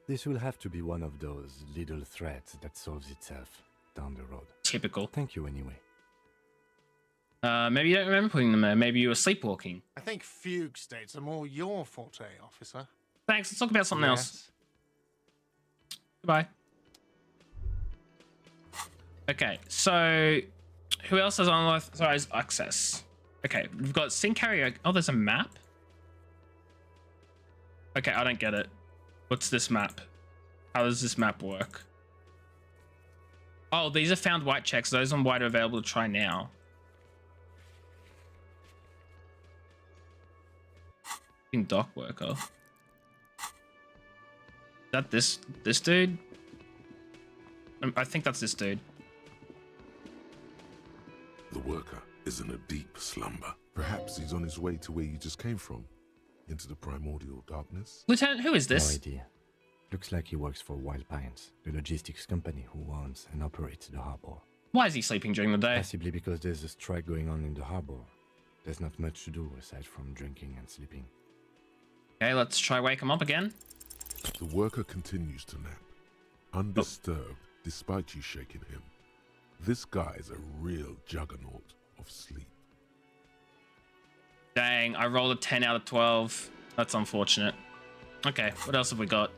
This will have to be one of those little threats that solves itself down the road. Typical. Thank you anyway. Maybe you don't remember putting them there. Maybe you were sleepwalking. I think fugue states are more your forte, officer. Thanks. Let's talk about something else. Goodbye. Okay, so who else has unauthorized access? Okay, we've got sync karaoke. Oh, there's a map? Okay, I don't get it. What's this map? How does this map work? Oh, these are found white checks. Those on white are available to try now. Dock worker. Is that this dude? I think that's this dude. The worker is in a deep slumber. Perhaps he's on his way to where you just came from, into the primordial darkness. Lieutenant, who is this? No idea. Looks like he works for Wild Pines, the logistics company who owns and operates the harbor. Why is he sleeping during the day? Possibly because there's a strike going on in the harbor. There's not much to do aside from drinking and sleeping. Okay, let's try wake him up again. The worker continues to nap, undisturbed despite you shaking him. This guy is a real juggernaut of sleep. Dang, I rolled a 10 out of 12. That's unfortunate. Okay, what else have we got?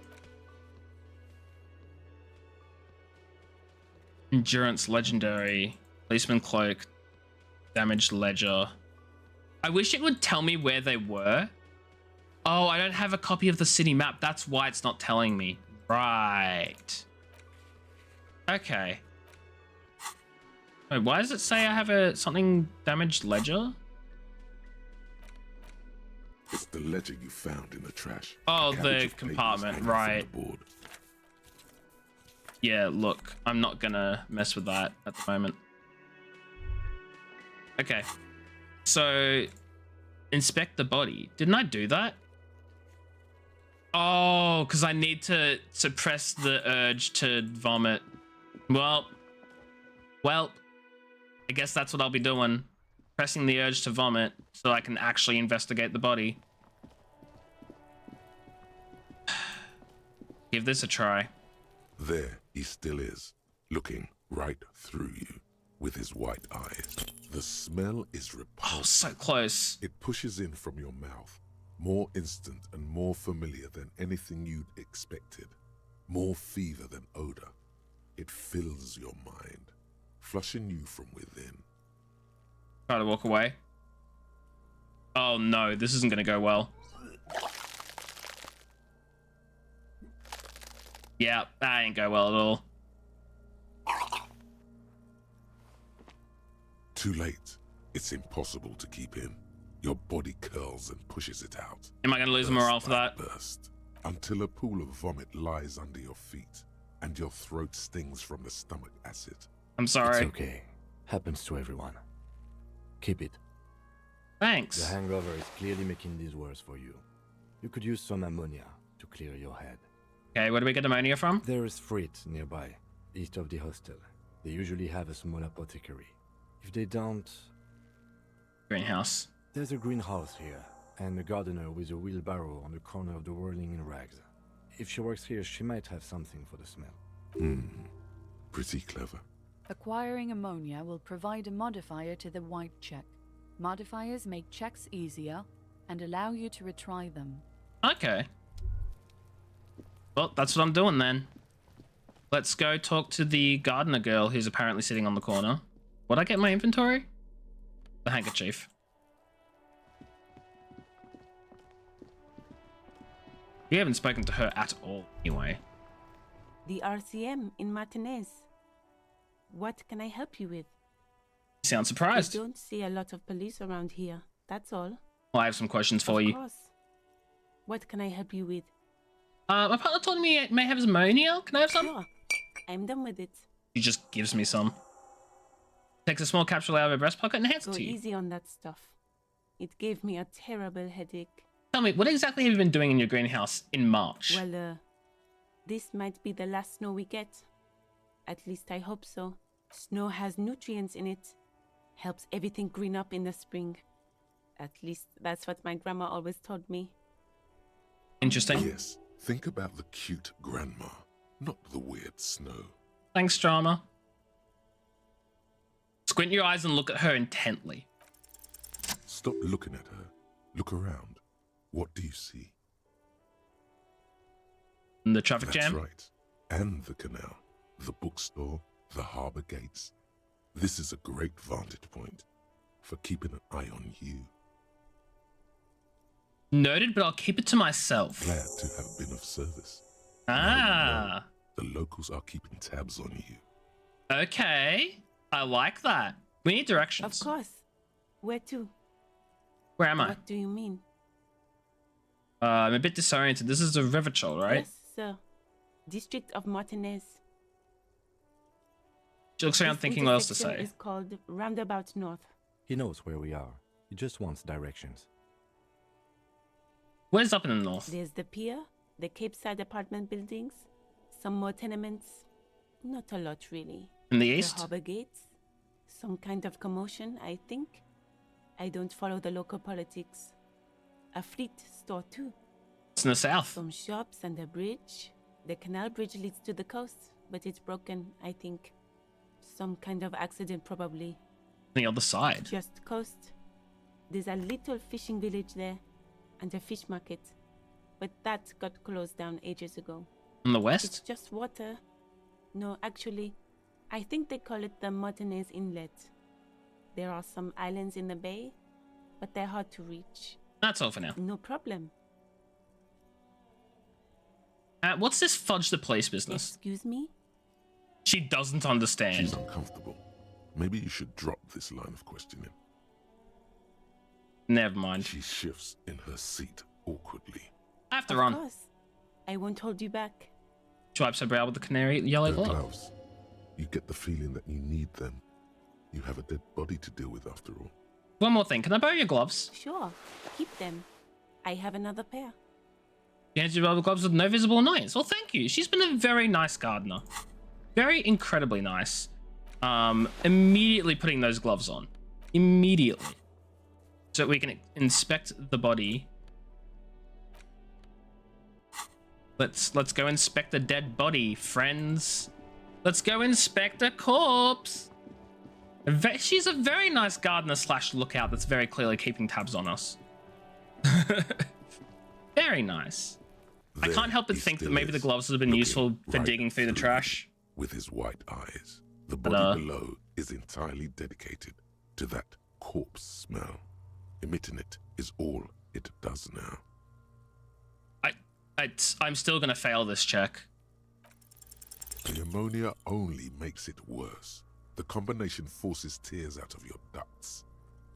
Endurance legendary. Policeman cloak. Damaged ledger. I wish it would tell me where they were. Oh, I don't have a copy of the city map. That's why it's not telling me. Right. Okay. Wait, why does it say I have a something damaged ledger? It's the ledger you found in the trash. Oh, A cabbage the of papers compartment, hanging from right. the board. Yeah, look, I'm not gonna mess with that at the moment. Okay. So, inspect the body. Didn't I do that? Oh, because I need to suppress the urge to vomit. Well, I guess that's what I'll be doing. Pressing the urge to vomit so I can actually investigate the body. Give this a try. There he still is, looking right through you with his white eyes. The smell is repulsive. Oh, so close. It pushes in from your mouth, more instant and more familiar than anything you'd expected. More fever than odor. It fills your mind, flushing you from within. Try to walk away. Oh no, this isn't gonna go well. Yeah, that ain't go well at all. Too late. It's impossible to keep in. Your body curls and pushes it out. Am I gonna lose morale for that? Burst, until a pool of vomit lies under your feet, and your throat stings from the stomach acid. I'm sorry. It's okay. Happens to everyone. Keep it. Thanks. The hangover is clearly making these worse for you. You could use some ammonia to clear your head. Okay, where do we get ammonia from? There is Frit nearby, east of the hostel. They usually have a small apothecary. If they don't... Greenhouse. There's a greenhouse here, and a gardener with a wheelbarrow on the corner of the whirling in rags. If she works here, she might have something for the smell. Pretty clever. Acquiring ammonia will provide a modifier to the white check. Modifiers make checks easier and allow you to retry them. Okay. Well, that's what I'm doing then. Let's go talk to the gardener girl who's apparently sitting on the corner. What'd I get in my inventory? The handkerchief. We haven't spoken to her at all, anyway. The RCM in Martinez. What can I help you with? You sound surprised. I don't see a lot of police around here, that's all. Well, I have some questions for you. Of course. What can I help you with? My partner told me it may have ammonia. Can I have some? Sure. I'm done with it. He just gives me some. Takes a small capsule out of her breast pocket and hands it Go to you. easy on that stuff. It gave me a terrible headache. Tell me, what exactly have you been doing in your greenhouse in March? Well, this might be the last snow we get. At least I hope so. Snow has nutrients in it. Helps everything green up in the spring. At least that's what my grandma always told me. Interesting. Yes, think about the cute grandma, not the weird snow. Thanks, drama. Squint your eyes and look at her intently. Stop looking at her. Look around. What do you see? The traffic That's jam? right. And the canal, the bookstore, the harbour gates. This is a great vantage point for keeping an eye on you. Noted, but I'll keep it to myself. Glad to have been of service. Ah. The locals are keeping tabs on you. Okay. I like that. We need directions. Of course. Where to? Where am I? What do you mean? I'm a bit disoriented. This is the Riverchol, right? Yes, sir. District of Martinez. She looks around This thinking what else to intersection say. is called Roundabout North. He knows where we are. He just wants directions. Where's up in the north? There's the pier, the Cape Side apartment buildings, some more tenements. Not a lot, really. In the The east? harbor gates. Some kind of commotion, I think. I don't follow the local politics. A fleet store, too. It's in the south. Some shops and a bridge. The canal bridge leads to the coast, but it's broken, I think. Some kind of accident, probably. On the other side. Just coast. There's a little fishing village there, and a fish market. But that got closed down ages ago. On the It's west? just water. No, actually, I think they call it the Martinez Inlet. There are some islands in the bay, but they're hard to reach. That's all for now. No problem. What's this fudge the place business? Excuse me? She doesn't understand. She's uncomfortable. Maybe you should drop this line of questioning. Never mind. She shifts in her seat awkwardly. I have to Of run. course. I won't hold you back. Swipes her brow with the canary yellow Her glove. gloves. You get the feeling that you need them. You have a dead body to deal with after all. One more thing. Can I borrow your gloves? Sure. Keep them. I have another pair. You handed you rubber gloves with no visible annoyance. Well, thank you. She's been a very nice gardener. Very incredibly nice. Immediately putting those gloves on. Immediately. So we can inspect the body. Let's go inspect the dead body, friends. Let's go inspect a corpse. She's a very nice gardener slash lookout that's very clearly keeping tabs on us. Very nice. I can't help but he think that still maybe the is, gloves would have been looking useful for right digging through the through trash. With his white eyes, the But, body below is entirely dedicated to that corpse smell. Emitting it is all it does now. I'm still gonna fail this check. The ammonia only makes it worse. The combination forces tears out of your ducts.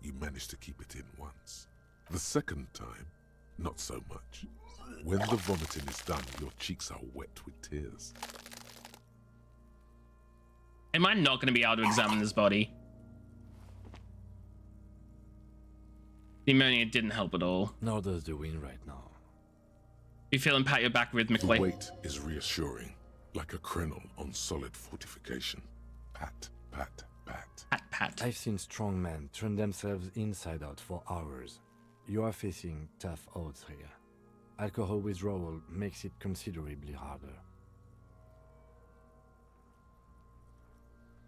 You manage to keep it in once. The second time, not so much. When the vomiting is done, your cheeks are wet with tears. Am I not gonna be able to examine this body? The ammonia didn't help at all. Nor does the wind right now. You feel him pat your back The rhythmically. weight is reassuring, like a crenel on solid fortification. Pat, pat, pat. Pat, pat. I've seen strong men turn themselves inside out for hours. You are facing tough odds here. Alcohol withdrawal makes it considerably harder.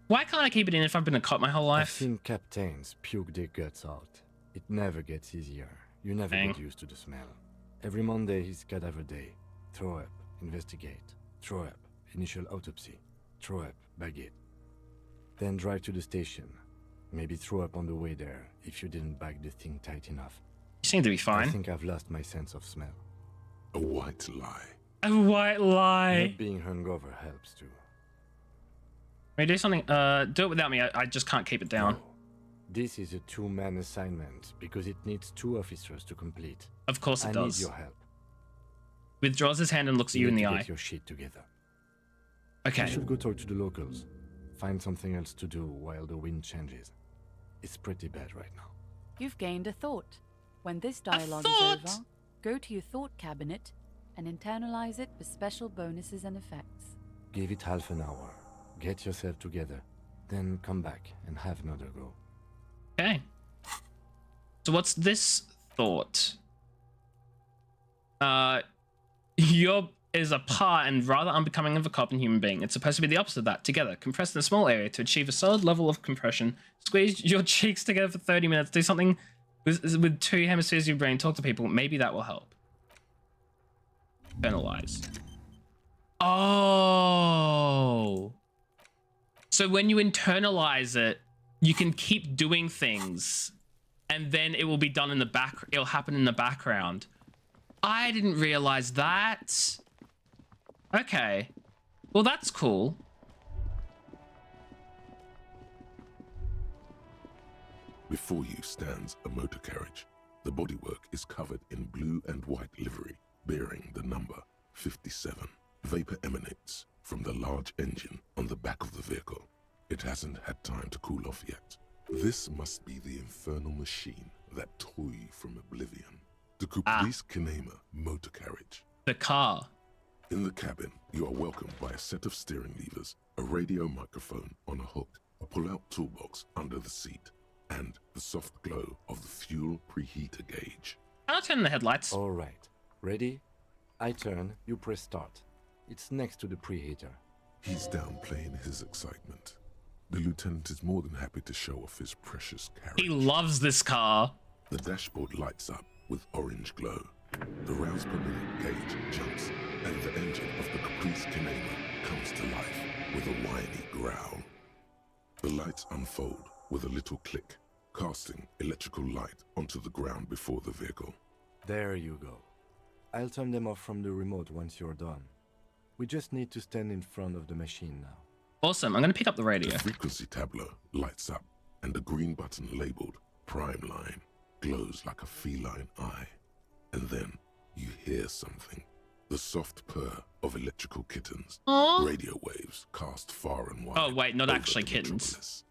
Why can't I keep it in if I've been a cop my whole I've life? seen captains puke their guts out. It never gets easier. You never Dang. get used to the smell. Every Monday is cadaver day. Throw up, investigate. Throw up, initial autopsy. Throw up, bag it. Then drive to the station. Maybe throw up on the way there if you didn't bag the thing tight enough. You seem to be I fine. think I've lost my sense of smell. A white lie. A white lie. Not being hungover helps too. Can we do something? Do it without me. I just can't keep it down. No. This is a two-man assignment because it needs 2 officers to complete. Of course it I does. need your help. Withdraws his hand and looks at you in need the to eye. get your shit together. Okay. I should go talk to the locals. Find something else to do while the wind changes. It's pretty bad right now. You've gained a thought. When this dialogue is thought? over, go to your thought cabinet and internalize it with special bonuses and effects. Give it half an hour. Get yourself together. Then come back and have another go. Okay. So what's this thought? You're is apart and rather unbecoming of a cop and human being. It's supposed to be the opposite of that. Together, compressed in a small area to achieve a solid level of compression. Squeeze your cheeks together for 30 minutes. Do something with 2 hemispheres of your brain. Talk to people. Maybe that will help. Penalize. Oh. So when you internalize it, you can keep doing things and then it will be done in the back. It'll happen in the background. I didn't realize that. Okay. Well, that's cool. Before you stands a motor carriage. The bodywork is covered in blue and white livery, bearing the number 57. Vapor emanates from the large engine on the back of the vehicle. It hasn't had time to cool off yet. This must be the infernal machine that tore you from oblivion. The Caprice Kinema motor carriage. The car. In the cabin, you are welcomed by a set of steering levers, a radio microphone on a hook, a pull-out toolbox under the seat, and the soft glow of the fuel preheater gauge. I'll turn the headlights. All right. Ready? I turn, you press start. It's next to the preheater. He's downplaying his excitement. The lieutenant is more than happy to show off his precious carriage. He loves this car. The dashboard lights up with orange glow. The rounds per minute gauge jumps, and the engine of the Caprice Kinema comes to life with a whiny growl. The lights unfold with a little click, casting electrical light onto the ground before the vehicle. There you go. I'll turn them off from the remote once you're done. We just need to stand in front of the machine now. Awesome. I'm going to pick up the radio. The frequency tableau lights up, and the green button labeled Prime Line glows like a feline eye. And then you hear something. The soft purr of electrical kittens. Aww. Radio waves cast far and wide. Oh, wait, not over actually the kittens. metropolis.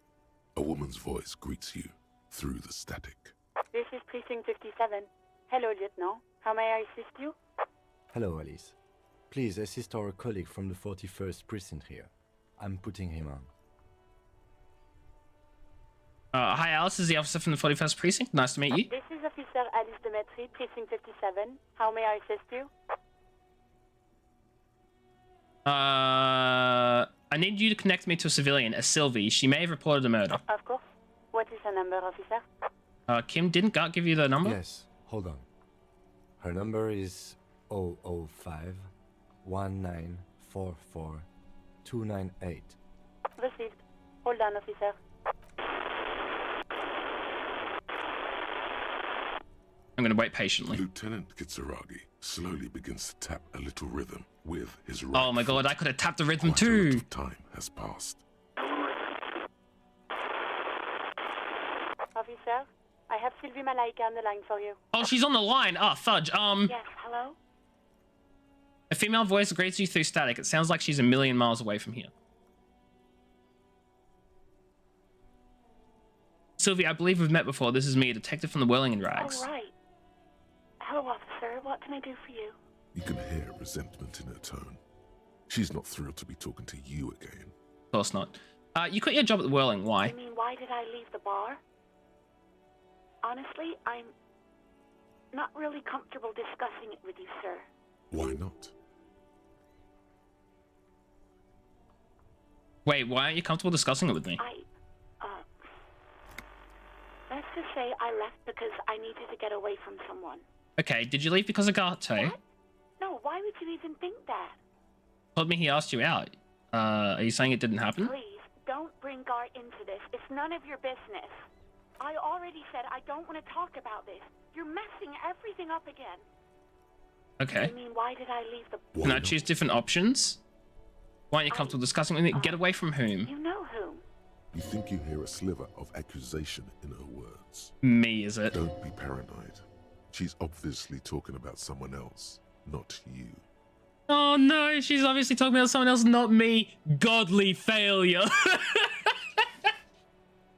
A woman's voice greets you through the static. This is Precinct 57. Hello, Lieutenant. How may I assist you? Hello, Alice. Please assist our colleague from the 41st precinct here. I'm putting him on. Hi, Alice. This is the officer from the 41st precinct. Nice to meet you. This is Officer Alice Demetri, Precinct 57. How may I assist you? I need you to connect me to a civilian, a Sylvie. She may have reported a murder. Of course. What is her number, officer? Kim, didn't Gart give you the number? Yes, hold on. Her number is 005 1944 298. Received. Hold on, officer. I'm going to wait patiently. Lieutenant Kitsuragi slowly begins to tap a little rhythm with his right Oh my god, foot. I could have tapped the rhythm Quite a lot too. of time has passed. Officer, I have Sylvie Malaika on the line for you. Oh, she's on the line. Oh, fudge. Yes, hello? A female voice greets you through static. It sounds like she's a million miles away from here. Sylvie, I believe we've met before. This is me, a detective from the Whirling in Rags. All right. Hello, officer. What can I do for you? You can hear resentment in her tone. She's not thrilled to be talking to you again. Of course not. You quit your job at the Whirling. Why? You mean, why did I leave the bar? Honestly, I'm not really comfortable discussing it with you, sir. Why not? Wait, why aren't you comfortable discussing it with me? Let's just say I left because I needed to get away from someone. Okay, did you leave because of Garte? What? No, why would you even think that? Told me he asked you out. Are you saying it didn't happen? Please, don't bring Gart into this. It's none of your business. I already said I don't want to talk about this. You're messing everything up again. Okay. I mean, why did I leave the... Can I choose different options? Why aren't you comfortable discussing with me? Get away from whom? You know whom. You think you hear a sliver of accusation in her words. Me, is it? Don't be paranoid. She's obviously talking about someone else, not you. Oh no, she's obviously talking about someone else, not me. Godly failure.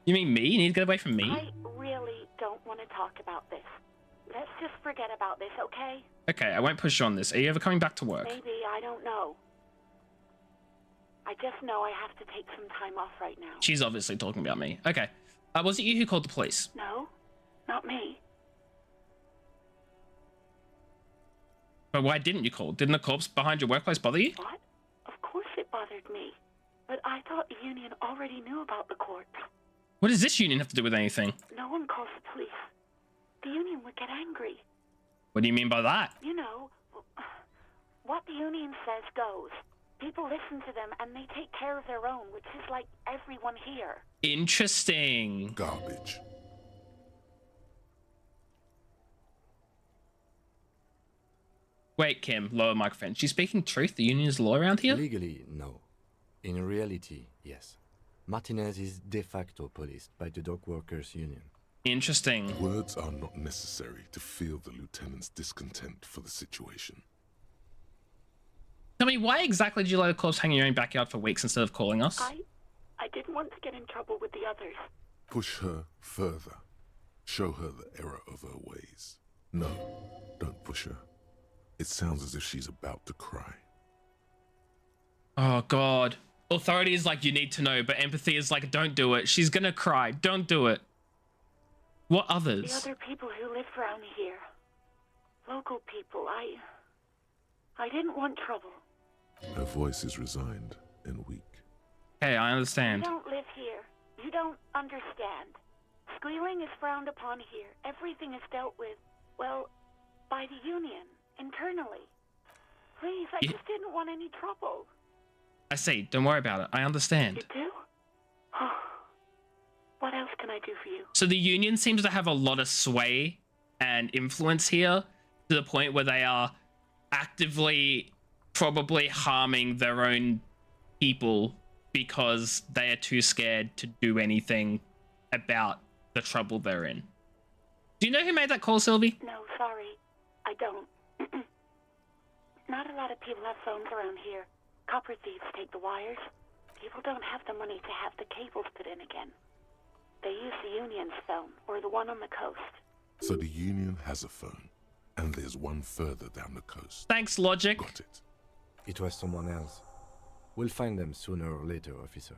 You mean me? You need to get away from me? I really don't want to talk about this. Let's just forget about this, okay? Okay, I won't push you on this. Are you ever coming back to work? Maybe, I don't know. I just know I have to take some time off right now. She's obviously talking about me. Okay. Was it you who called the police? No, not me. But why didn't you call? Didn't the corpse behind your workplace bother you? What? Of course it bothered me. But I thought the union already knew about the corpse. What does this union have to do with anything? No one calls the police. The union would get angry. What do you mean by that? You know, what the union says goes. People listen to them and they take care of their own, which is like everyone here. Interesting. Garbage. Wait, Kim, lower microphone. She's speaking truth? The union is the law around here? Legally, no. In reality, yes. Martinez is de facto policed by the dock workers union. Interesting. Words are not necessary to feel the lieutenant's discontent for the situation. Tell me, why exactly did you let a corpse hang in your own backyard for weeks instead of calling us? I didn't want to get in trouble with the others. Push her further. Show her the error of her ways. No, don't push her. It sounds as if she's about to cry. Oh, God. Authority is like, you need to know, but empathy is like, don't do it. She's gonna cry. Don't do it. What others? The other people who live around here. Local people. I didn't want trouble. Her voice is resigned and weak. Hey, I understand. You don't live here. You don't understand. Squealing is frowned upon here. Everything is dealt with, well, by the Union, internally. Please, I just didn't want any trouble. I see. Don't worry about it. I understand. You do? What else can I do for you? So the Union seems to have a lot of sway and influence here, to the point where they are actively probably harming their own people because they are too scared to do anything about the trouble they're in. Do you know who made that call, Sylvie? No, sorry. I don't. Not a lot of people have phones around here. Copper thieves take the wires. People don't have the money to have the cables put in again. They use the Union's phone, or the one on the coast. So the Union has a phone, and there's one further down the coast. Thanks, Logic. Got it. It was someone else. We'll find them sooner or later, officer.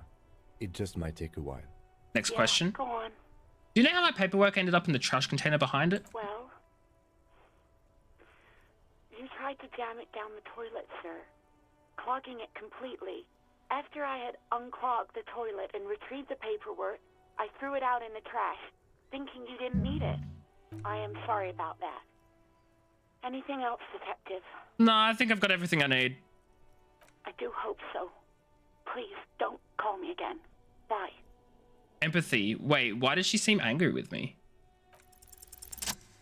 It just might take a while. Next question. Go on. Do you know how my paperwork ended up in the trash container behind it? Well, you tried to jam it down the toilet, sir, clogging it completely. After I had unclogged the toilet and retrieved the paperwork, I threw it out in the trash, thinking you didn't need it. I am sorry about that. Anything else, Detective? No, I think I've got everything I need. I do hope so. Please, don't call me again. Bye. Empathy. Wait, why does she seem angry with me?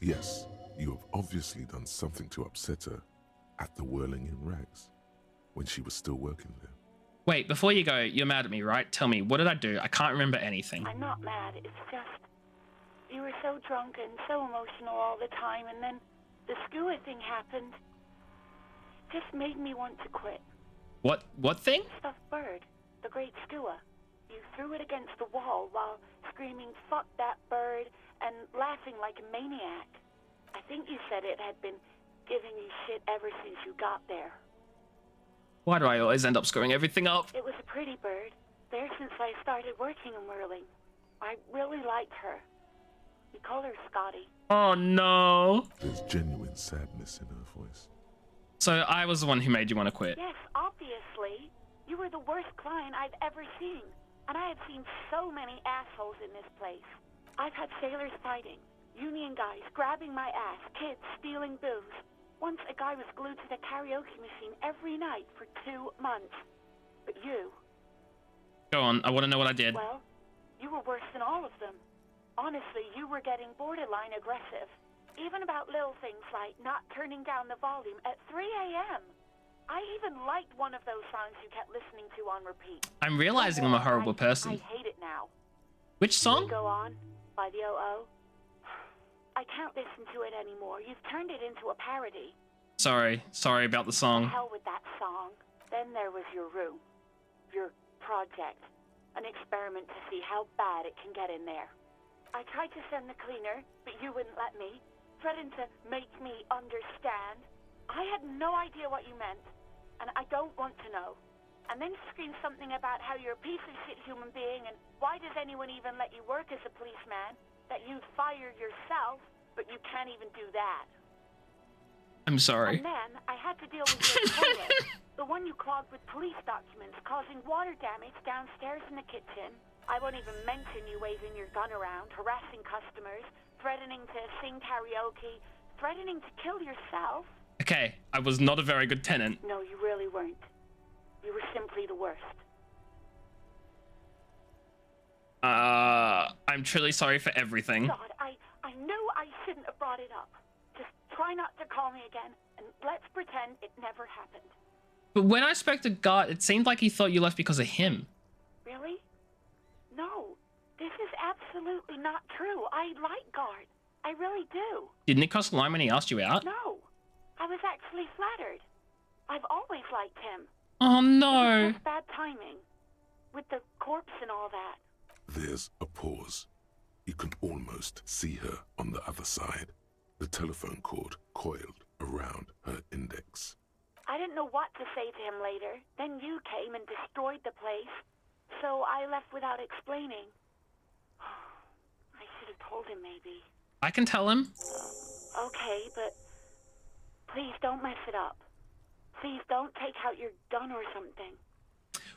Yes, you have obviously done something to upset her at the Whirling in Rags, when she was still working there. Wait, before you go, you're mad at me, right? Tell me, what did I do? I can't remember anything. I'm not mad. It's just, you were so drunk and so emotional all the time, and then the skua thing happened. It just made me want to quit. What thing? The stuffed bird, the great skua. You threw it against the wall while screaming, "Fuck that bird," and laughing like a maniac. I think you said it had been giving you shit ever since you got there. Why do I always end up screwing everything up? It was a pretty bird, there since I started working in Whirling. I really liked her. We call her Scotty. Oh no. There's genuine sadness in her voice. So I was the one who made you want to quit. Yes, obviously. You were the worst client I've ever seen. And I have seen so many assholes in this place. I've had sailors fighting, Union guys grabbing my ass, kids stealing booze. Once a guy was glued to the karaoke machine every night for 2 months. But you... Go on, I want to know what I did. Well, you were worse than all of them. Honestly, you were getting borderline aggressive. Even about little things like not turning down the volume at 3 a.m. I even liked one of those songs you kept listening to on repeat. I'm realizing I'm a horrible person. I hate it now. Which song? Go On, by the O.O. I can't listen to it anymore. You've turned it into a parody. Sorry about the To song. hell with that song. Then there was your room. Your project. An experiment to see how bad it can get in there. I tried to send the cleaner, but you wouldn't let me. Threatened to make me understand. I had no idea what you meant, and I don't want to know. And then screamed something about how you're a piece of shit human being, and why does anyone even let you work as a policeman? That you'd fire yourself, but you can't even do that. I'm sorry. And then I had to deal with your toilet, the one you clogged with police documents, causing water damage downstairs in the kitchen. I won't even mention you waving your gun around, harassing customers, threatening to sing karaoke, threatening to kill yourself. Okay, I was not a very good tenant. No, you really weren't. You were simply the worst. I'm truly sorry for everything. God, I knew I shouldn't have brought it up. Just try not to call me again, and let's pretend it never happened. But when I spoke to God, it seemed like he thought you left because of him. Really? No. This is absolutely not true. I like Guard. I really do. Didn't it cross the line when he asked you out? No, I was actually flattered. I've always liked him. Oh It no. was just bad timing. With the corpse and all that. There's a pause. You can almost see her on the other side. The telephone cord coiled around her index. I didn't know what to say to him later. Then you came and destroyed the place. So I left without explaining. I should have told him maybe. I can tell him. Okay, but please don't mess it up. Please don't take out your gun or something.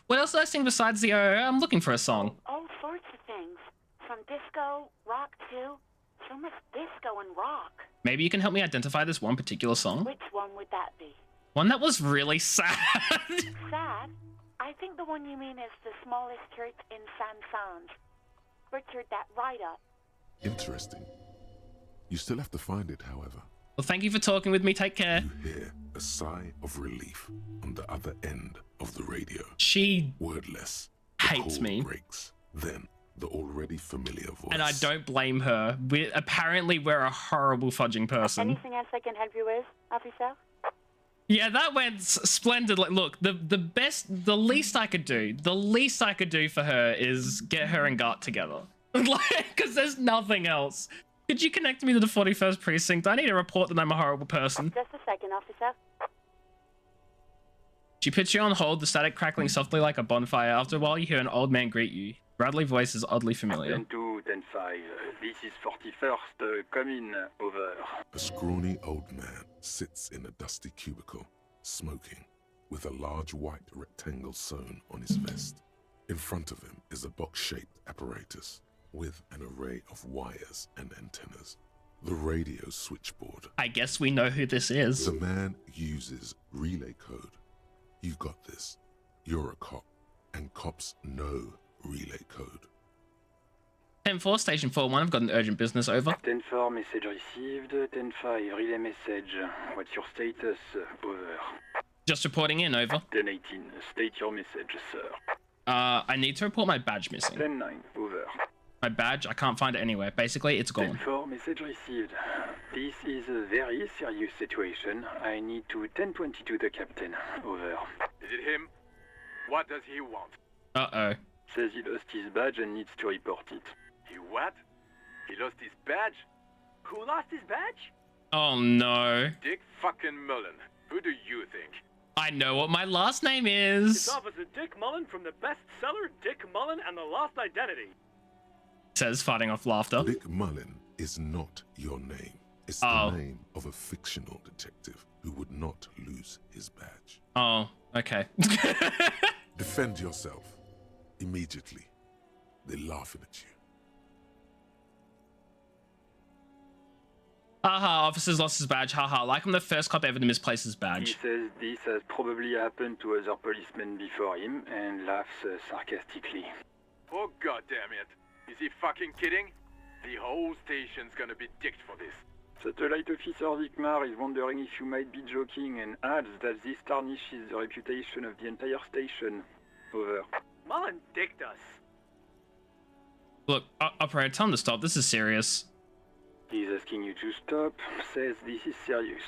What else did I sing besides the I'm looking for a song? All sorts of things. Some disco, rock too. So much disco and rock. Maybe you can help me identify this one particular song? Which one would that be? One that was really sad. Sad? I think the one you mean is the smallest church in San Sans. Butchered that right up. Interesting. You still have to find it, however. Well, thank you for talking with me. Take care. You hear a sigh of relief on the other end of the radio. She wordless. The hates cord me. breaks. Then the already familiar voice. And I don't blame her. Apparently we're a horrible fudging person. Anything else I can help you with, officer? Yeah, that went splendid. Like, look, the least I could do for her is get her and Gart together. Like, because there's nothing else. Could you connect me to the 41st precinct? I need to report that I'm a horrible person. Just a second, officer. She puts you on hold, the static crackling softly like a bonfire. After a while, you hear an old man greet you. Bradley's voice is oddly familiar. 10-2, 10-5. This is 41st. Come in. Over. A scrawny old man sits in a dusty cubicle, smoking, with a large white rectangle sewn on his vest. In front of him is a box-shaped apparatus with an array of wires and antennas. The radio switchboard. I guess we know who this is. The man uses relay code. You got this. You're a cop, and cops know relay code. 10-4, station 4-1, I've got an urgent business, over. 10-4, message received. 10-5, relay message. What's your status? Over. Just reporting in, over. 10-18, state your message, sir. I need to report my badge missing. 10-9, over. My badge, I can't find it anywhere. Basically, it's gone. 10-4, message received. This is a very serious situation. I need to 10-22 the captain. Over. Is it him? What does he want? Uh-oh. Says he lost his badge and needs to report it. He what? He lost his badge? Who lost his badge? Oh no. Dick fucking Mullen. Who do you think? I know what my last name is. It's Officer Dick Mullen from the bestseller Dick Mullen and the Lost Identity. Says, fighting off laughter. Dick Mullen is not your name. It's the name of a fictional detective who would not lose his badge. Oh, okay. Defend yourself. Immediately. They're laughing at you. Haha, officer's lost his badge. Haha, like I'm the first cop ever to misplace his He badge. says this has probably happened to other policemen before him and laughs sarcastically. Oh god damn it. Is he fucking kidding? The whole station's gonna be dicked for this. Satellite Officer Vikmar is wondering if you might be joking and adds that this tarnishes the reputation of the entire station. Over. Mullen dicked us. Look, operator, tell him to stop. This is serious. He's asking you to stop, says this is serious.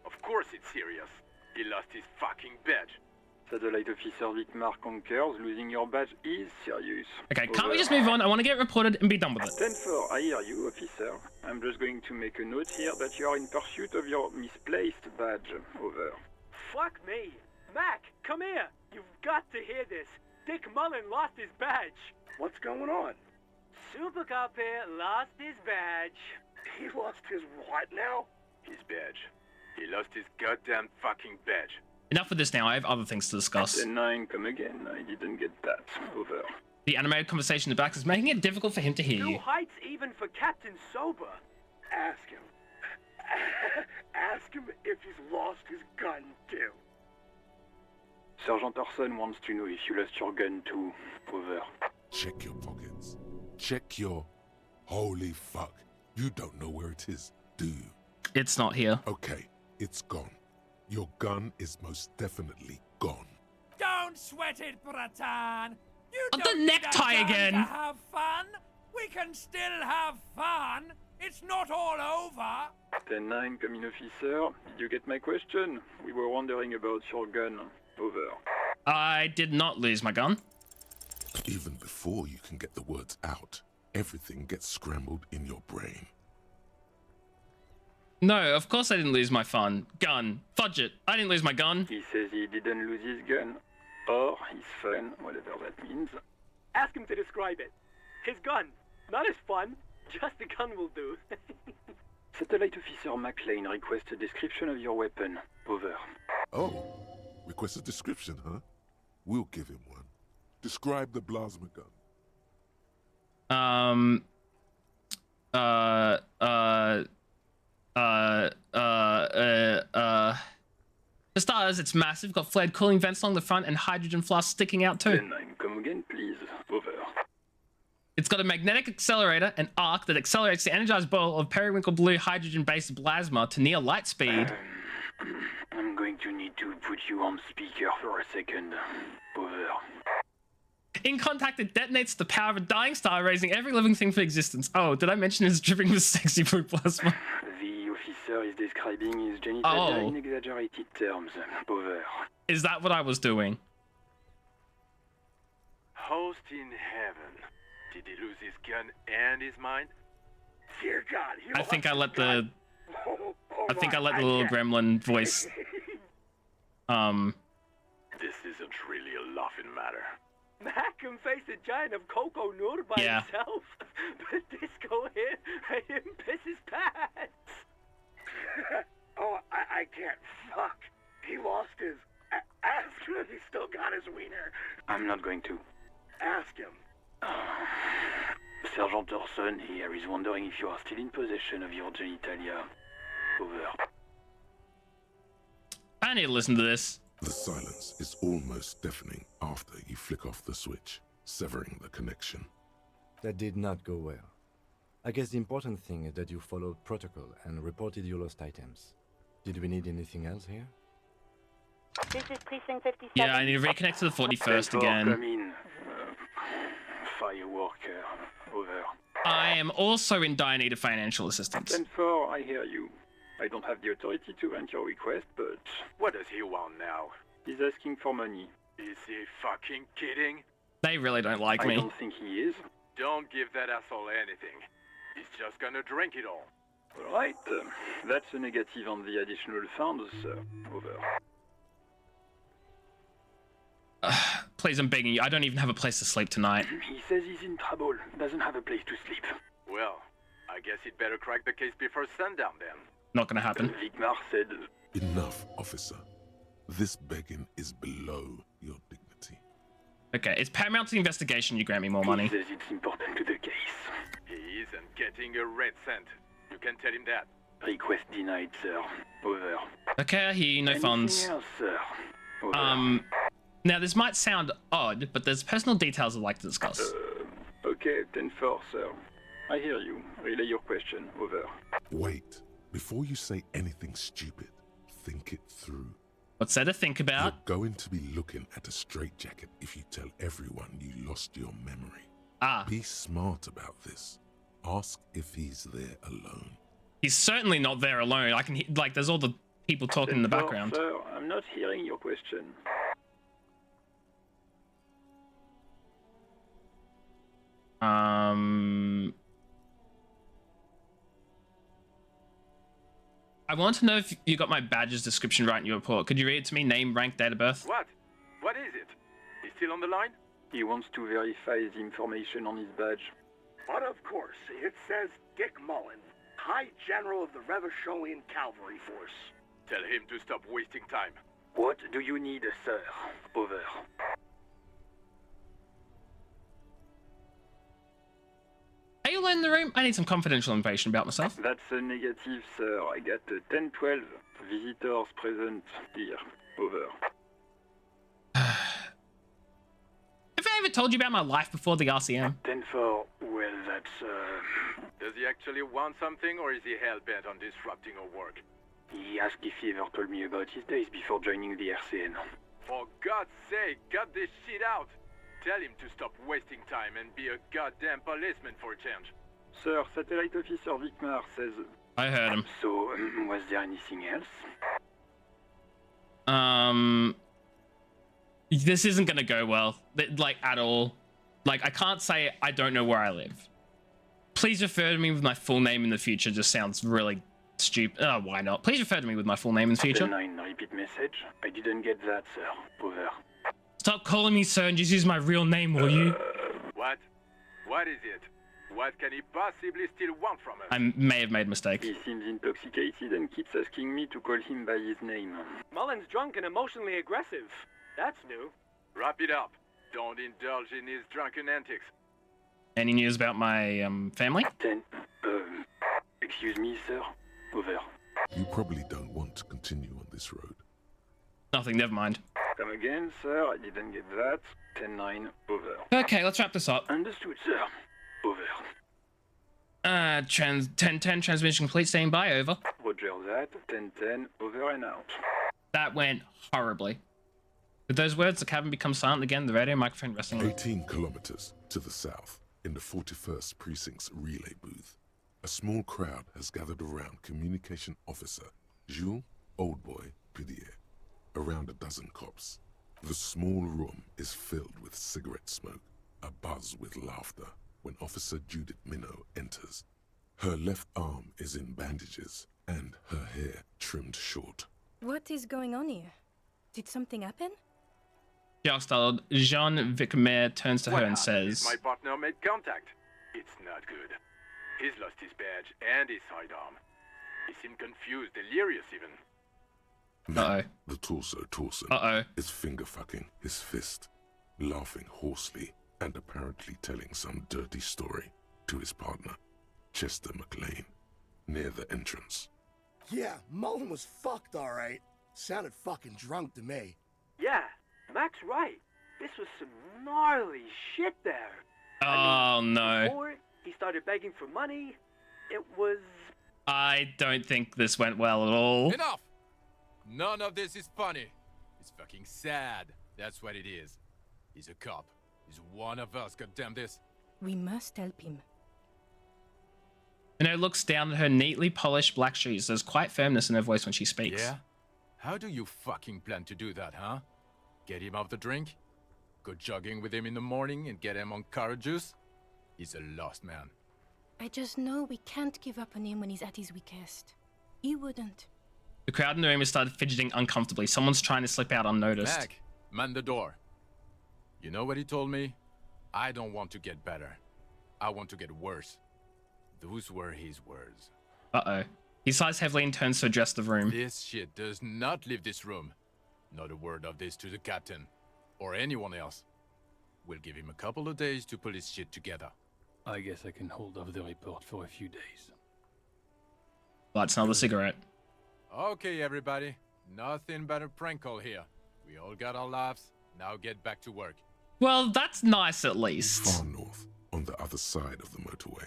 Of course it's serious. He lost his fucking badge. Satellite Officer Vikmar concurs, losing your badge is serious. Okay, can't we just move on? I want to get reported and be done with it. 10-4, I hear you, officer. I'm just going to make a note here that you are in pursuit of your misplaced badge. Over. Fuck me. Mac, come here. You've got to hear this. Dick Mullen lost his badge. What's going on? Super Cop here lost his badge. He lost his what now? His badge. He lost his goddamn fucking badge. Enough with this now. I have other things to discuss. 10-9, come again. I didn't get that. Over. The animated conversation in the back is making it difficult for him to hear New you. heights even for Captain Sober. Ask him. Ask him if he's lost his gun too. Sergeant Orson wants to know if you lost your gun too. Over. Check your pockets. Check your... Holy fuck. You don't know where it is, do you? It's not here. Okay, it's gone. Your gun is most definitely gone. Don't sweat it, Bratan. You The don't need necktie a gun again. to have fun. We can still have fun. It's not all over. 10-9, come in, officer. Did you get my question? We were wondering about your gun. Over. I did not lose my gun. Even before you can get the words out, everything gets scrambled in your brain. No, of course I didn't lose my gun. Fudge it. I didn't lose my gun. He says he didn't lose his gun. Or his fun, whatever that means. Ask him to describe it. His gun. Not his fun. Just the gun will do. Satellite Officer McLean requests a description of your weapon. Over. Oh, request a description, huh? We'll give him one. Describe the plasma gun. For starters, it's massive, got flared cooling vents along the front and hydrogen flasks sticking out too. 10-9, come again, please. Over. It's got a magnetic accelerator, an arc that accelerates the energized ball of periwinkle blue hydrogen-based plasma to near light speed. I'm going to need to put you on speaker for a second. Over. In contact, it detonates the power of a dying star, raising every living thing for existence. Oh, did I mention it's dripping with sexy blue plasma? The officer is describing his genitalia in exaggerated terms. Over. Is that what I was doing? Host in heaven. Did he lose his gun and his mind? Dear God, I think I let the little gremlin voice. This isn't really a laughing matter. Mac can face a giant of Coco Nur by himself, but Disco here made him piss his pants. Oh, I can't. Fuck. He lost his. Ask him if he still got his wiener. I'm not going to. Ask him. Sergeant Orson here is wondering if you are still in possession of your genitalia. Over. I need to listen to this. The silence is almost deafening after you flick off the switch, severing the connection. That did not go well. I guess the important thing is that you followed protocol and reported your lost items. Did we need anything else here? This is Precinct 57. Yeah, I need to reconnect to the 41st again. Come in. Fireworker. Over. I am also in dire need of financial assistance. 10-4, I hear you. I don't have the authority to grant your request, but... What does he want now? He's asking for money. Is he fucking kidding? They really don't like me. I don't think he is. Don't give that asshole anything. He's just gonna drink it all. Alright, that's a negative on the additional funds, sir. Over. Please, I'm begging you. I don't even have a place to sleep tonight. He says he's in trouble. Doesn't have a place to sleep. Well, I guess he'd better crack the case before sundown then. Not gonna happen. Vigmar said... Enough, officer. This begging is below your dignity. Okay, it's paramount to the investigation you grant me more money. He says it's important to the case. He isn't getting a red cent. You can tell him that. Request denied, sir. Over. Okay, I hear you. No funds. Anything else, sir? Over. Now this might sound odd, but there's personal details I'd like to discuss. Okay, 10-4, sir. I hear you. Relay your question. Over. Wait. Before you say anything stupid, think it through. What's there to think about? You're going to be looking at a straitjacket if you tell everyone you lost your memory. Be smart about this. Ask if he's there alone. He's certainly not there alone. I can like, there's all the people talking in the background. Sir, I'm not hearing your question. I want to know if you got my badge's description right in your report. Could you read it to me? Name, rank, date of birth? What? What is it? He's still on the line? He wants to verify the information on his badge. But of course, it says Dick Mullen, High General of the Revacholian Cavalry Force. Tell him to stop wasting time. What do you need, sir? Over. Are you alone in the room? I need some confidential information about myself. That's a negative, sir. I got 10-12 visitors present here. Over. Have I ever told you about my life before the RCM? 10-4. Well, that's, Does he actually want something, or is he hell-bent on disrupting our work? He asked if he ever told me about his days before joining the RCN. For God's sake, cut this shit out! Tell him to stop wasting time and be a goddamn policeman for a change. Sir, Satellite Officer Vicmar says... I heard him. So, was there anything else? This isn't gonna go well, like, at all. Like, I can't say I don't know where I live. Please refer to me with my full name in the future. Just sounds really stupid. Oh, why not? Please refer to me with my full name in the future. 9 repeat message. I didn't get that, sir. Over. Stop calling me sir and just use my real name, will you? What? What is it? What can he possibly still want from us? I may have made a mistake. He seems intoxicated and keeps asking me to call him by his name. Mullen's drunk and emotionally aggressive. That's new. Wrap it up. Don't indulge in his drunken antics. Any news about my family? Excuse me, sir. Over. You probably don't want to continue on this road. Nothing, never mind. Come again, sir. I didn't get that. 10-9. Over. Okay, let's wrap this up. Understood, sir. Over. 10-10, transmission complete, staying by, over. Roger that. 10-10. Over and out. That went horribly. With those words, the cabin becomes silent again, the radio microphone resting. 18 kilometers to the south, in the 41st Precinct's relay booth, a small crowd has gathered around Communication Officer Jules Oldboy Pidier, around a dozen cops. The small room is filled with cigarette smoke, abuzz with laughter, when Officer Judith Minot enters. Her left arm is in bandages, and her hair trimmed short. What is going on here? Did something happen? Startled, Jean Vicmer turns to her and says, My partner made contact. It's not good. He's lost his badge and his sidearm. He seemed confused, delirious even. Now, the torso Uh-oh. is finger-fucking his fist, laughing hoarsely and apparently telling some dirty story to his partner, Chester McLean, near the entrance. Yeah, Mullen was fucked, alright. Sounded fucking drunk to me. Yeah, Mac's right. This was some gnarly shit there. Oh, no. Before he started begging for money, it was... I don't think this went well at all. Enough! None of this is funny. It's fucking sad. That's what it is. He's a cop. He's one of us, goddamn this. We must help him. Minot looks down at her neatly polished black shoes. There's quite firmness in her voice when she speaks. Yeah? How do you fucking plan to do that, huh? Get him off the drink? Go jogging with him in the morning and get him on carrot juice? He's a lost man. I just know we can't give up on him when he's at his weakest. He wouldn't. The crowd in the room has started fidgeting uncomfortably. Someone's trying to slip out unnoticed. Mac, man the door. You know what he told me? I don't want to get better. I want to get worse. Those were his words. Uh-oh. He sighs heavily and turns to address the room. This shit does not leave this room. Not a word of this to the captain. Or anyone else. We'll give him a couple of days to pull his shit together. I guess I can hold off the report for a few days. Lights another cigarette. Okay, everybody. Nothing but a prank call here. We all got our laughs. Now get back to work. Well, that's nice at least. Far north, on the other side of the motorway,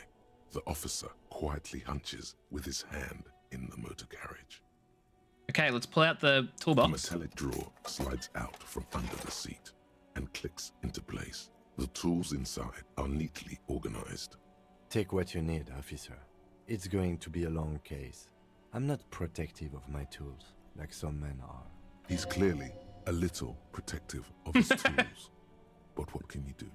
the officer quietly hunches with his hand in the motor carriage. Okay, let's pull out the toolbox. A metallic drawer slides out from under the seat and clicks into place. The tools inside are neatly organized. Take what you need, officer. It's going to be a long case. I'm not protective of my tools, like some men are. He's clearly a little protective of his tools. But what can you do?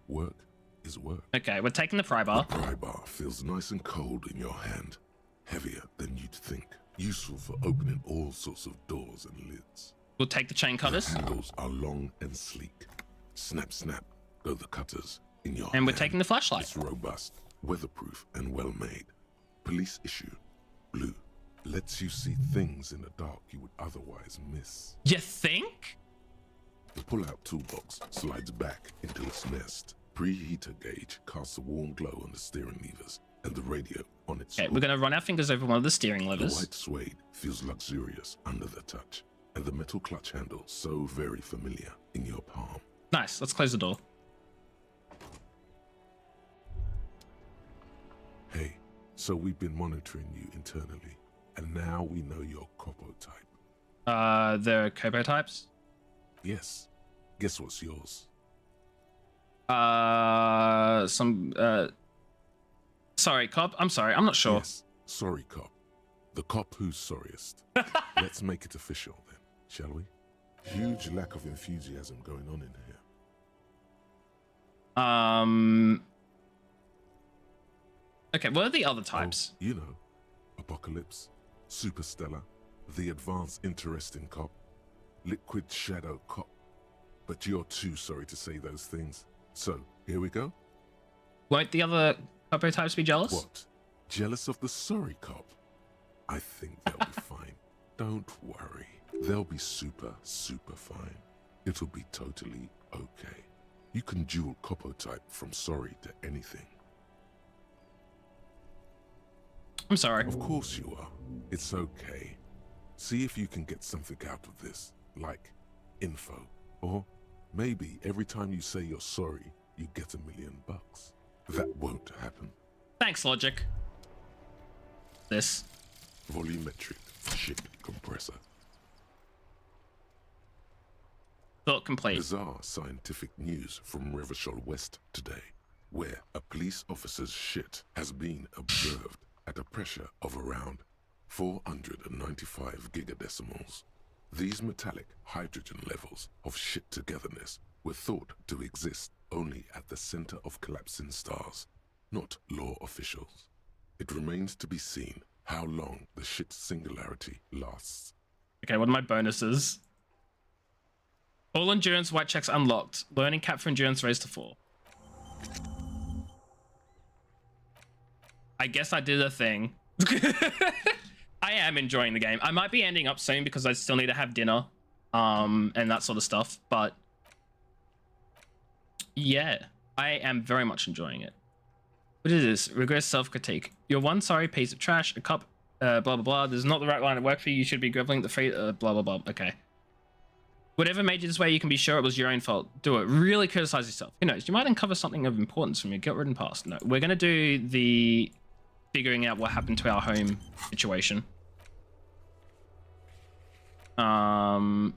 Work is work. Okay, we're taking the pry bar. The pry bar feels nice and cold in your hand. Heavier than you'd think. Useful for opening all sorts of doors and lids. We'll take the chain cutters. The handles are long and sleek. Snap, snap, go the cutters in your And hand. we're taking the flashlight. It's robust, weatherproof, and well made. Police issue. Blue. Lets you see things in the dark you would otherwise miss. You think? The pull-out toolbox slides back into its nest. Preheater gauge casts a warm glow on the steering levers and the radio on its Okay, we're going to run our fingers over one of the steering The levers. white suede feels luxurious under the touch, and the metal clutch handle so very familiar in your palm. Nice, let's close the door. Hey, so we've been monitoring you internally, and now we know your copo type. The Kobo types? Yes. Guess what's yours? Sorry, cop. I'm sorry. I'm not sure. Yes, sorry, cop. The cop who's sorriest. Let's make it official then, shall we? Huge lack of enthusiasm going on in here. Okay, what are the other types? Oh, you know, Apocalypse, Superstellar, the Advanced Interesting Cop, Liquid Shadow Cop. But you're too sorry to say those things. So, here we go. Won't the other capo types be jealous? What? Jealous of the sorry cop? I think they'll be fine. Don't worry. They'll be super fine. It'll be totally okay. You can dual capo type from sorry to anything. I'm sorry. Of course you are. It's okay. See if you can get something out of this, like info. Or maybe every time you say you're sorry, you get $1 million. That won't happen. Thanks, Logic. This. Volumetric ship compressor. Thought complete. Bizarre scientific news from Revachol West today, where a police officer's shit has been observed at a pressure of around 495 gigadecimals. These metallic hydrogen levels of shit togetherness were thought to exist only at the center of collapsing stars, not law officials. It remains to be seen how long the shit singularity lasts. Okay, what are my bonuses? All endurance white checks unlocked. Learning cap for endurance raised to 4. I guess I did a thing. I am enjoying the game. I might be ending up soon because I still need to have dinner, and that sort of stuff. But yeah, I am very much enjoying it. What is this? Regress self-critique. You're one sorry piece of trash. A cup. Blah blah blah. This is not the right line of work for you. You should be groveling at the feet. Blah blah blah. Okay. Whatever made you this way, you can be sure it was your own fault. Do it. Really criticize yourself. Who knows? You might uncover something of importance from your guilt-ridden past. No, we're gonna do the figuring out what happened to our home situation. Right,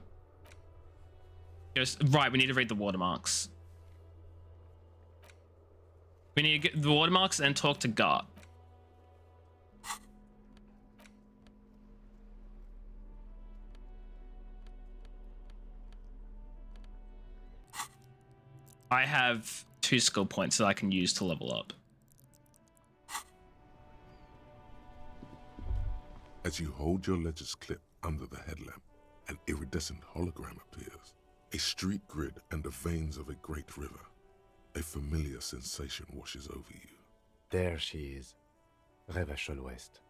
we need to read the watermarks. We need to get the watermarks and talk to Gart. I have 2 skill points that I can use to level up. As you hold your ledger's clip under the headlamp, an iridescent hologram appears. A street grid and the veins of a great river. A familiar sensation washes over you. There she is. Revachol West.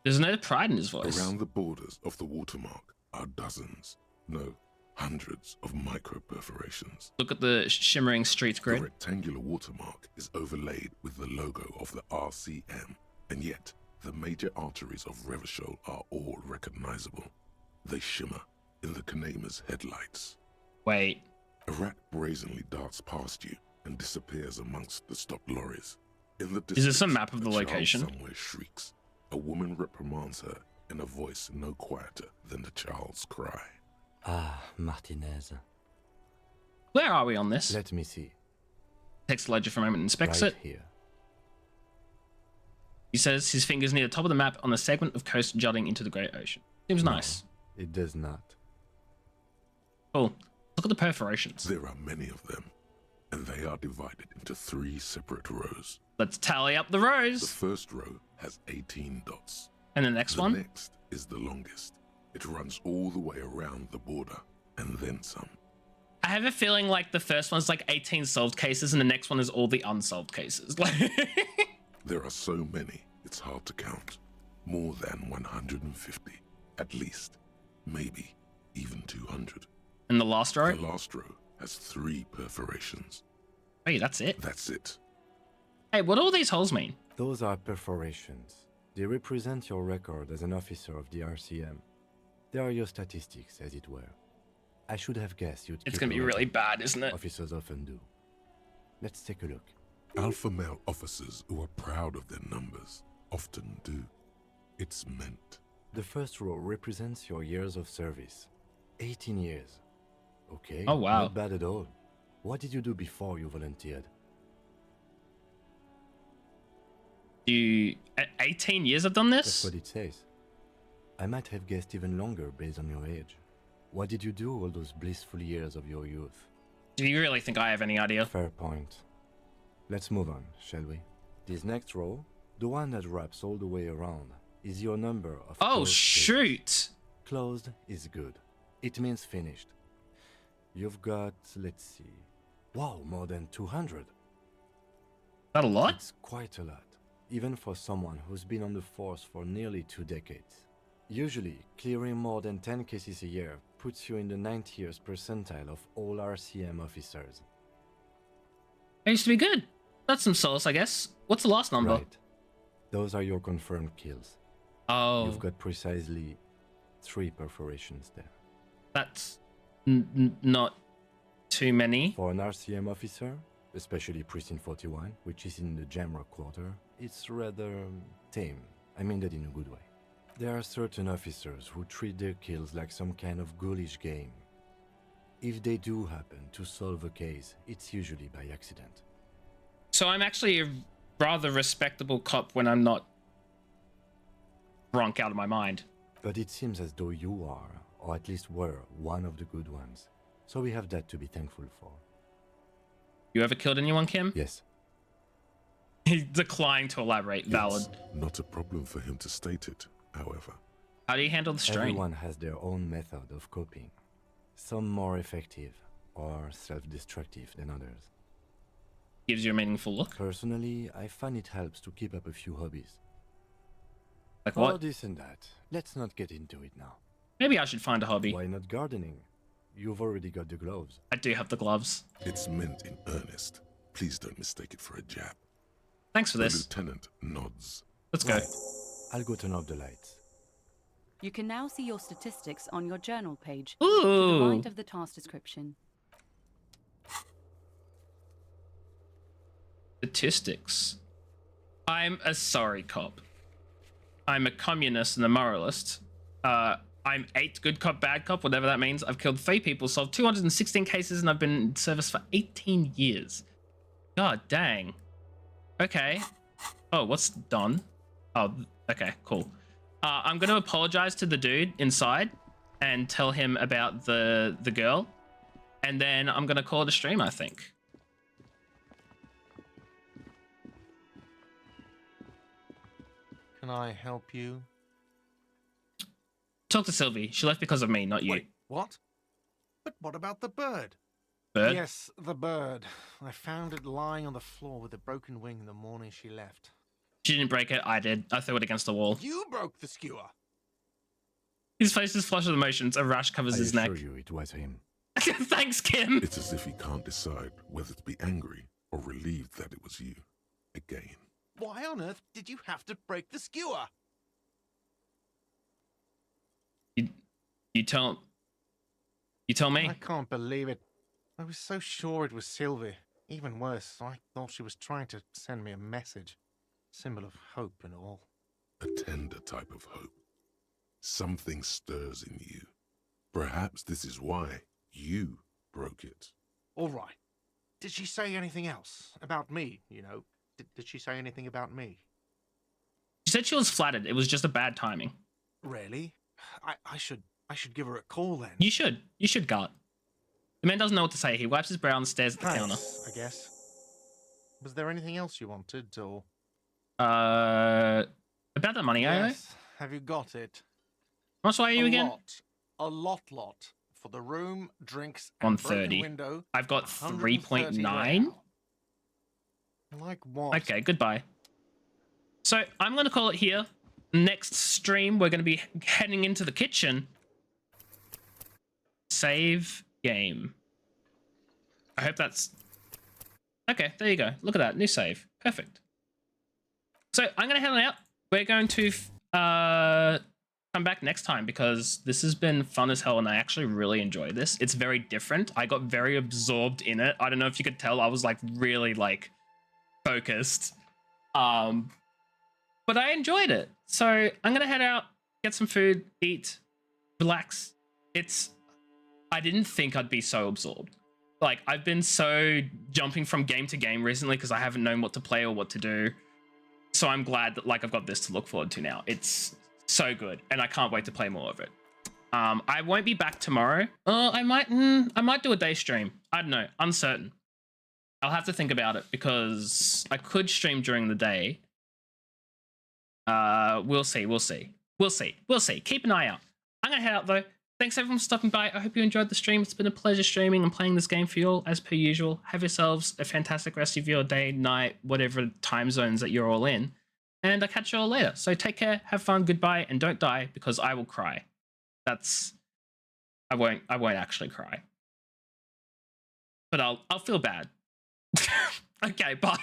There's no pride in his voice. Around the borders of the watermark are dozens, no, hundreds of micro-perforations. Look at the shimmering street grid. The rectangular watermark is overlaid with the logo of the RCM, and yet the major arteries of Revachol are all recognizable. They shimmer in the Kanema's headlights. Wait. A rat brazenly darts past you and disappears amongst the stopped lorries. In the distance, is this a map of the a location? child somewhere shrieks. A woman reprimands her in a voice no quieter than the child's cry. Ah, Martinez. Where are we on this? Let me see. Takes the ledger for a moment and inspects Right it. Here. He says his fingers near the top of the map on a segment of coast jutting into the Great Ocean. Seems nice. It does not. Cool. Look at the perforations. There are many of them, and they are divided into 3 separate rows. Let's tally up the rows. The first row has 18 dots. And the next one? The next is the longest. It runs all the way around the border, and then some. I have a feeling like the first one's like 18 solved cases, and the next one is all the unsolved cases. There are so many, it's hard to count. More than 150, at least. Maybe even 200. And the last row? The last row has 3 perforations. Wait, that's it? That's it. Hey, what do all these holes mean? Those are perforations. They represent your record as an officer of the RCM. They are your statistics, as it were. I should have guessed you'd. It's gonna be really bad, isn't it? Officers often do. Let's take a look. Alpha male officers who are proud of their numbers often do. It's meant. The first row represents your years of service. 18 years. Okay. Oh, wow. Not bad at all. What did you do before you volunteered? 18 years I've done this? That's what it says. I might have guessed even longer based on your age. What did you do all those blissful years of your youth? Do you really think I have any idea? Fair point. Let's move on, shall we? This next row, the one that wraps all the way around, is your number of Oh, closed shoot! cases. Closed is good. It means finished. You've got, let's see... Wow, more than 200. That a lot? It's quite a lot, even for someone who's been on the force for nearly 2 decades. Usually, clearing more than 10 cases a year puts you in the 90th percentile of all RCM officers. I used to be good. That's some solace, I guess. What's the last number? Right. Those are your confirmed kills. Oh. You've got precisely 3 perforations there. That's not too many. For an RCM officer, especially Precinct 41, which is in the Jamrock Quarter, it's rather tame. I mean that in a good way. There are certain officers who treat their kills like some kind of ghoulish game. If they do happen to solve a case, it's usually by accident. So I'm actually a rather respectable cop when I'm not drunk out of my mind. But it seems as though you are, or at least were, one of the good ones. So we have that to be thankful for. You ever killed anyone, Kim? Yes. He declined to elaborate. Valid. It's not a problem for him to state it, however. How do you handle the strain? Everyone has their own method of coping. Some more effective or self-destructive than others. Gives you a meaningful look. Personally, I find it helps to keep up a few hobbies. Like what? All this and that. Let's not get into it now. Maybe I should find a hobby. Why not gardening? You've already got the gloves. I do have the gloves. It's meant in earnest. Please don't mistake it for a jab. Thanks for The this. lieutenant nods. Let's go. Right. I'll go turn off the lights. You can now see your statistics on your journal page to Ooh. the right of the task description. Statistics. I'm a sorry cop. I'm a communist and a moralist. I'm 8 good cop, bad cop, whatever that means. I've killed 3 people, solved 216 cases, and I've been in service for 18 years. God dang. Okay. Oh, what's done? Oh, okay, cool. I'm going to apologize to the dude inside and tell him about the girl. And then I'm going to call it a stream, I think. Can I help you? Talk to Sylvie. She left because of me, not you. Wait, what? But what about the bird? Bird? Yes, the bird. I found it lying on the floor with a broken wing the morning she left. She didn't break it. I did. I threw it against the wall. You broke the skewer. His face is flush with emotions. A rash covers his neck. I assure you it was him. Thanks, Kim. It's as if he can't decide whether to be angry or relieved that it was you. Again. Why on earth did you have to break the skewer? You tell me. I can't believe it. I was so sure it was Sylvie. Even worse, I thought she was trying to send me a message. Symbol of hope and all. A tender type of hope. Something stirs in you. Perhaps this is why you broke it. All right. Did she say anything else? About me, you know? Did she say anything about me? She said she was flattered. It was just a bad timing. Really? I should give her a call then. You should. You should, Gart. The man doesn't know what to say. He wipes his brow and stares at the counter. I guess. Was there anything else you wanted, or? About the money, yes. Have you got it? How much are you again? A lot. For the room, drinks, and 130. broken window. I've got 3.9. Like what? Okay, goodbye. So I'm going to call it here. Next stream, we're going to be heading into the kitchen. Save game. I hope that's... Okay, there you go. Look at that. New save. Perfect. So I'm going to head on out. We're going to come back next time because this has been fun as hell and I actually really enjoy this. It's very different. I got very absorbed in it. I don't know if you could tell. I was like really like focused. But I enjoyed it. So I'm going to head out, get some food, eat, relax. I didn't think I'd be so absorbed. Like, I've been so jumping from game to game recently because I haven't known what to play or what to do. So I'm glad that like I've got this to look forward to now. It's so good, and I can't wait to play more of it. I won't be back tomorrow. I might do a day stream. I don't know, uncertain. I'll have to think about it because I could stream during the day. We'll see. Keep an eye out. I'm gonna head out though. Thanks everyone for stopping by. I hope you enjoyed the stream. It's been a pleasure streaming and playing this game for you all as per usual. Have yourselves a fantastic rest of your day, night, whatever time zones that you're all in. And I'll catch you all later. So take care, have fun, goodbye, and don't die because I will cry. I won't actually cry. But I'll feel bad. Okay, bye.